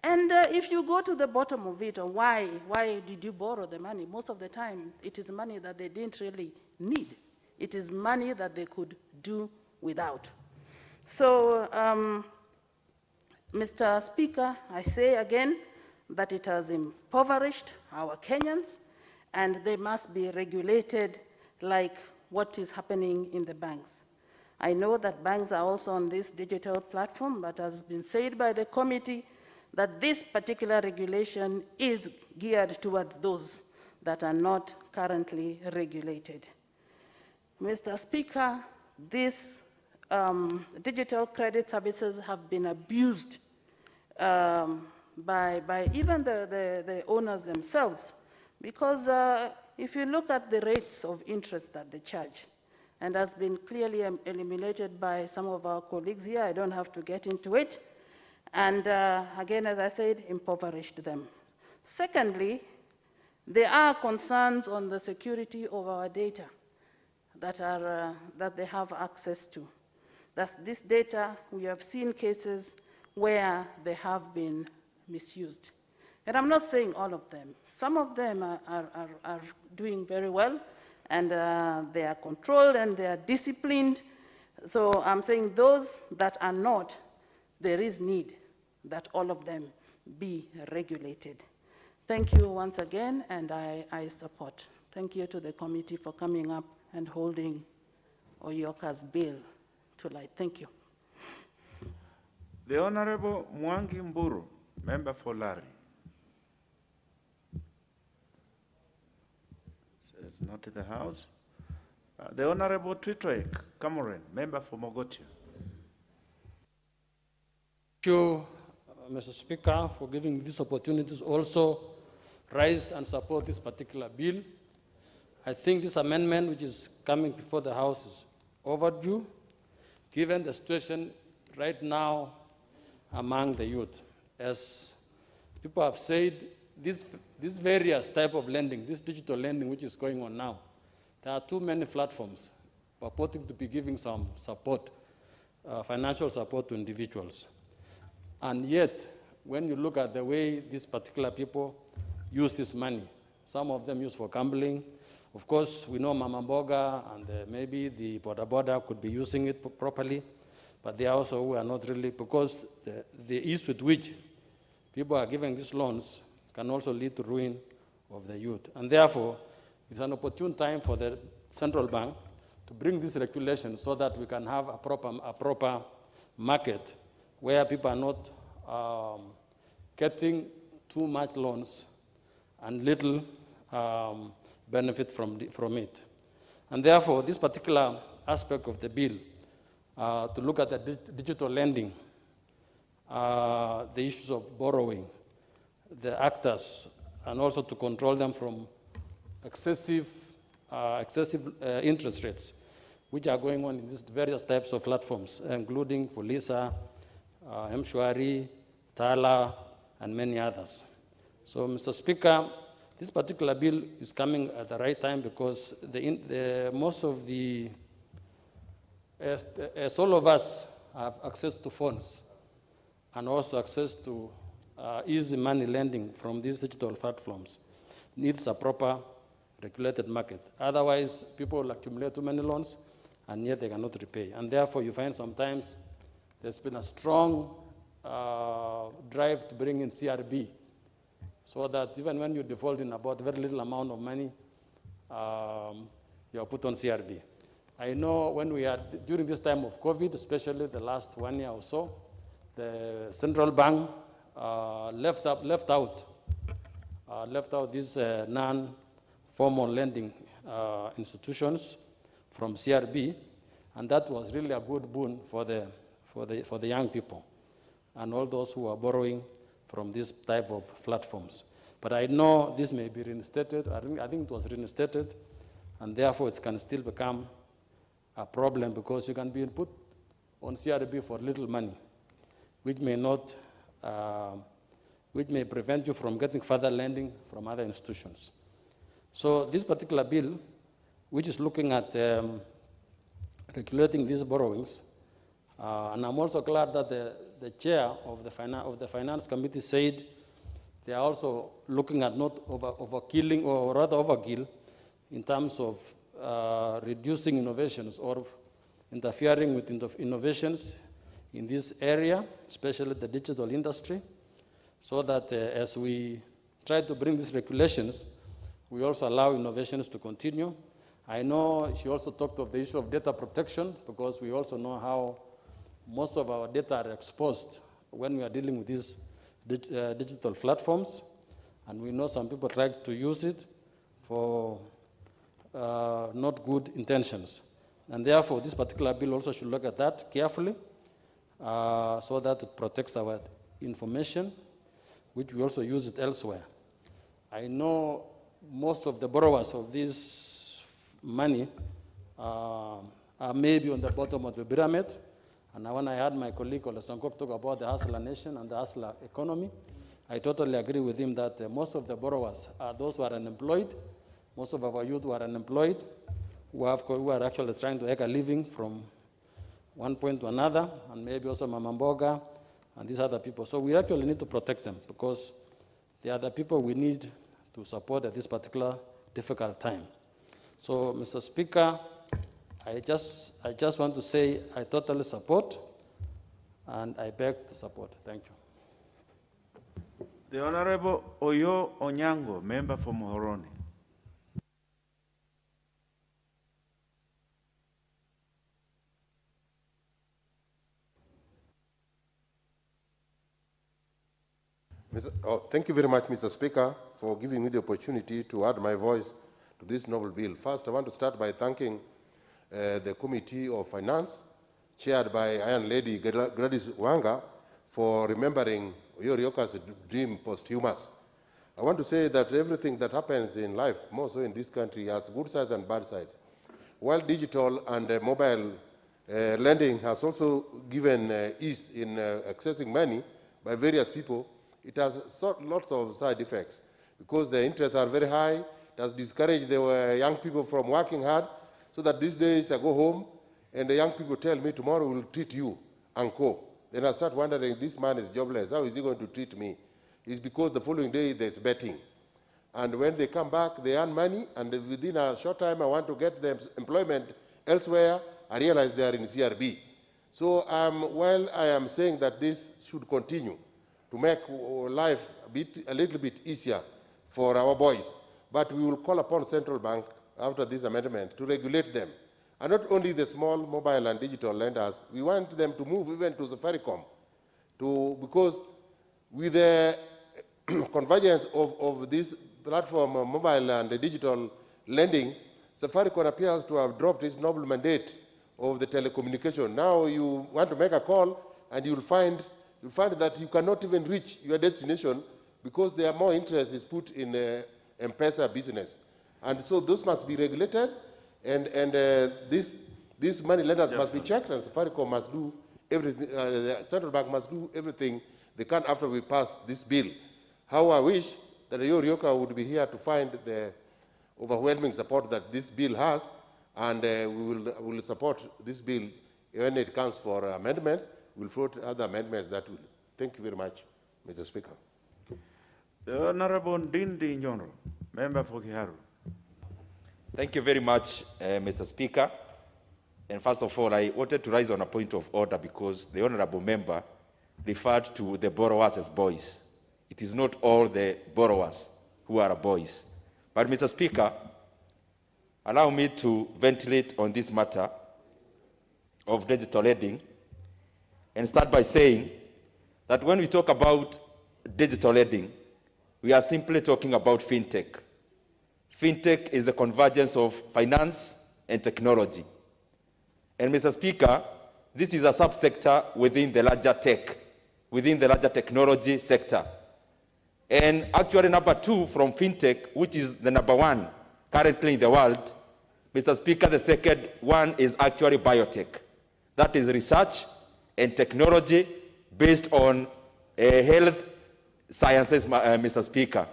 Speaker 3: And if you go to the bottom of it, or why did you borrow the money? Most of the time, it is money that they didn't really need. It is money that they could do without. So, Mr. Speaker, I say again that it has impoverished our Kenyans, and they must be regulated like what is happening in the banks. I know that banks are also on this digital platform, but as has been said by the committee, that this particular regulation is geared towards those that are not currently regulated. Mr. Speaker, these digital credit services have been abused by even the owners themselves, because if you look at the rates of interest that they charge, and has been clearly eliminated by some of our colleagues here, I don't have to get into it, and again, as I said, impoverished them. Secondly, there are concerns on the security of our data that they have access to. That's this data, we have seen cases where they have been misused. And I'm not saying all of them. Some of them are doing very well, and they are controlled and they are disciplined. So I'm saying those that are not, there is need that all of them be regulated. Thank you once again, and I support. Thank you to the committee for coming up and holding Oyoka's bill to light. Thank you.
Speaker 5: The Honorable Mwangi Mburu, member for Lari. It's not in the House. The Honorable Twitwek Cameron, member for Mogotia.
Speaker 9: Thank you, Mr. Speaker, for giving this opportunity to also rise and support this particular bill. I think this amendment, which is coming before the House, is overdue, given the situation right now among the youth. As people have said, this various type of lending, this digital lending which is going on now, there are too many platforms purporting to be giving some support, financial support to individuals. And yet, when you look at the way these particular people use this money, some of them use for gambling. Of course, we know Mama Mboga and maybe the boda could be using it properly, but they are also who are not really, because the ease with which people are giving these loans can also lead to ruin of the youth. And therefore, it's an opportune time for the central bank to bring this regulation so that we can have a proper market where people are not getting too much loans and little benefit from it. And therefore, this particular aspect of the bill, to look at the digital lending, the issues of borrowing, the actors, and also to control them from excessive interest rates, which are going on in these various types of platforms, including Polisa, Mshwari, Tala, and many others. So, Mr. Speaker, this particular bill is coming at the right time because most of the, as all of us have access to funds and also access to easy money lending from these digital platforms, needs a proper regulated market. Otherwise, people will accumulate too many loans and yet they cannot repay. And therefore, you find sometimes there's been a strong drive to bring in CRB, so that even when you default in about very little amount of money, you are put on CRB. I know when we are, during this time of COVID, especially the last 1 year or so, the central bank left out these non-formal lending institutions from CRB, and that was really a good boon for the young people and all those who are borrowing from this type of platforms. But I know this may be reinstated. I think it was reinstated, and therefore it can still become a problem because you can be put on CRB for little money, which may not which may prevent you from getting further lending from other institutions. So this particular bill, which is looking at regulating these borrowings, and I'm also glad that the chair of the Finance Committee said they are also looking at not overkilling, or rather overkill, in terms of reducing innovations or interfering with innovations in this area, especially the digital industry, so that as we try to bring these regulations, we also allow innovations to continue. I know she also talked of the issue of data protection, because we also know how most of our data are exposed when we are dealing with these digital platforms, and we know some people try to use it for not good intentions. And therefore, this particular bill also should look at that carefully, so that it protects our information, which we also use it elsewhere. I know most of the borrowers of this money are maybe on the bottom of the pyramid. And when I heard my colleague Olesankop talk about the hustler nation and the hustler economy, I totally agree with him that most of the borrowers are those who are unemployed. Most of our youth who are unemployed, who are actually trying to make a living from one point to another, and maybe also Mama Mboga and these other people. So we actually need to protect them, because they are the people we need to support at this particular difficult time. So, Mr. Speaker, I just want to say I totally support, and I beg to support. Thank you.
Speaker 5: The Honorable Oyo Onyango, member for Muhoroni.
Speaker 12: Thank you very much, Mr. Speaker, for giving me the opportunity to add my voice to this noble bill. First, I want to start by thanking the Committee of Finance, chaired by Iron Lady Gladys Wanga, for remembering Oyo Ryoka's dream posthumous. I want to say that everything that happens in life, more so in this country, has good sides and bad sides. While digital and mobile lending has also given ease in accessing money by various people, it has lots of side effects, because the interests are very high. It has discouraged the young people from working hard, so that these days I go home and the young people tell me, tomorrow we'll treat you, uncle. Then I start wondering, this man is jobless, how is he going to treat me? It's because the following day there's betting. And when they come back, they earn money, and within a short time I want to get them employment elsewhere, I realize they are in CRB. So while I am saying that this should continue, to make life a little bit easier for our boys. But we will call upon Central Bank after this amendment to regulate them. And not only the small mobile and digital lenders, we want them to move even to Safaricom, because with the convergence of this platform, mobile and digital lending, Safaricom appears to have dropped its noble mandate of the telecommunication. Now you want to make a call, and you'll find that you cannot even reach your destination, because their more interest is put in M-Pesa business. And so those must be regulated, and these money lenders must be checked, and Safaricom must do everything, the Central Bank must do everything they can after we pass this bill. How I wish that Oyo Ryoka would be here to find the overwhelming support that this bill has, and we will support this bill when it comes for amendments. We'll float other amendments that will. Thank you very much, Mr. Speaker.
Speaker 5: The Honorable Ndindi Nyoro, member for Kiharu.
Speaker 13: Thank you very much, Mr. Speaker. And first of all, I wanted to raise on a point of order, because the honorable member referred to the borrowers as boys. It is not all the borrowers who are boys. But Mr. Speaker, allow me to ventilate on this matter of digital lending, and start by saying that when we talk about digital lending, we are simply talking about fintech. Fintech is the convergence of finance and technology. And Mr. Speaker, this is a subsector within the larger tech, within the larger technology sector. And actually number two from fintech, which is the number one currently in the world, Mr. Speaker, the second one is actually biotech. That is research and technology based on health sciences, Mr. Speaker.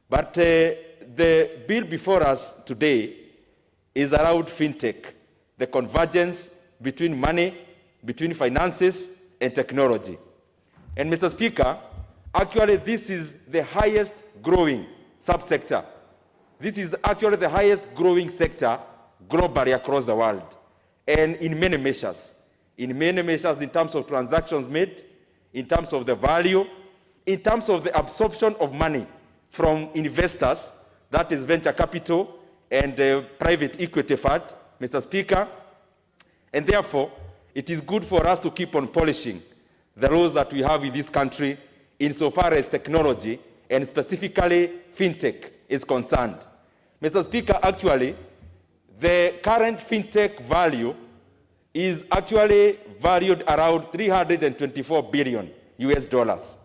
Speaker 13: But the bill before us today is around fintech, the convergence between money, between finances and technology. And Mr. Speaker, actually this is the highest growing subsector. This is actually the highest growing sector globally across the world, and in many measures. In many measures in terms of transactions made, in terms of the value, in terms of the absorption of money from investors, that is venture capital and private equity fund, Mr. Speaker. And therefore, it is good for us to keep on polishing the laws that we have in this country insofar as technology and specifically fintech is concerned. Mr. Speaker, actually, the current fintech value is actually valued around 324 billion US dollars.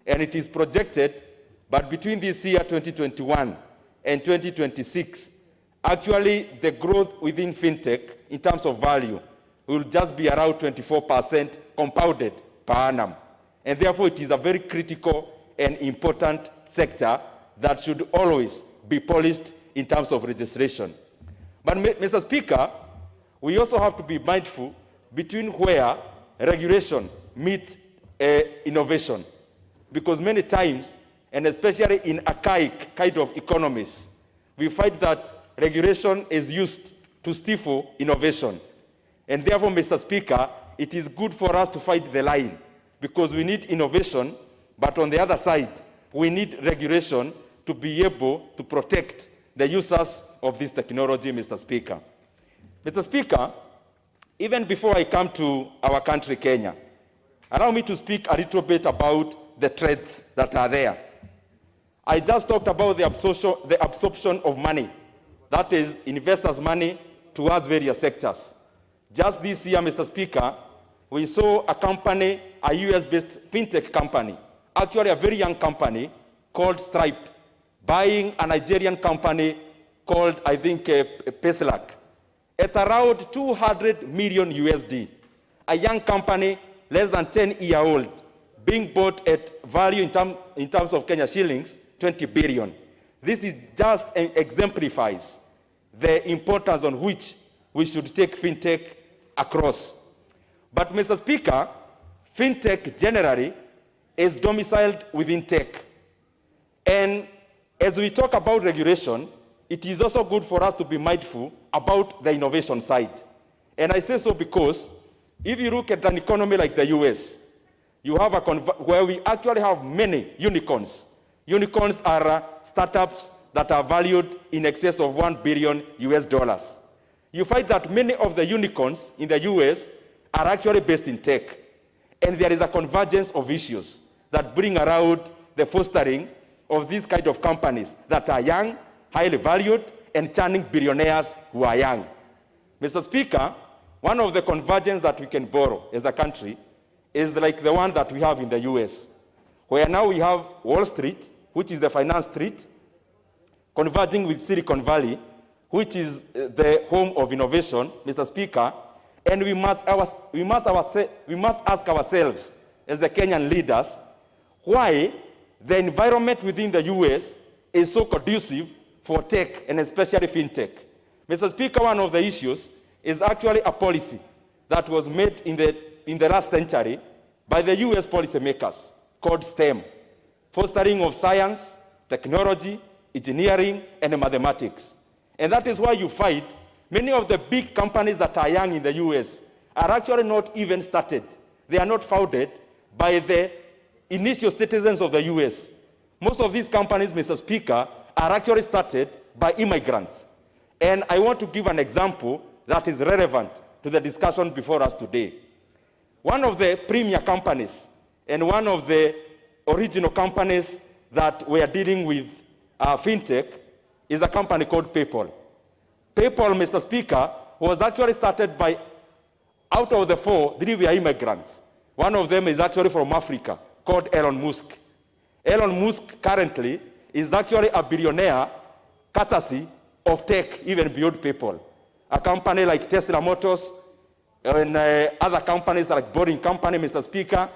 Speaker 13: And it is projected, but between this year 2021 and 2026, actually the growth within fintech in terms of value will just be around 24% compounded per annum. And therefore it is a very critical and important sector that should always be polished in terms of registration. But Mr. Speaker, we also have to be mindful between where regulation meets innovation. Because many times, and especially in archaic kind of economies, we find that regulation is used to stifle innovation. And therefore, Mr. Speaker, it is good for us to find the line, because we need innovation, but on the other side, we need regulation to be able to protect the users of this technology, Mr. Speaker. Mr. Speaker, even before I come to our country, Kenya, allow me to speak a little bit about the threats that are there. I just talked about the absorption of money, that is investors' money towards various sectors. Just this year, Mr. Speaker, we saw a company, a US-based fintech company, actually a very young company called Stripe, buying a Nigerian company called, I think, Peslac, at around 200 million USD. A young company, less than 10-year-old, being bought at value in terms of Kenya shillings, 20 billion. This is just exemplifies the importance on which we should take fintech across. But Mr. Speaker, fintech generally is domiciled within tech. And as we talk about regulation, it is also good for us to be mindful about the innovation side. And I say so because if you look at an economy like the US, you have where we actually have many unicorns. Unicorns are startups that are valued in excess of 1 billion US dollars. You find that many of the unicorns in the US are actually based in tech. And there is a convergence of issues that bring around the fostering of these kind of companies that are young, highly valued, and churning billionaires who are young. Mr. Speaker, one of the convergence that we can borrow as a country is like the one that we have in the US, where now we have Wall Street, which is the finance street, converging with Silicon Valley, which is the home of innovation, Mr. Speaker, and we must ask ourselves, as the Kenyan leaders, why the environment within the US is so conducive for tech, and especially fintech. Mr. Speaker, one of the issues is actually a policy that was made in the last century by the US policymakers called STEM, fostering of science, technology, engineering, and mathematics. And that is why you find many of the big companies that are young in the US are actually not even started. They are not founded by the initial citizens of the US. Most of these companies, Mr. Speaker, are actually started by immigrants. And I want to give an example that is relevant to the discussion before us today. One of the premier companies and one of the original companies that we are dealing with fintech is a company called PayPal. PayPal, Mr. Speaker, was actually started by, out of the 4, 3 were immigrants. One of them is actually from Africa, called Elon Musk. Elon Musk currently is actually a billionaire courtesy of tech, even beyond PayPal. A company like Tesla Motors and other companies like Boring Company, Mr. Speaker.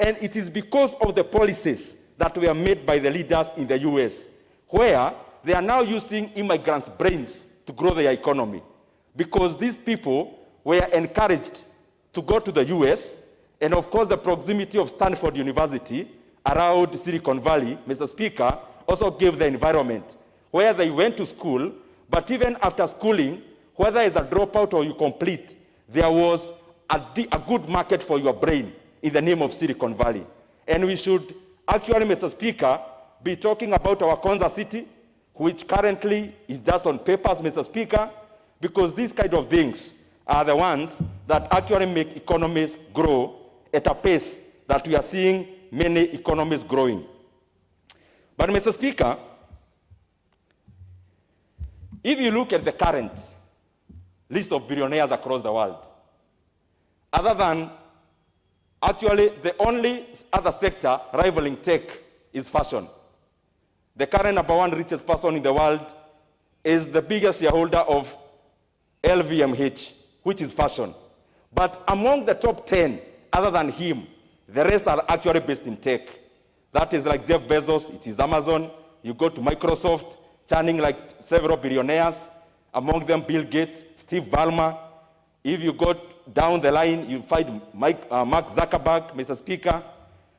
Speaker 7: And it is because of the policies that were made by the leaders in the US, where they are now using immigrant brains to grow their economy. Because these people were encouraged to go to the US, and of course the proximity of Stanford University around Silicon Valley, Mr. Speaker, also gave the environment where they went to school, but even after schooling, whether it's a dropout or you complete, there was a good market for your brain in the name of Silicon Valley. And we should actually, Mr. Speaker, be talking about our Konza City, which currently is just on papers, Mr. Speaker, because these kind of things are the ones that actually make economies grow at a pace that we are seeing many economies growing. But Mr. Speaker, if you look at the current list of billionaires across the world, other than actually the only other sector rivaling tech is fashion. The current #1 richest person in the world is the biggest shareholder of LVMH, which is fashion. But among the top 10, other than him, the rest are actually based in tech. That is like Jeff Bezos, it is Amazon. You go to Microsoft, churning like several billionaires, among them Bill Gates, Steve Ballmer. If you go down the line, you find Mark Zuckerberg, Mr. Speaker.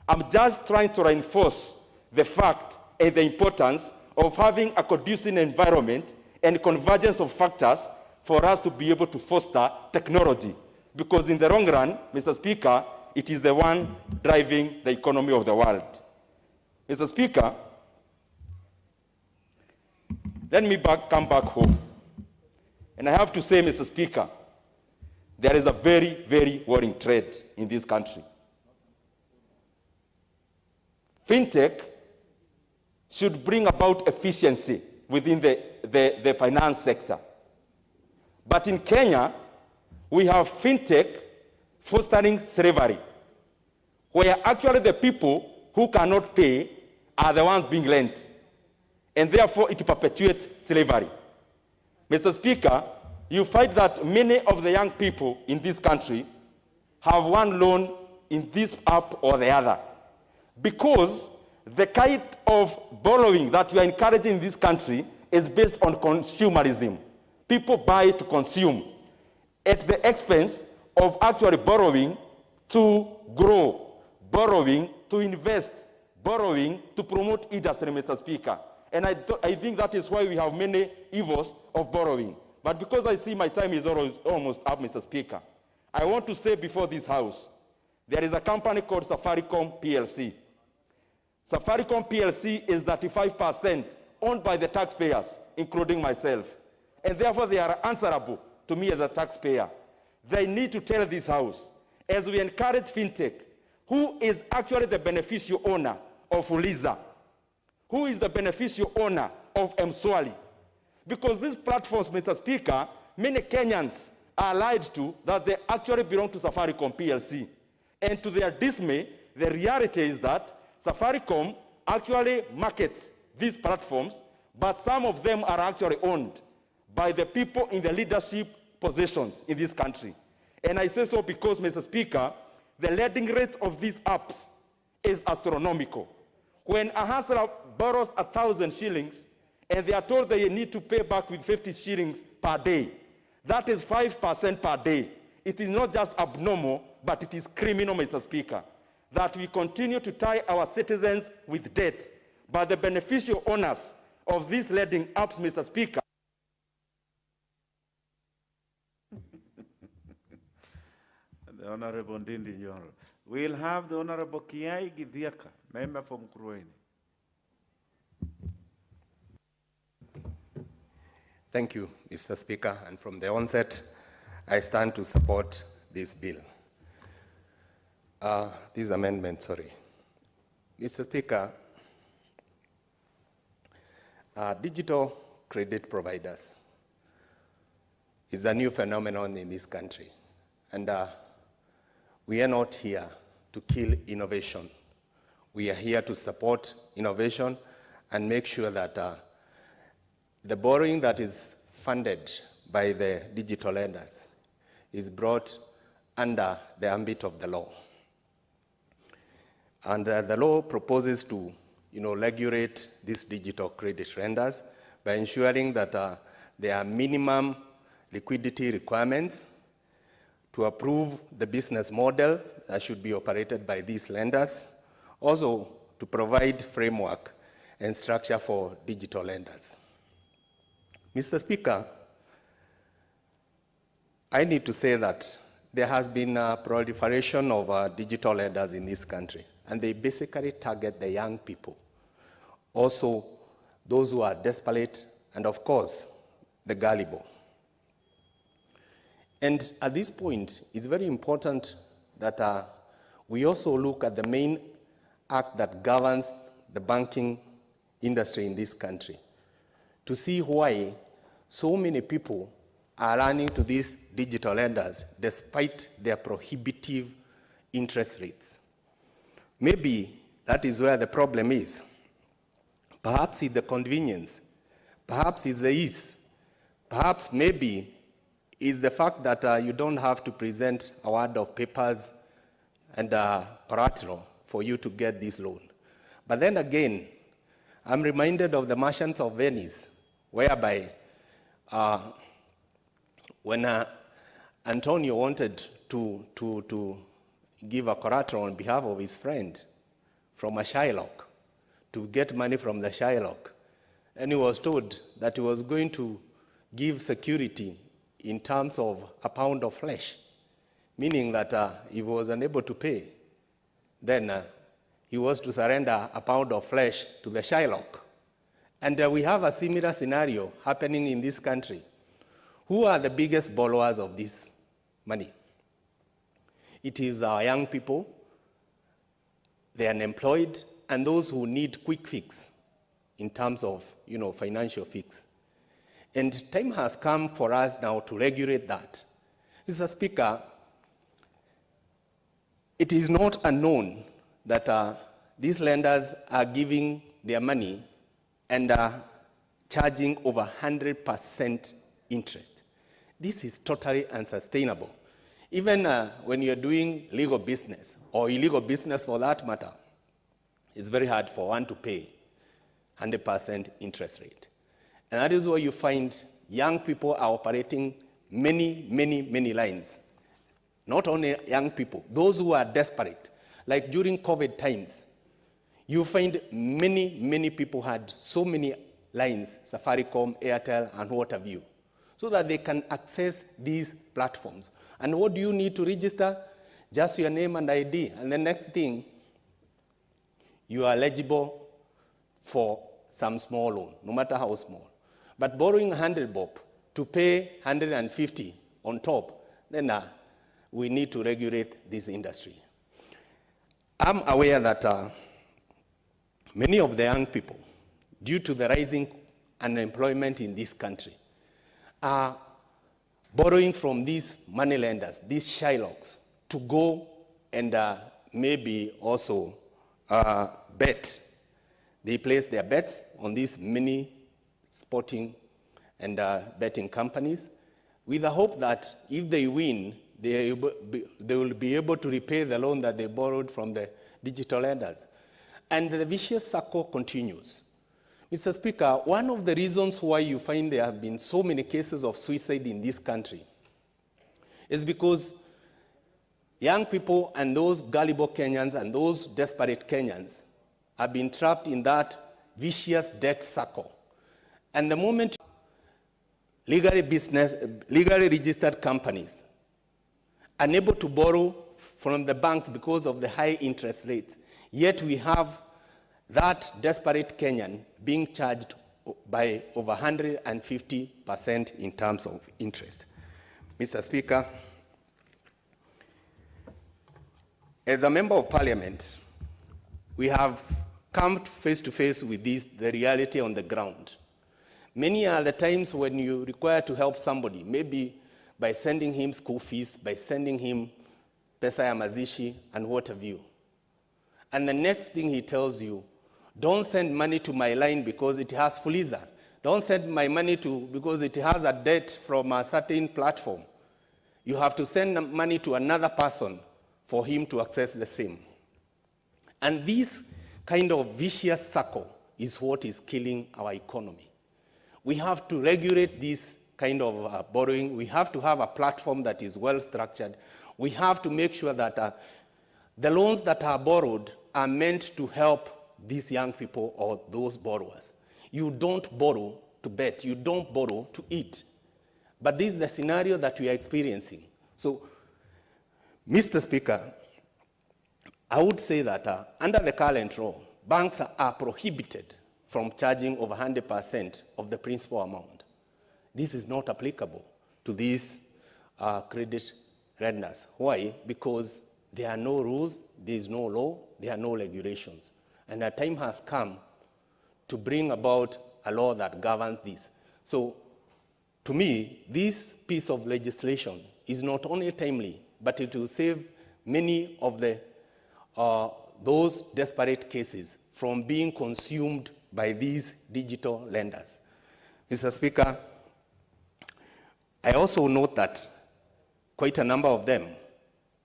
Speaker 7: I'm just trying to reinforce the fact and the importance of having a conducive environment and convergence of factors for us to be able to foster technology. Because in the long run, Mr. Speaker, it is the one driving the economy of the world. Mr. Speaker, let me come back home. And I have to say, Mr. Speaker, there is a very, very worrying trend in this country. Fintech should bring about efficiency within the finance sector. But in Kenya, we have fintech fostering slavery, where actually the people who cannot pay are the ones being lent, and therefore it perpetuates slavery. Mr. Speaker, you find that many of the young people in this country have one loan in this app or the other, because the kind of borrowing that we are encouraging in this country is based on consumerism. People buy to consume at the expense of actually borrowing to grow, borrowing to invest, borrowing to promote industry, Mr. Speaker. And I think that is why we have many evils of borrowing. But because I see my time is almost up, Mr. Speaker, I want to say before this House, there is a company called Safaricom PLC. Safaricom PLC is 35% owned by the taxpayers, including myself. And therefore they are answerable to me as a taxpayer. They need to tell this House, as we encourage fintech, who is actually the beneficial owner of Uliza, who is the beneficial owner of Mswali. Because these platforms, Mr. Speaker, many Kenyans are lied to that they actually belong to Safaricom PLC. And to their dismay, the reality is that Safaricom actually markets these platforms, but some of them are actually owned by the people in the leadership positions in this country. And I say so because, Mr. Speaker, the lending rate of these apps is astronomical. When a hustler borrows 1,000 shillings and they are told they need to pay back with 50 shillings per day, that is 5% per day. It is not just abnormal, but it is criminal, Mr. Speaker, that we continue to tie our citizens with debt. But the beneficial owners of these lending apps, Mr. Speaker,
Speaker 5: the Honorable Ndindi Nyoro. We'll have the Honorable Kiai Githiaka, member from Kurueni.
Speaker 15: Thank you, Mr. Speaker. And from the onset, I stand to support this bill. This amendment, sorry. Mr. Speaker, digital credit providers is a new phenomenon in this country. And we are not here to kill innovation. We are here to support innovation and make sure that the borrowing that is funded by the digital lenders is brought under the ambit of the law. And the law proposes to regulate these digital credit lenders by ensuring that there are minimum liquidity requirements to approve the business model that should be operated by these lenders, also to provide framework and structure for digital lenders. Mr. Speaker, I need to say that there has been a proliferation of digital lenders in this country, and they basically target the young people, also those who are desperate, and of course, the gullible. And at this point, it's very important that we also look at the main act that governs the banking industry in this country to see why so many people are running to these digital lenders despite their prohibitive interest rates. Maybe that is where the problem is. Perhaps it's the convenience, perhaps it's the ease, perhaps maybe it's the fact that you don't have to present a wad of papers and collateral for you to get this loan. But then again, I'm reminded of the Merchants of Venice, whereby when Antonio wanted to give a collateral on behalf of his friend from a Shylock, to get money from the Shylock, and he was told that he was going to give security in terms of a pound of flesh, meaning that if he was unable to pay, then he was to surrender a pound of flesh to the Shylock. And we have a similar scenario happening in this country. Who are the biggest borrowers of this money? It is our young people, the unemployed, and those who need quick fix in terms of financial fix. And time has come for us now to regulate that. Mr. Speaker, it is not unknown that these lenders are giving their money and are charging over 100% interest. This is totally unsustainable. Even when you're doing legal business, or illegal business for that matter, it's very hard for one to pay 100% interest rate. And that is where you find young people are operating many lines. Not only young people, those who are desperate. Like during COVID times, you find many people had so many lines, Safaricom, Airtel, and what have you, so that they can access these platforms. And what do you need to register? Just your name and ID. And the next thing, you are eligible for some small loan, no matter how small. But borrowing 100 bob to pay 150 on top, then we need to regulate this industry. I'm aware that many of the young people, due to the rising unemployment in this country, are borrowing from these money lenders, these Shylocks, to go and maybe also bet. They place their bets on these mini sporting and betting companies with the hope that if they win, they will be able to repay the loan that they borrowed from the digital lenders. And the vicious circle continues. Mr. Speaker, one of the reasons why you find there have been so many cases of suicide in this country is because young people and those gullible Kenyans and those desperate Kenyans have been trapped in that vicious debt circle. And the moment legally registered companies unable to borrow from the banks because of the high interest rates, yet we have that desperate Kenyan being charged by over 150% in terms of interest. Mr. Speaker, as a member of parliament, we have come face to face with the reality on the ground. Many are the times when you require to help somebody, maybe by sending him school fees, by sending him pesa ya mazishi, and what have you. And the next thing he tells you, don't send money to my line because it has Fuliza. Don't send my money because it has a debt from a certain platform. You have to send money to another person for him to access the same. And this kind of vicious circle is what is killing our economy. We have to regulate this kind of borrowing. We have to have a platform that is well structured. We have to make sure that the loans that are borrowed are meant to help these young people or those borrowers. You don't borrow to bet, you don't borrow to eat. But this is the scenario that we are experiencing. So, Mr. Speaker, I would say that under the current law, banks are prohibited from charging over 100% of the principal amount. This is not applicable to these credit lenders. Why? Because there are no rules, there is no law, there are no regulations. And the time has come to bring about a law that governs this. So, to me, this piece of legislation is not only timely, but it will save many of the those desperate cases from being consumed by these digital lenders. Mr. Speaker, I also note that quite a number of them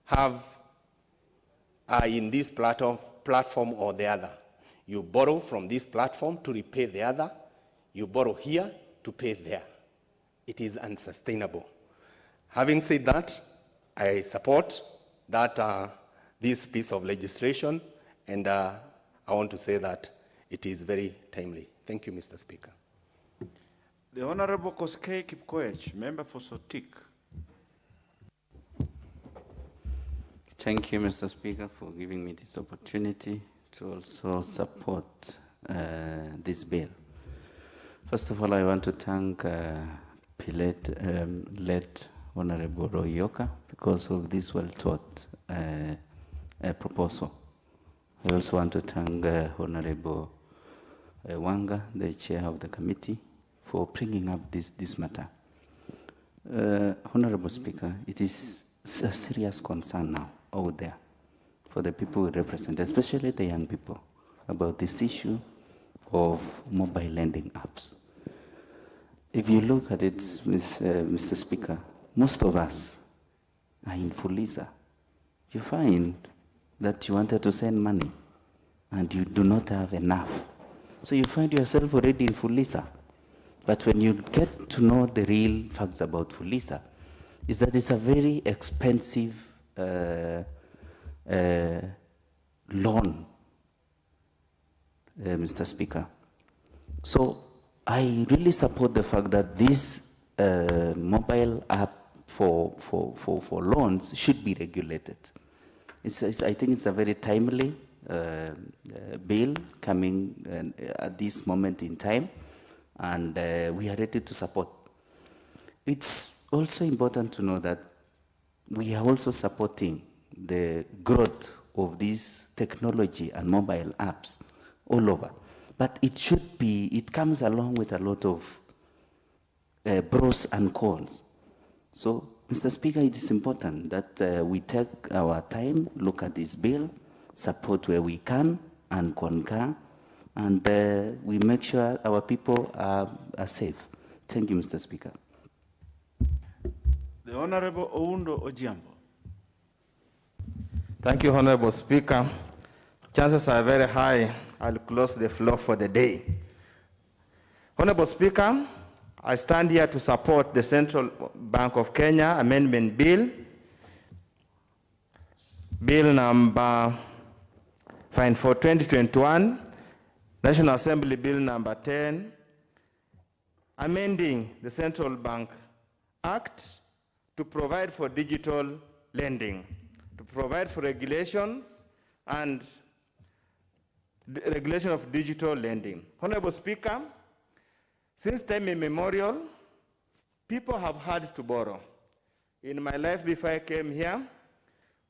Speaker 15: are in this platform or the other. You borrow from this platform to repay the other. You borrow here to pay there. It is unsustainable. Having said that, I support that this piece of legislation, and I want to say that it is very timely. Thank you, Mr. Speaker.
Speaker 5: The Honorable Koskei Kipkoech, member for Sotik.
Speaker 10: Thank you, Mr. Speaker, for giving me this opportunity to also support this bill. First of all, I want to thank late Honorable Royoka because of this well-thought proposal. I also want to thank Honorable Wanga, the chair of the committee, for bringing up this matter. Honorable Speaker, it is a serious concern now out there for the people we represent, especially the young people, about this issue of mobile lending apps. If you look at it, Mr. Speaker, most of us are in Fuliza. You find that you wanted to send money and you do not have enough. So you find yourself already in Fuliza. But when you get to know the real facts about Fuliza, is that it's a very expensive loan, Mr. Speaker. So I really support the fact that this mobile app for loans should be regulated. I think it's a very timely bill coming at this moment in time, and we are ready to support. It's also important to know that we are also supporting the growth of this technology and mobile apps all over. But it comes along with a lot of pros and cons. So, Mr. Speaker, it is important that we take our time, look at this bill, support where we can and concur, and we make sure our people are safe. Thank you, Mr. Speaker.
Speaker 5: The Honorable Oundo Ojiambo.
Speaker 14: Thank you, Honorable Speaker. Chances are very high I'll close the floor for the day. Honorable Speaker, I stand here to support the Central Bank of Kenya Amendment Bill, Bill number for 2021, National Assembly Bill number 10, amending the Central Bank Act to provide for digital lending, to provide for regulations and the regulation of digital lending. Honorable Speaker, since time immemorial, people have had to borrow. In my life before I came here,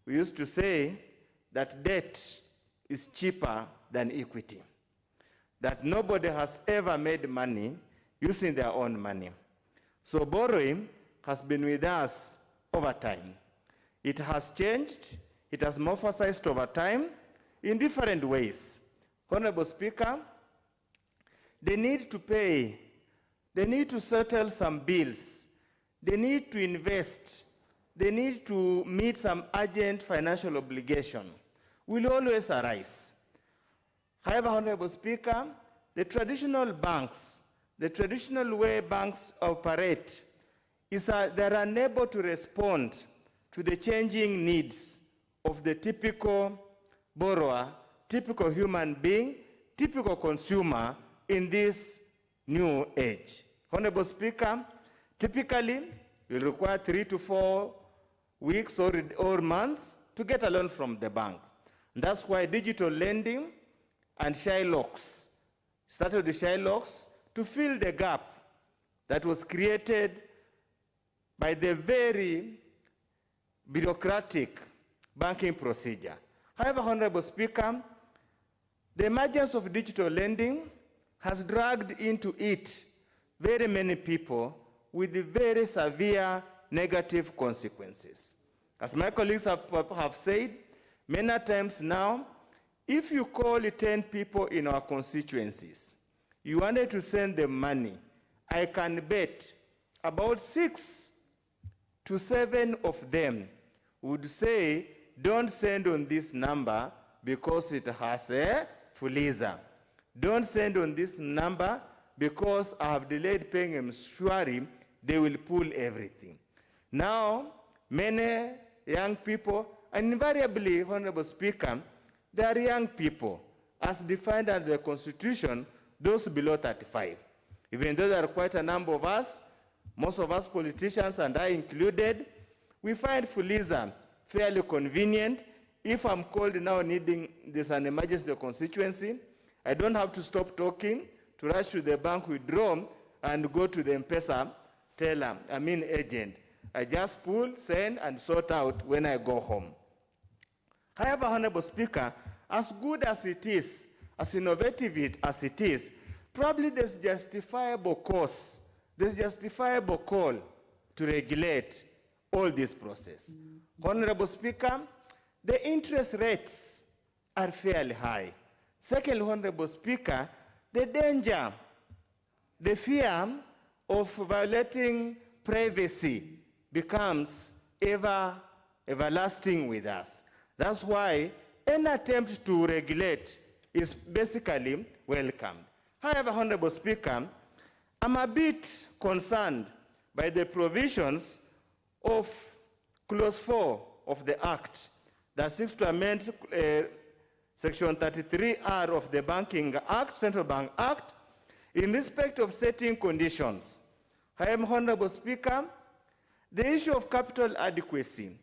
Speaker 14: we used to say that debt is cheaper than equity, that nobody has ever made money using their own money. So borrowing has been with us over time. It has changed, it has morphosized over time in different ways. Honorable Speaker, they need to pay, they need to settle some bills, they need to invest, they need to meet some urgent financial obligation will always arise. However, Honorable Speaker, the traditional banks, the traditional way banks operate, is that they're unable to respond to the changing needs of the typical borrower, typical human being, typical consumer in this new age. Honorable Speaker, typically you require 3 to 4 weeks or months to get a loan from the bank. And that's why digital lending and Shylocks started the Shylocks to fill the gap that was created by the very bureaucratic banking procedure. However, Honorable Speaker, the emergence of digital lending has dragged into it very many people with very severe negative consequences. As my colleagues have said, many times now, if you call 10 people in our constituencies, you wanted to send them money, I can bet about 6 to 7 of them would say, don't send on this number because it has a fuliza. Don't send on this number because I have delayed paying mshwari, they will pull everything. Now, many young people, and invariably, Honorable Speaker, they are young people, as defined under the Constitution, those below 35. Even though there are quite a number of us, most of us politicians, and I included, we find fuliza fairly convenient. If I'm called now needing this an emergency constituency, I don't have to stop talking, to rush to the bank, withdraw, and go to the M-Pesa teller, agent. I just pull, send, and sort out when I go home. However, Honorable Speaker, as good as it is, as innovative as it is, probably there's justifiable cause, there's justifiable call to regulate all this process. Honorable Speaker, the interest rates are fairly high. Second, Honorable Speaker, the danger, the fear of violating privacy becomes everlasting with us. That's why any attempt to regulate is basically welcomed. However, Honorable Speaker, I'm a bit concerned by the provisions of Clause 4 of the Act that seeks to amend Section 33R of the Banking Act, Central Bank Act, in respect of setting conditions. However, Honorable Speaker, the issue of capital adequacy,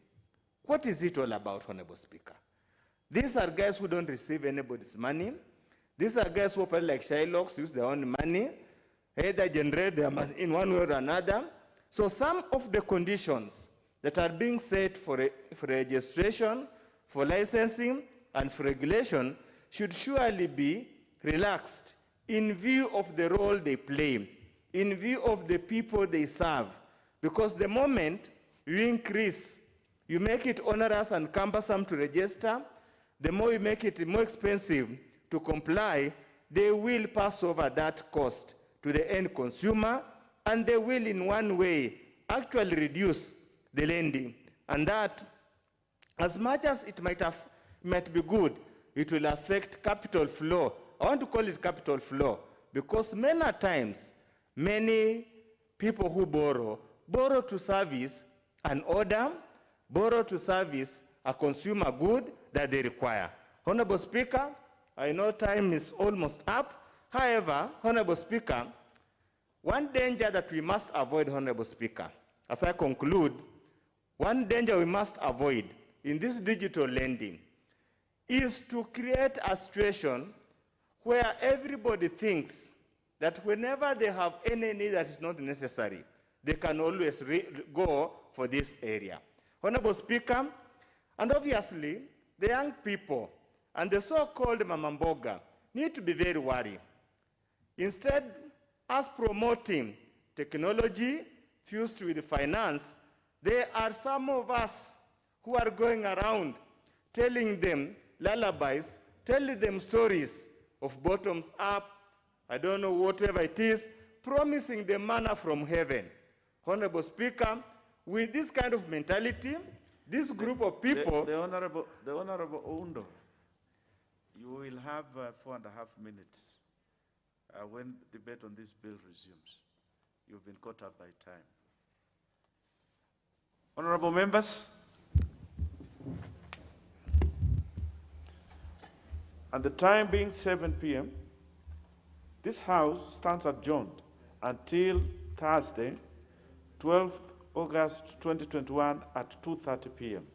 Speaker 14: what is it all about, Honorable Speaker? These are guys who don't receive anybody's money. These are guys who operate like Shylocks, use their own money, either generate their money in one way or another. So some of the conditions that are being set for registration, for licensing, and for regulation should surely be relaxed in view of the role they play, in view of the people they serve. Because the moment you increase, you make it onerous and cumbersome to register, the more you make it more expensive to comply, they will pass over that cost to the end consumer, and they will in one way actually reduce the lending. And that, as much as it might be good, it will affect capital flow. I want to call it capital flow because many times, many people who borrow to service an order, borrow to service a consumer good that they require. Honorable Speaker, I know time is almost up. However, Honorable Speaker, one danger that we must avoid, Honorable Speaker, as I conclude, one danger we must avoid in this digital lending is to create a situation where everybody thinks that whenever they have any need that is not necessary, they can always go for this area. Honorable Speaker, and obviously, the young people and the so-called mamamboga need to be very worried. Instead, as promoting technology fused with finance, there are some of us who are going around telling them lullabies, telling them stories of bottoms up, I don't know, whatever it is, promising them manna from heaven. Honorable Speaker, with this kind of mentality, this group of people...
Speaker 5: The Honorable Oundo. You will have 4.5 minutes when debate on this bill resumes. You've been caught up by time. Honorable members, at the time being 7 p.m., this House stands adjourned until Thursday, 12th August 2021 at 2:30 p.m.